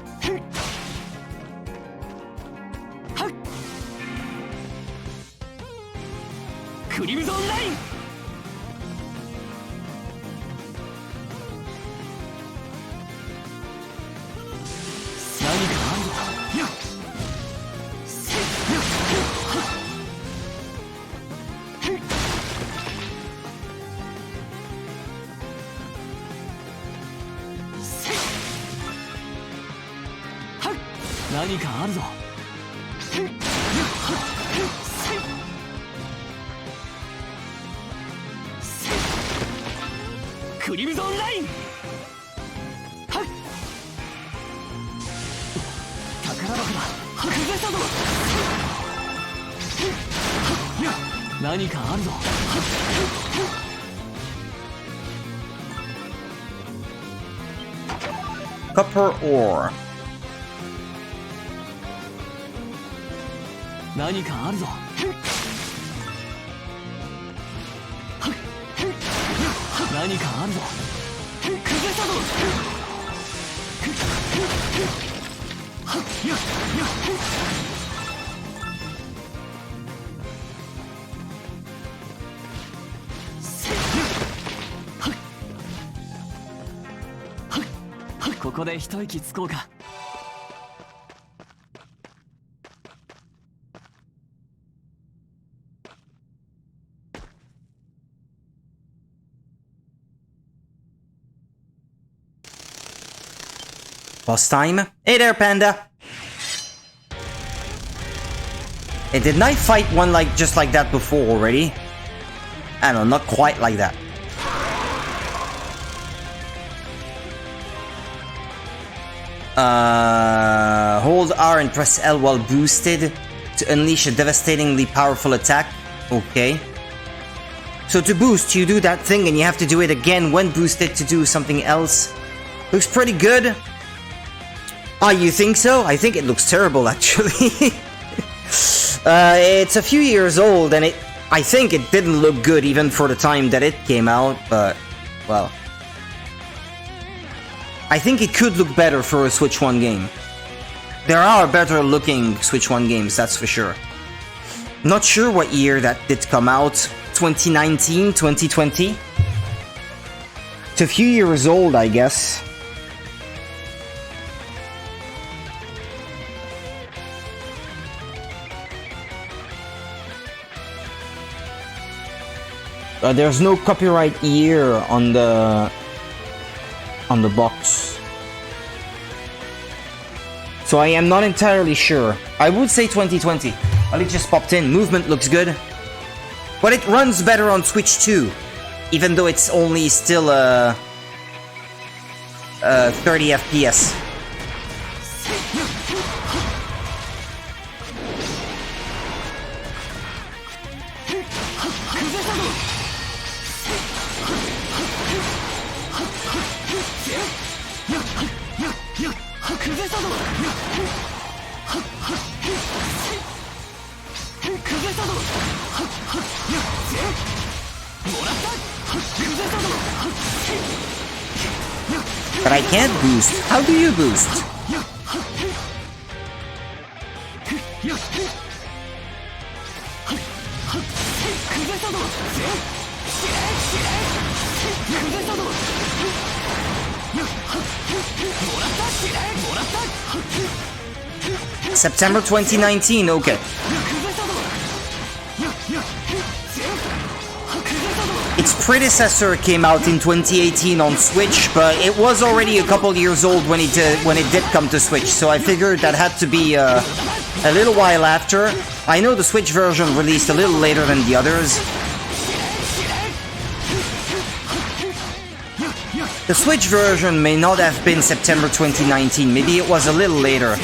Copper ore. Boss time. Hey there, Panda. Hey, didn't I fight one just like that before already? I don't know, not quite like that. Hold R and press L while boosted to unleash a devastatingly powerful attack. Okay. So to boost, you do that thing and you have to do it again when boosted to do something else. Looks pretty good. Ah, you think so? I think it looks terrible, actually. It's a few years old, and I think it didn't look good even for the time that it came out, but, well. I think it could look better for a Switch 1 game. There are better looking Switch 1 games, that's for sure. Not sure what year that did come out. 2019, 2020? It's a few years old, I guess. There's no copyright year on the box, so I am not entirely sure. I would say 2020. Well, it just popped in. Movement looks good, but it runs better on Switch 2, even though it's only still 30 FPS. But I can't boost. How do you boost? September 2019, okay. Its predecessor came out in 2018 on Switch, but it was already a couple years old when it did come to Switch, so I figured that had to be a little while after. I know the Switch version released a little later than the others. The Switch version may not have been September 2019, maybe it was a little later.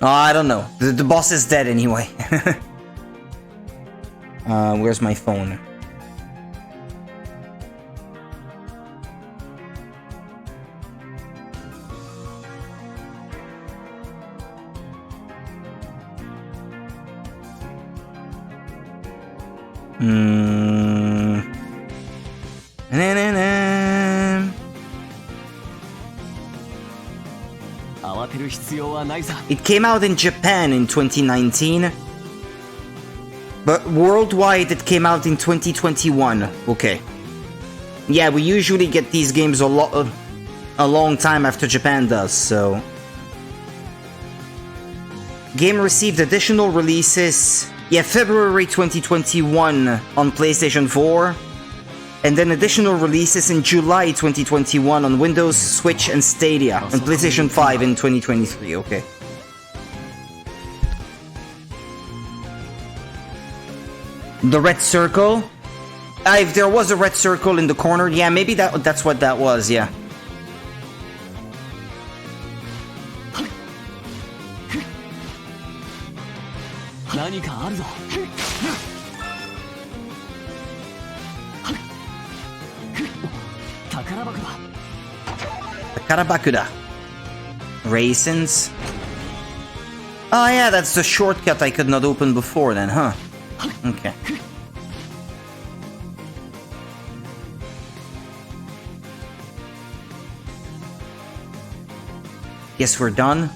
Oh, I don't know. The boss is dead anyway. Where's my phone? It came out in Japan in 2019, but worldwide it came out in 2021. Okay. Yeah, we usually get these games a long time after Japan does, so... Game received additional releases, yeah, February 2021 on PlayStation 4, and then additional releases in July 2021 on Windows, Switch, and Stadia, and PlayStation 5 in 2023, okay. The red circle? If there was a red circle in the corner, yeah, maybe that's what that was, yeah. Karabakura. Raisins. Oh yeah, that's the shortcut I could not open before then, huh? Okay. Guess we're done.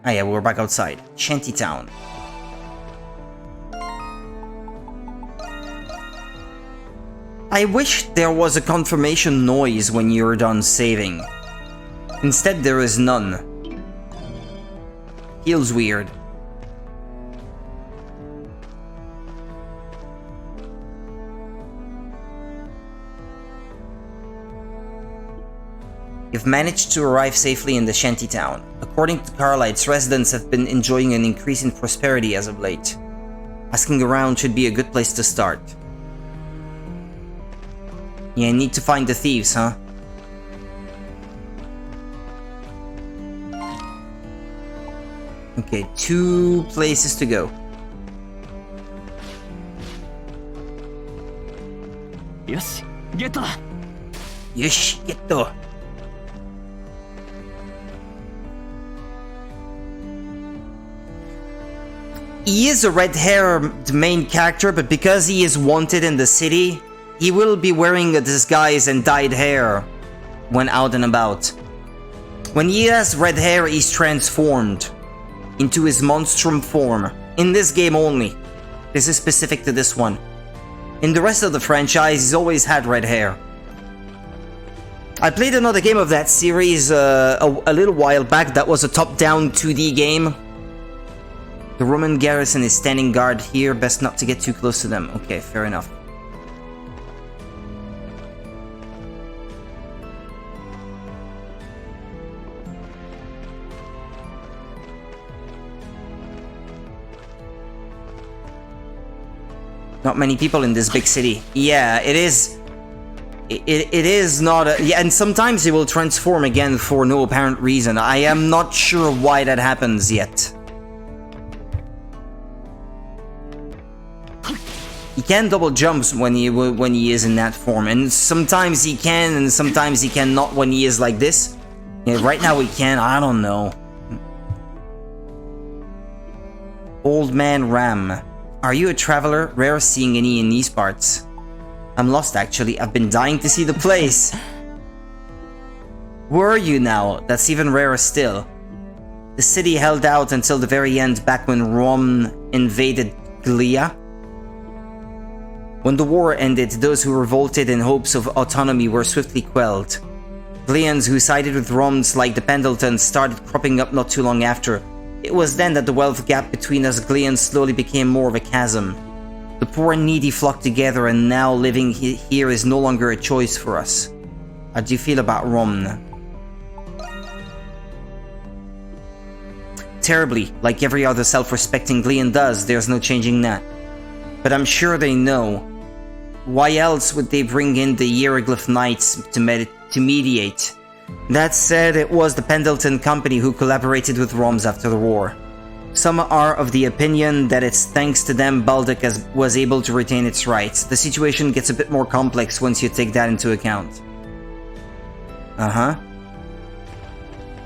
Ah yeah, we're back outside. Shantytown. I wish there was a confirmation noise when you're done saving. Instead, there is none. Feels weird. You've managed to arrive safely in the shantytown. According to Carla, its residents have been enjoying an increase in prosperity as of late. Asking around should be a good place to start. Yeah, need to find the thieves, huh? Okay, 2 places to go. Yoshi, get to. Yoshi, get to. He is a red-haired main character, but because he is wanted in the city, he will be wearing a disguise and dyed hair when out and about. When he has red hair, he's transformed into his Monstrum form. In this game only. This is specific to this one. In the rest of the franchise, he's always had red hair. I played another game of that series a little while back. That was a top-down 2D game. The Roman garrison is standing guard here. Best not to get too close to them. Okay, fair enough. Not many people in this big city. Yeah, it is. It is not a... Yeah, and sometimes it will transform again for no apparent reason. I am not sure why that happens yet. He can double jumps when he is in that form, and sometimes he can, and sometimes he cannot when he is like this. Yeah, right now he can. I don't know. Old Man Ram, are you a traveler? Rare seeing any in these parts. I'm lost actually. I've been dying to see the place. Where are you now? That's even rarer still. The city held out until the very end, back when Rom invaded Glia. When the war ended, those who revolted in hopes of autonomy were swiftly quelled. Glians who sided with Roms like the Pendletons started cropping up not too long after. It was then that the wealth gap between us Glians slowly became more of a chasm. The poor and needy flocked together, and now living here is no longer a choice for us. How do you feel about Rom? Terribly, like every other self-respecting Glian does, there's no changing that. But I'm sure they know. Why else would they bring in the Hieroglyph Knights to mediate? That said, it was the Pendleton Company who collaborated with Roms after the war. Some are of the opinion that it's thanks to them Balduc was able to retain its rights. The situation gets a bit more complex once you take that into account. Uh-huh.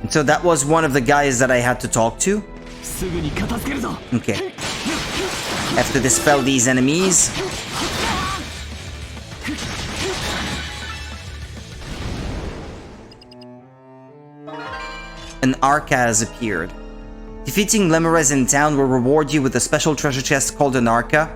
And so that was one of the guys that I had to talk to? Okay. After dispel these enemies... An Arca has appeared. Defeating Lemerez in town will reward you with a special treasure chest called an Arca.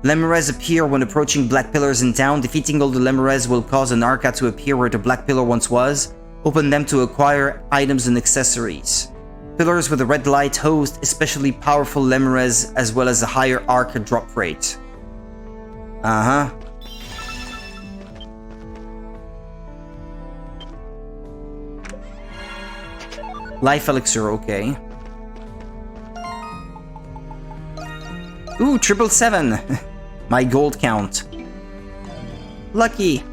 Lemerez appear when approaching Black Pillars in town. Defeating all the Lemerez will cause an Arca to appear where the Black Pillar once was. Open them to acquire items and accessories. Pillars with a red light host especially powerful Lemerez as well as a higher Arca drop rate. Uh-huh. Life Elixir, okay. Ooh, 777! My gold count. Lucky!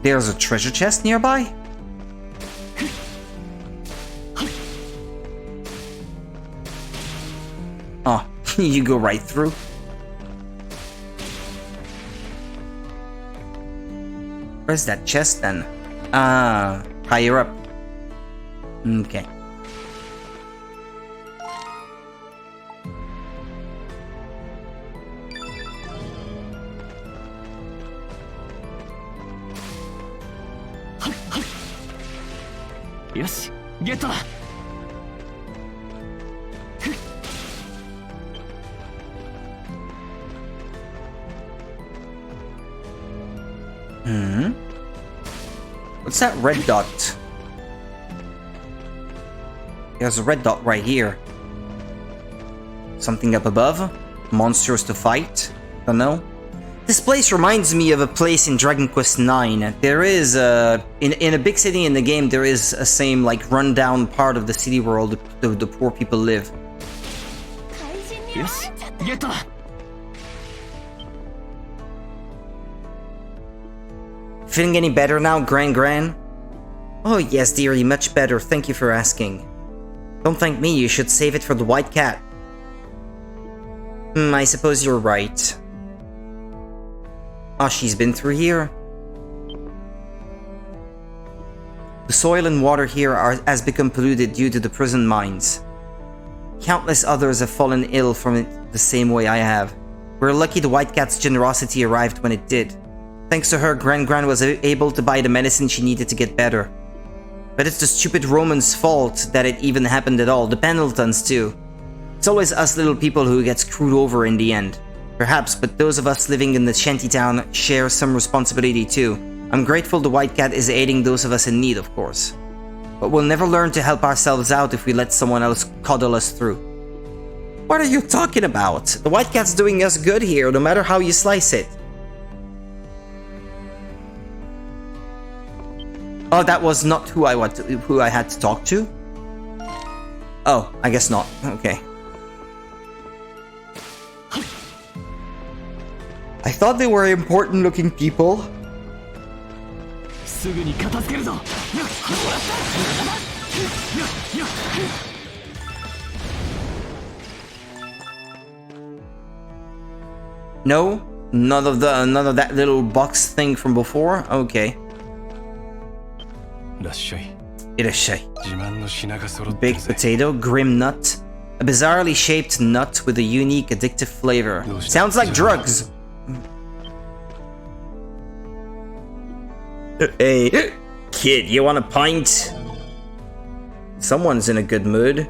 There's a treasure chest nearby? Oh, you go right through. Where's that chest then? Ah, higher up. Okay. Yes, get that. What's that red dot? There's a red dot right here. Something up above? Monsters to fight? Don't know. This place reminds me of a place in Dragon Quest IX. There is in a big city in the game, there is a same like rundown part of the city where all the poor people live. Yes, get that. Feeling any better now, Gran? Oh yes, dearie, much better. Thank you for asking. Don't thank me, you should save it for the white cat. I suppose you're right. Oh, she's been through here. The soil and water here has become polluted due to the prison mines. Countless others have fallen ill from it the same way I have. We're lucky the white cat's generosity arrived when it did. Thanks to her, Gran was able to buy the medicine she needed to get better. But it's the stupid Romans' fault that it even happened at all, the Pendletons too. It's always us little people who get screwed over in the end. Perhaps, but those of us living in the shantytown share some responsibility too. I'm grateful the white cat is aiding those of us in need, of course. But we'll never learn to help ourselves out if we let someone else coddle us through. What are you talking about? The white cat's doing us good here, no matter how you slice it. Oh, that was not who I had to talk to? Oh, I guess not. Okay. I thought they were important looking people. No? None of that little box thing from before? Okay. Irashai. Baked potato, grim nut. A bizarrely shaped nut with a unique addictive flavor. Sounds like drugs. Hey, kid, you want a pint? Someone's in a good mood.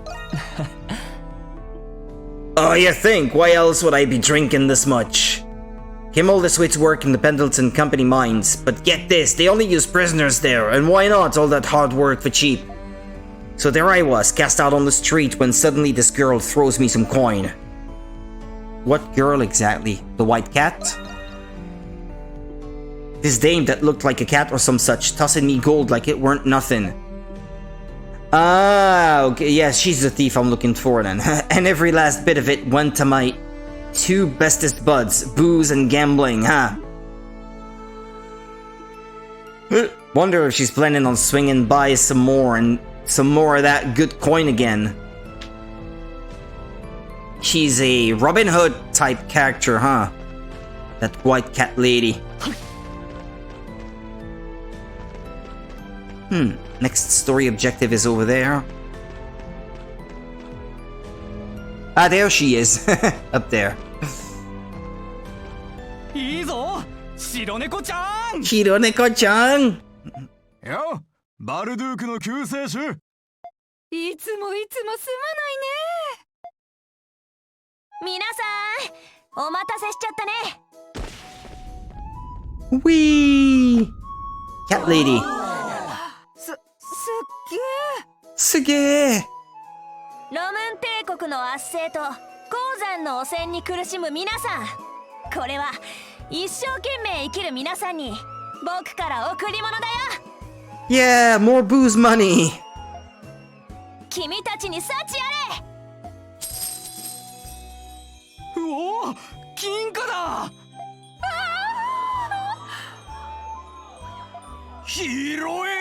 Oh, you think? Why else would I be drinking this much? Came all this way to work in the Pendleton Company mines, but get this, they only use prisoners there, and why not all that hard work for cheap? So there I was, cast out on the street, when suddenly this girl throws me some coin. What girl exactly? The white cat? This dame that looked like a cat or some such, tossing me gold like it weren't nothing. Ah, okay, yeah, she's the thief I'm looking for then. And every last bit of it went to my two bestest buds, booze and gambling, huh? Wonder if she's planning on swinging by some more of that good coin again. She's a Robin Hood type character, huh? That white cat lady. Next story objective is over there. Ah, there she is. Up there. Shironeko-chan! Yo, バルドゥークの救世主。いつもすまないね。皆さん、お待たせしちゃったね。Wee! Cat lady. すげえ。ロムン帝国の圧政と鉱山の汚染に苦しむ皆さん、これは一生懸命生きる皆さんに僕から贈り物だよ。Yeah, more booze money. 君たちに幸あれ。うお、金貨だ。広い。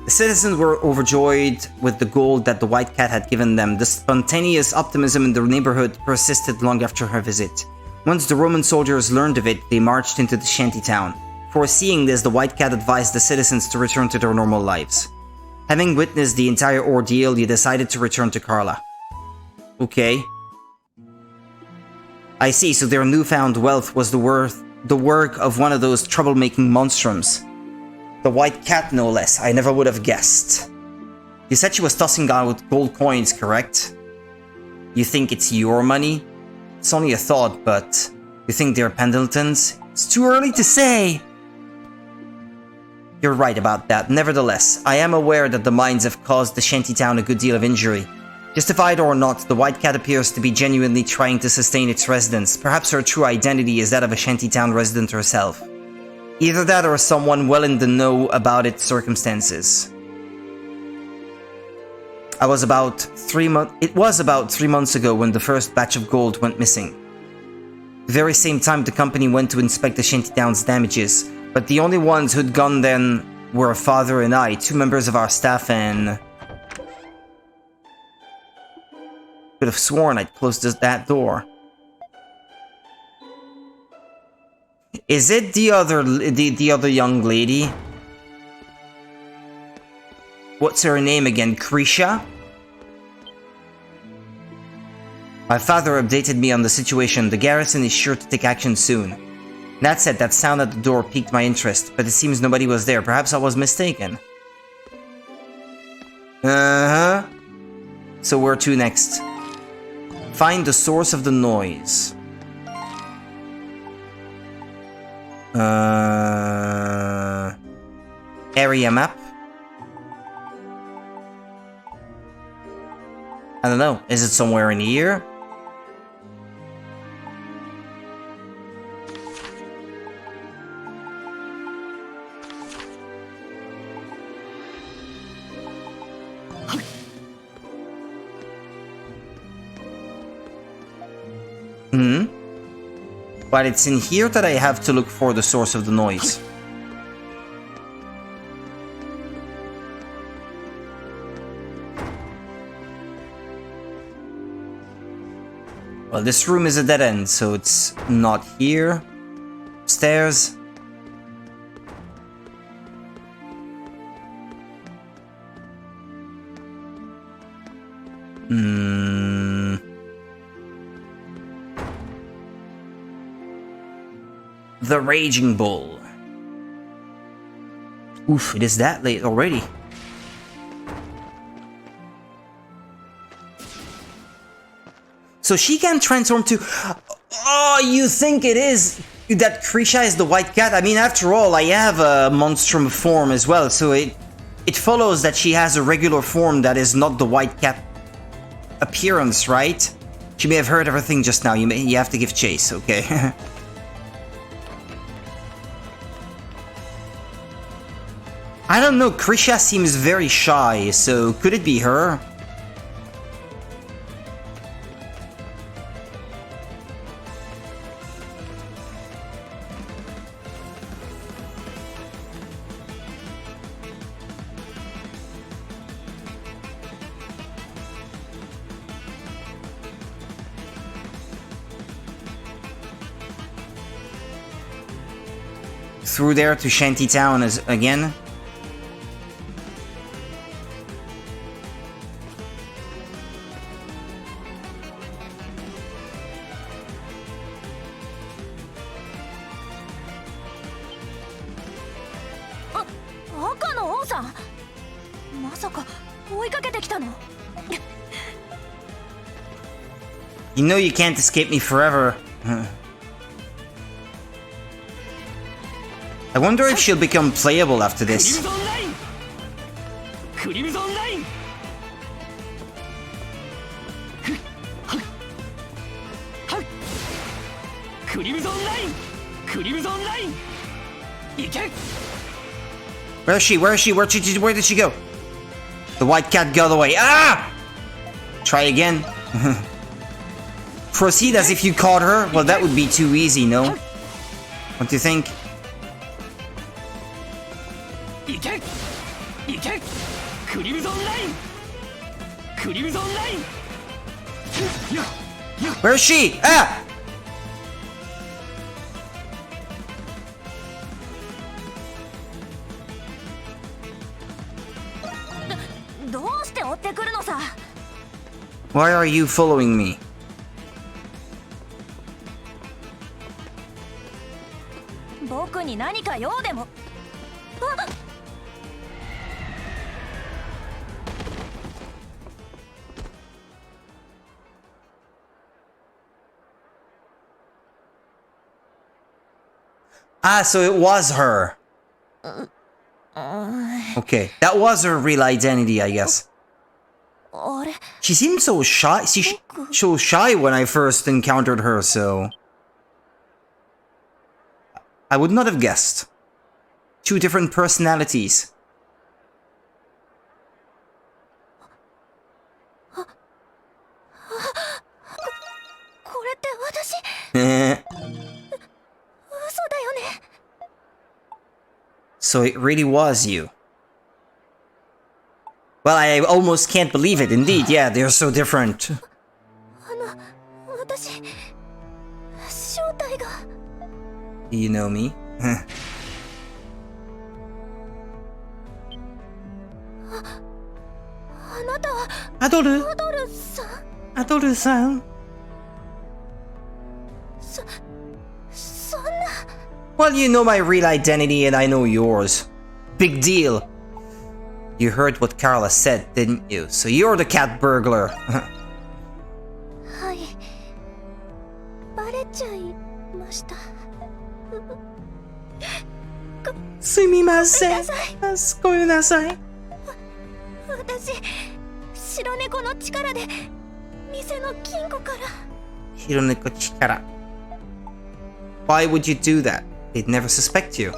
The citizens were overjoyed with the gold that the White Cat had given them. The spontaneous optimism in the neighborhood persisted long after her visit. Once the Roman soldiers learned of it, they marched into the shantytown. Foreseeing this, the White Cat advised the citizens to return to their normal lives. Having witnessed the entire ordeal, they decided to return to Carla. Okay. I see, so their newfound wealth was the work of one of those troublemaking monstrums. The White Cat, no less. I never would have guessed. You said she was tossing out gold coins, correct? You think it's your money? It's only a thought, but you think they're Pendletons? It's too early to say! You're right about that. Nevertheless, I am aware that the mines have caused the shantytown a good deal of injury. Justified or not, the White Cat appears to be genuinely trying to sustain its residents. Perhaps her true identity is that of a shantytown resident herself. Either that or someone well in the know about its circumstances. It was about 3 months ago when the first batch of gold went missing. The very same time the company went to inspect the shantytown's damages, but the only ones who'd gone then were Father and I, 2 members of our staff, and... Could have sworn I'd closed that door. Is it the other young lady? What's her name again? Krisha? My father updated me on the situation. The garrison is sure to take action soon. That said, that sound at the door piqued my interest, but it seems nobody was there. Perhaps I was mistaken. Uh-huh. So where to next? Find the source of the noise. Area map. I don't know. Is it somewhere in here? But it's in here that I have to look for the source of the noise. Well, this room is a dead end, so it's not here. Stairs. The Raging Bull. Oof, it is that late already. So she can transform to... Oh, you think it is that Krisha is the white cat? I mean, after all, I have a Monstrum form as well, so it follows that she has a regular form that is not the white cat appearance, right? She may have heard everything just now. You have to give chase, okay? I don't know, Krisha seems very shy, so could it be her? Through there to Shantytown again. You know you can't escape me forever. I wonder if she'll become playable after this. Where is she? Where is she? Where did she go? The white cat got away. Ah! Try again. Proceed as if you caught her? Well, that would be too easy, no? What do you think? Where is she? Ah! Why are you following me? Ah, so it was her. Okay, that was her real identity, I guess. She seemed so shy. So shy when I first encountered her, so... I would not have guessed. Two different personalities. So it really was you. Well, I almost can't believe it. Indeed, yeah, they're so different. Do you know me? Adoru-san? Well, you know my real identity and I know yours. Big deal. You heard what Carla said, didn't you? So you're the cat burglar. Sumimasen. Gomenasai. Hironeko chikara. Why would you do that? They'd never suspect you.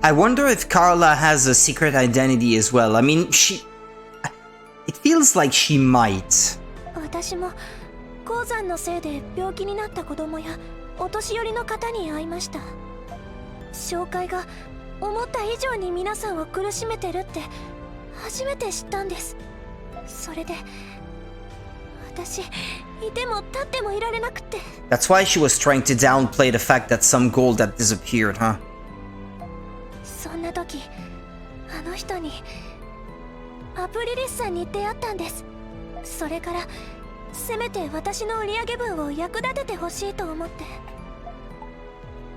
I wonder if Carla has a secret identity as well. I mean, it feels like she might. 紹介が思った以上に皆さんを苦しめてるって初めて知ったんです。それで私いても立ってもいられなくて。 That's why she was trying to downplay the fact that some gold had disappeared, huh? そんな時あの人にアプリリスさんに出会ったんです。それからせめて私の売上分を役立ててほしいと思って。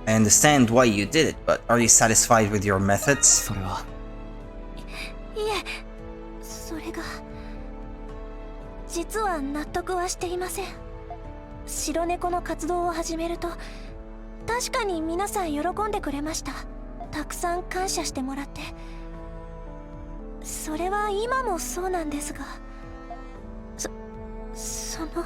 I understand why you did it, but are you satisfied with your methods? それは。いえ、それが実は納得はしていません。白猫の活動を始めると確かに皆さん喜んでくれました。たくさん感謝してもらって。それは今もそうなんですが、その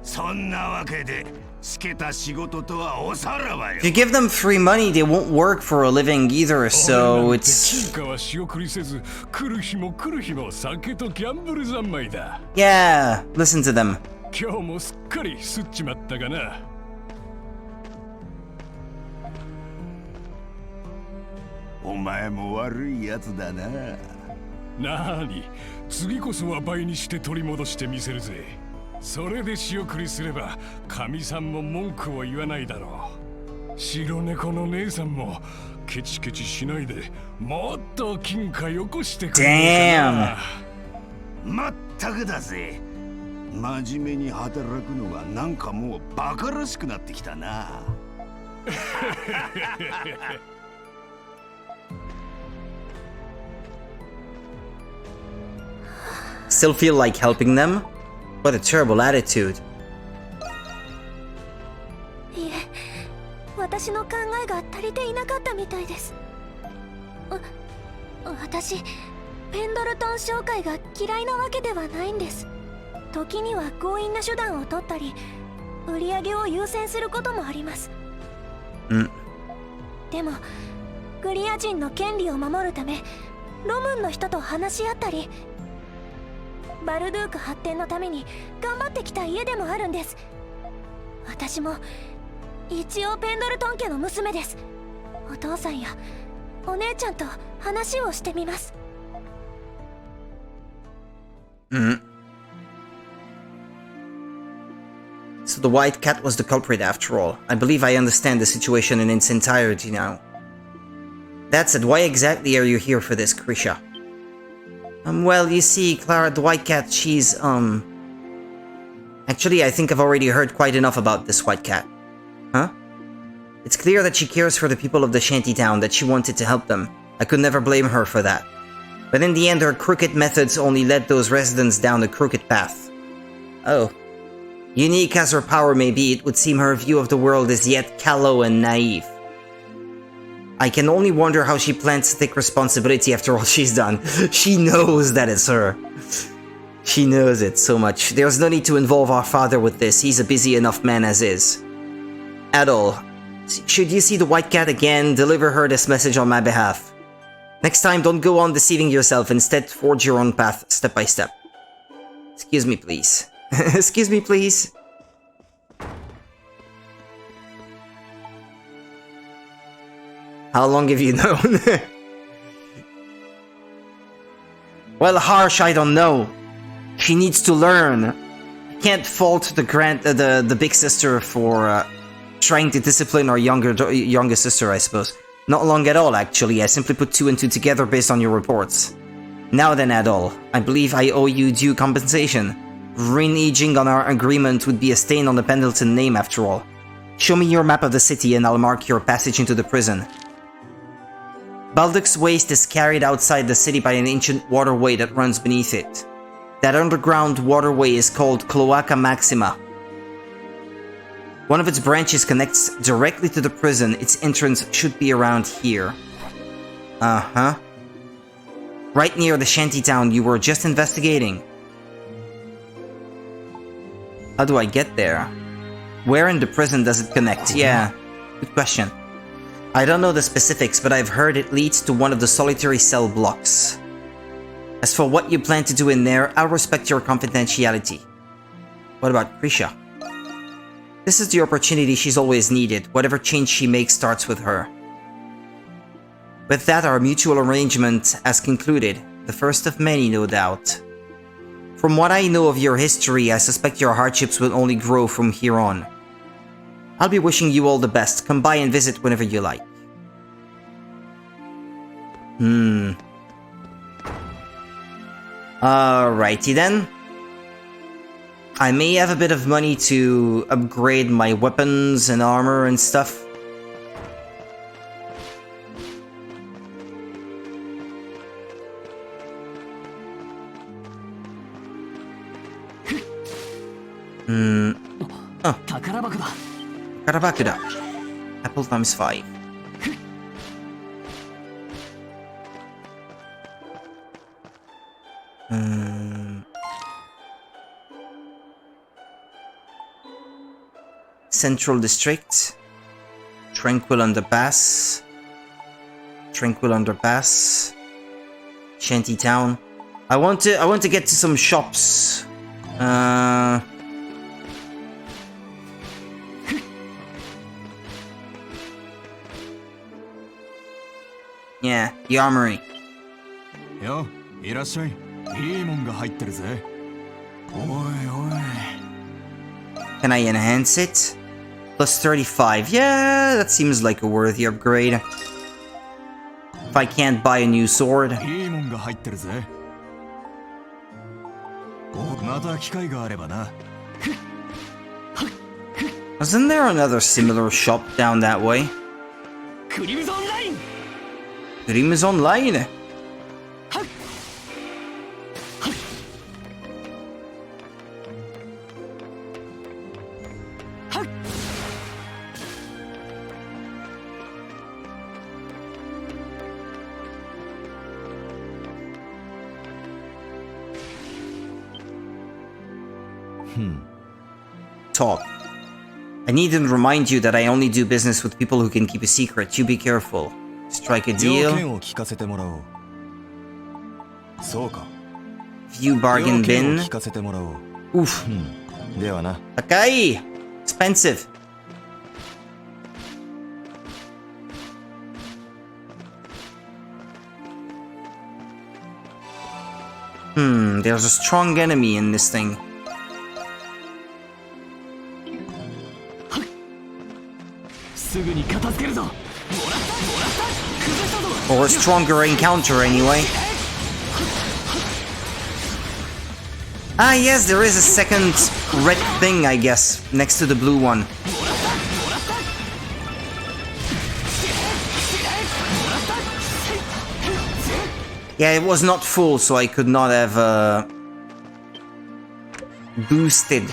そんなわけでしけた仕事とはおさらばよ。 If you give them free money, they won't work for a living either, so it's... 中華は仕送りせず、来る日も来る日も酒とギャンブル三昧だ。 Yeah, listen to them. 今日もすっかりすっちまったかな。お前も悪いやつだな。なーに、次こそは倍にして取り戻してみせるぜ。それで仕送りすれば神さんも文句を言わないだろう。白猫の姉さんもケチケチしないでもっと金貨よこしてくれるかな。まったくだぜ。真面目に働くのがなんかもうバカらしくなってきたな。Still feel like helping them? What a terrible attitude. いえ、私の考えが足りていなかったみたいです。私、ペンドルトン商会が嫌いなわけではないんです。時には強引な手段を取ったり、売り上げを優先することもあります。でも、グリア人の権利を守るため、ロムンの人と話し合ったり、バルドゥーク発展のために頑張ってきた家でもあるんです。私も一応ペンドルトン家の娘です。お父さんやお姉ちゃんと話をしてみます。So the white cat was the culprit after all. I believe I understand the situation in its entirety now. That said, why exactly are you here for this, Krisha? Well, you see, Clara, the white cat, she's, Actually, I think I've already heard quite enough about this white cat. Huh? It's clear that she cares for the people of the shantytown, that she wanted to help them. I could never blame her for that. But in the end, her crooked methods only led those residents down a crooked path. Oh. Unique as her power may be, it would seem her view of the world is yet callow and naive. I can only wonder how she plans to take responsibility after all she's done. She knows that it's her. She knows it so much. There's no need to involve our father with this. He's a busy enough man as is. At all. Should you see the white cat again, deliver her this message on my behalf. Next time, don't go on deceiving yourself. Instead, forge your own path, step by step. Excuse me, please. Excuse me, please. How long have you known? Well, harsh, I don't know. She needs to learn. Can't fault the big sister for trying to discipline our younger sister, I suppose. Not long at all, actually. I simply put two and two together based on your reports. Now then, Adol, I believe I owe you due compensation. Reneging on our agreement would be a stain on the Pendleton name, after all. Show me your map of the city and I'll mark your passage into the prison. Balduc's waste is carried outside the city by an ancient waterway that runs beneath it. That underground waterway is called Cloaca Maxima. One of its branches connects directly to the prison. Its entrance should be around here. Uh-huh. Right near the shantytown you were just investigating. How do I get there? Where in the prison does it connect? Yeah, good question. I don't know the specifics, but I've heard it leads to one of the solitary cell blocks. As for what you plan to do in there, I'll respect your confidentiality. What about Krisha? This is the opportunity she's always needed. Whatever change she makes starts with her. With that, our mutual arrangement has concluded. The first of many, no doubt. From what I know of your history, I suspect your hardships will only grow from here on. I'll be wishing you all the best. Come by and visit whenever you like. Alrighty then. I may have a bit of money to upgrade my weapons and armor and stuff. Oh. Karabakuda. Apple times 5. Central District. Tranquil Underpass. Tranquil Underpass. Shantytown. I want to get to some shops. Yeah, the armory. Yo, いらっしゃい。いいもんが入ってるぜ。おいおい。Can I enhance it? Plus 35. Yeah, that seems like a worthy upgrade. If I can't buy a new sword. いいもんが入ってるぜ。また機会があればな。Wasn't there another similar shop down that way? Grimm's Online! Grimm's Online! Talk. I need to remind you that I only do business with people who can keep a secret. You be careful. Strike a deal. View bargain bin. Oof. Okay. Expensive. There's a strong enemy in this thing. Or a stronger encounter, anyway. Ah, yes, there is a second red thing, I guess, next to the blue one. Yeah, it was not full, so I could not have boosted.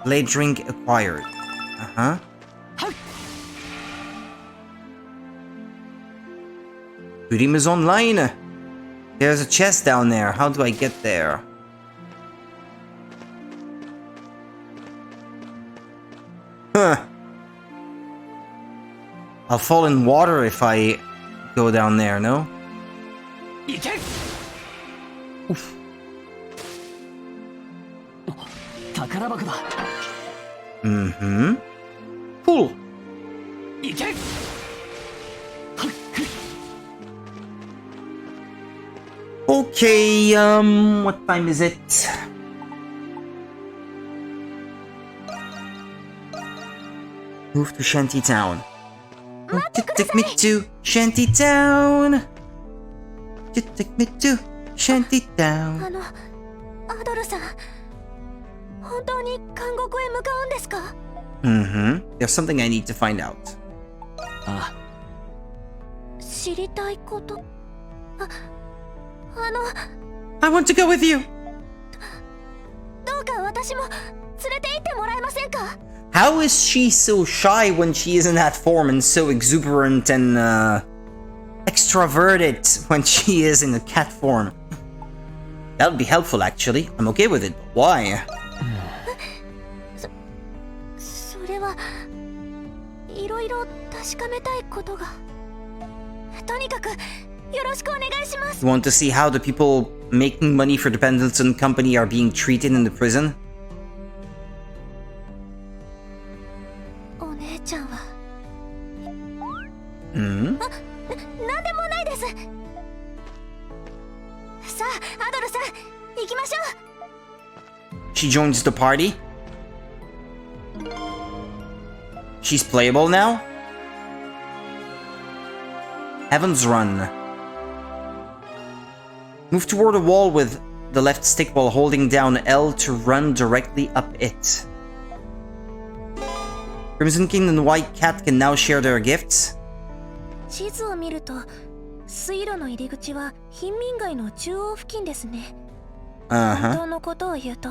Blade drink acquired. Uh-huh. Grimm's Online. There's a chest down there. How do I get there? Huh. I'll fall in water if I go down there, no? Oof. Mm-hmm. Cool. Okay, what time is it? Move to Shantytown. Take me to Shantytown. Take me to Shantytown. アドルさん、本当に監獄へ向かうんですか? There's something I need to find out. 知りたいこと? I want to go with you. どうか私も連れて行ってもらえませんか? How is she so shy when she is in that form and so exuberant and extroverted when she is in a cat form? That would be helpful, actually. I'm okay with it, but why? それはいろいろ確かめたいことが。とにかくよろしくお願いします。 You want to see how the people making money for the Pendleton Company are being treated in the prison? お姉ちゃんは Hmm? なんでもないです。さあ、アドルさん、行きましょう。 She joins the party? She's playable now? Heaven's Run. Move toward a wall with the left stick while holding down L to run directly up it. Crimson King and White Cat can now share their gifts. 地図を見ると、水路の入り口は貧民街の中央付近ですね。本当のことを言うと、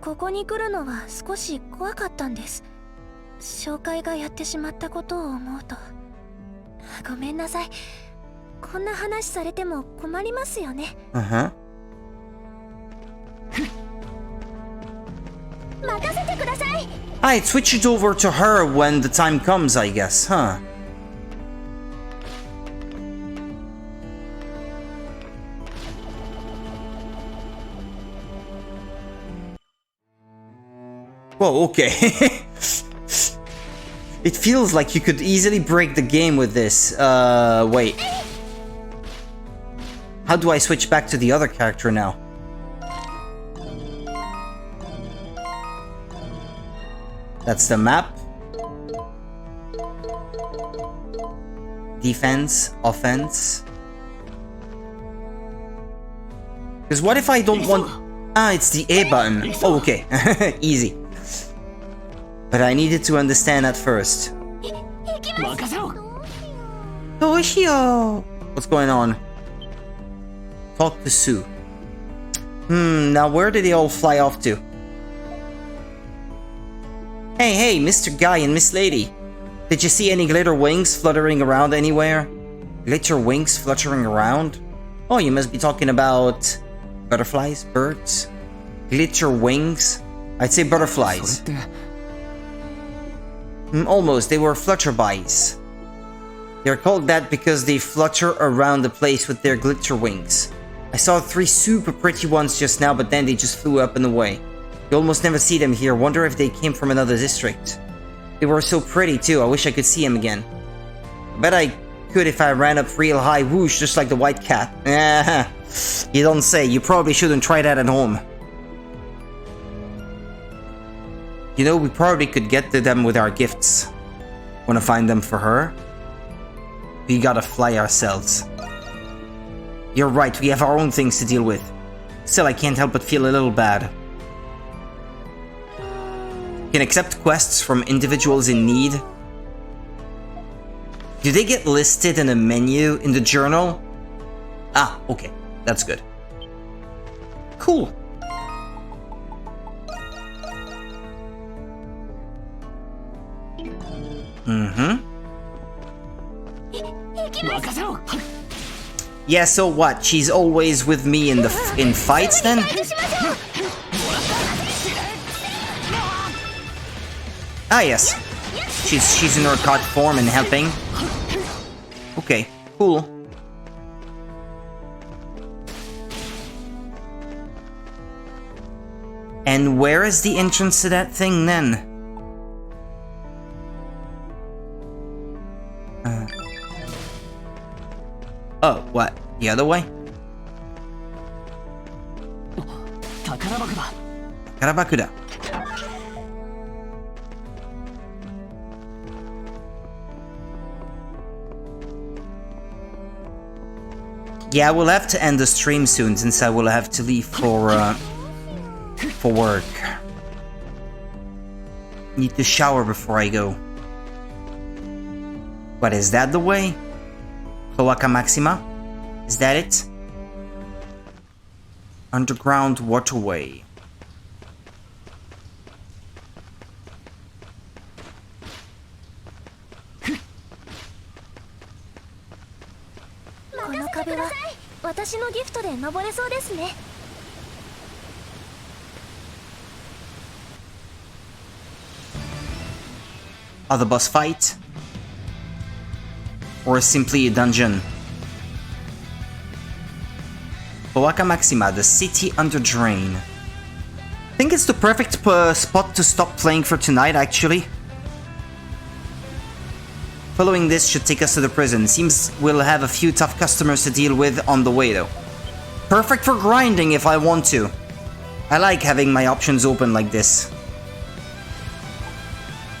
ここに来るのは少し怖かったんです。紹介がやってしまったことを思うと。ごめんなさい。こんな話されても困りますよね。任せてください。I'd switch it over to her when the time comes, I guess, huh? Whoa, okay. It feels like you could easily break the game with this. Wait. How do I switch back to the other character now? That's the map. Defense, offense. Because what if I don't want... Ah, it's the A button. Oh, okay. Easy. But I needed to understand at first. Toshio! What's going on? Talk to Sue. Now where did they all fly off to? Hey, Mr. Guy and Miss Lady. Did you see any glitter wings fluttering around anywhere? Glitter wings fluttering around? Oh, you must be talking about... butterflies? Birds? Glitter wings? I'd say butterflies. Almost, they were flutterbys. They're called that because they flutter around the place with their glitter wings. I saw 3 super pretty ones just now, but then they just flew up and away. You almost never see them here. Wonder if they came from another district. They were so pretty too. I wish I could see them again. I bet I could if I ran up real high. Whoosh, just like the white cat. You don't say. You probably shouldn't try that at home. You know, we probably could get to them with our gifts. Wanna find them for her? We gotta fly ourselves. You're right, we have our own things to deal with. Still, I can't help but feel a little bad. Can accept quests from individuals in need. Do they get listed in a menu in the journal? Ah, okay. That's good. Cool. Yeah, so what? She's always with me in fights then? Ah, yes. She's in her god form and helping. Okay, cool. And where is the entrance to that thing then? Oh, what? The other way? Takarabakuda. Yeah, we'll have to end the stream soon since I will have to leave for work. Need to shower before I go. What, is that the way? Cloaca Maxima? Is that it? Underground waterway. Other boss fight? Or simply a dungeon? Cloaca Maxima, the city under drain. I think it's the perfect spot to stop playing for tonight, actually. Following this should take us to the prison. Seems we'll have a few tough customers to deal with on the way, though. Perfect for grinding if I want to. I like having my options open like this.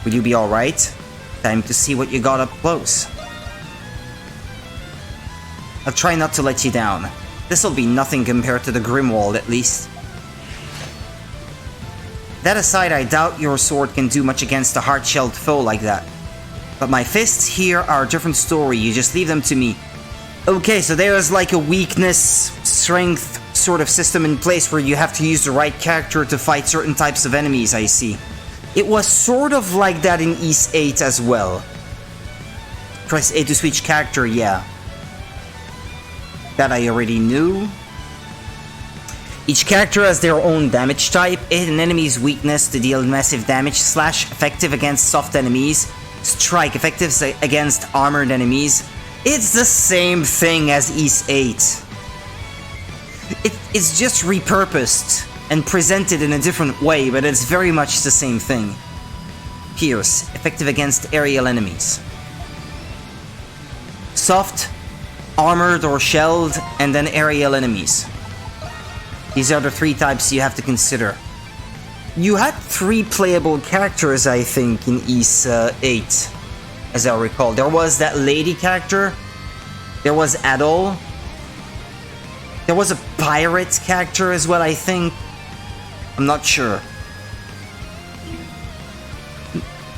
Will you be alright? Time to see what you got up close. I'll try not to let you down. This'll be nothing compared to the Grimwald, at least. That aside, I doubt your sword can do much against a hard-shelled foe like that. But my fists here are a different story, you just leave them to me. Okay, so there's like a weakness, strength sort of system in place where you have to use the right character to fight certain types of enemies, I see. It was sort of like that in Ys 8 as well. Press A to switch character, yeah. That I already knew. Each character has their own damage type. Hit an enemy's weakness to deal massive damage. Slash effective against soft enemies. Strike effective against armored enemies. It's the same thing as Ys 8. It's just repurposed and presented in a different way, but it's very much the same thing. Pierce, effective against aerial enemies. Soft, armored or shelled, and then aerial enemies. These are the three types you have to consider. You had 3 playable characters, I think, in Ys 8, as I recall. There was that lady character, there was Adol, there was a pirate character as well, I think. I'm not sure.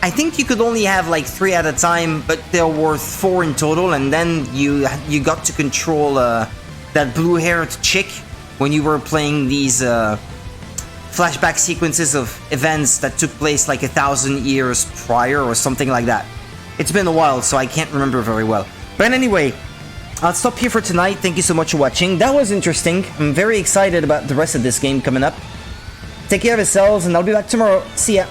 I think you could only have like 3 at a time, but there were 4 in total, and then you got to control that blue-haired chick when you were playing these flashback sequences of events that took place like 1,000 years prior or something like that. It's been a while, so I can't remember very well. But anyway, I'll stop here for tonight. Thank you so much for watching. That was interesting. I'm very excited about the rest of this game coming up. Take care of yourselves, and I'll be back tomorrow. See ya.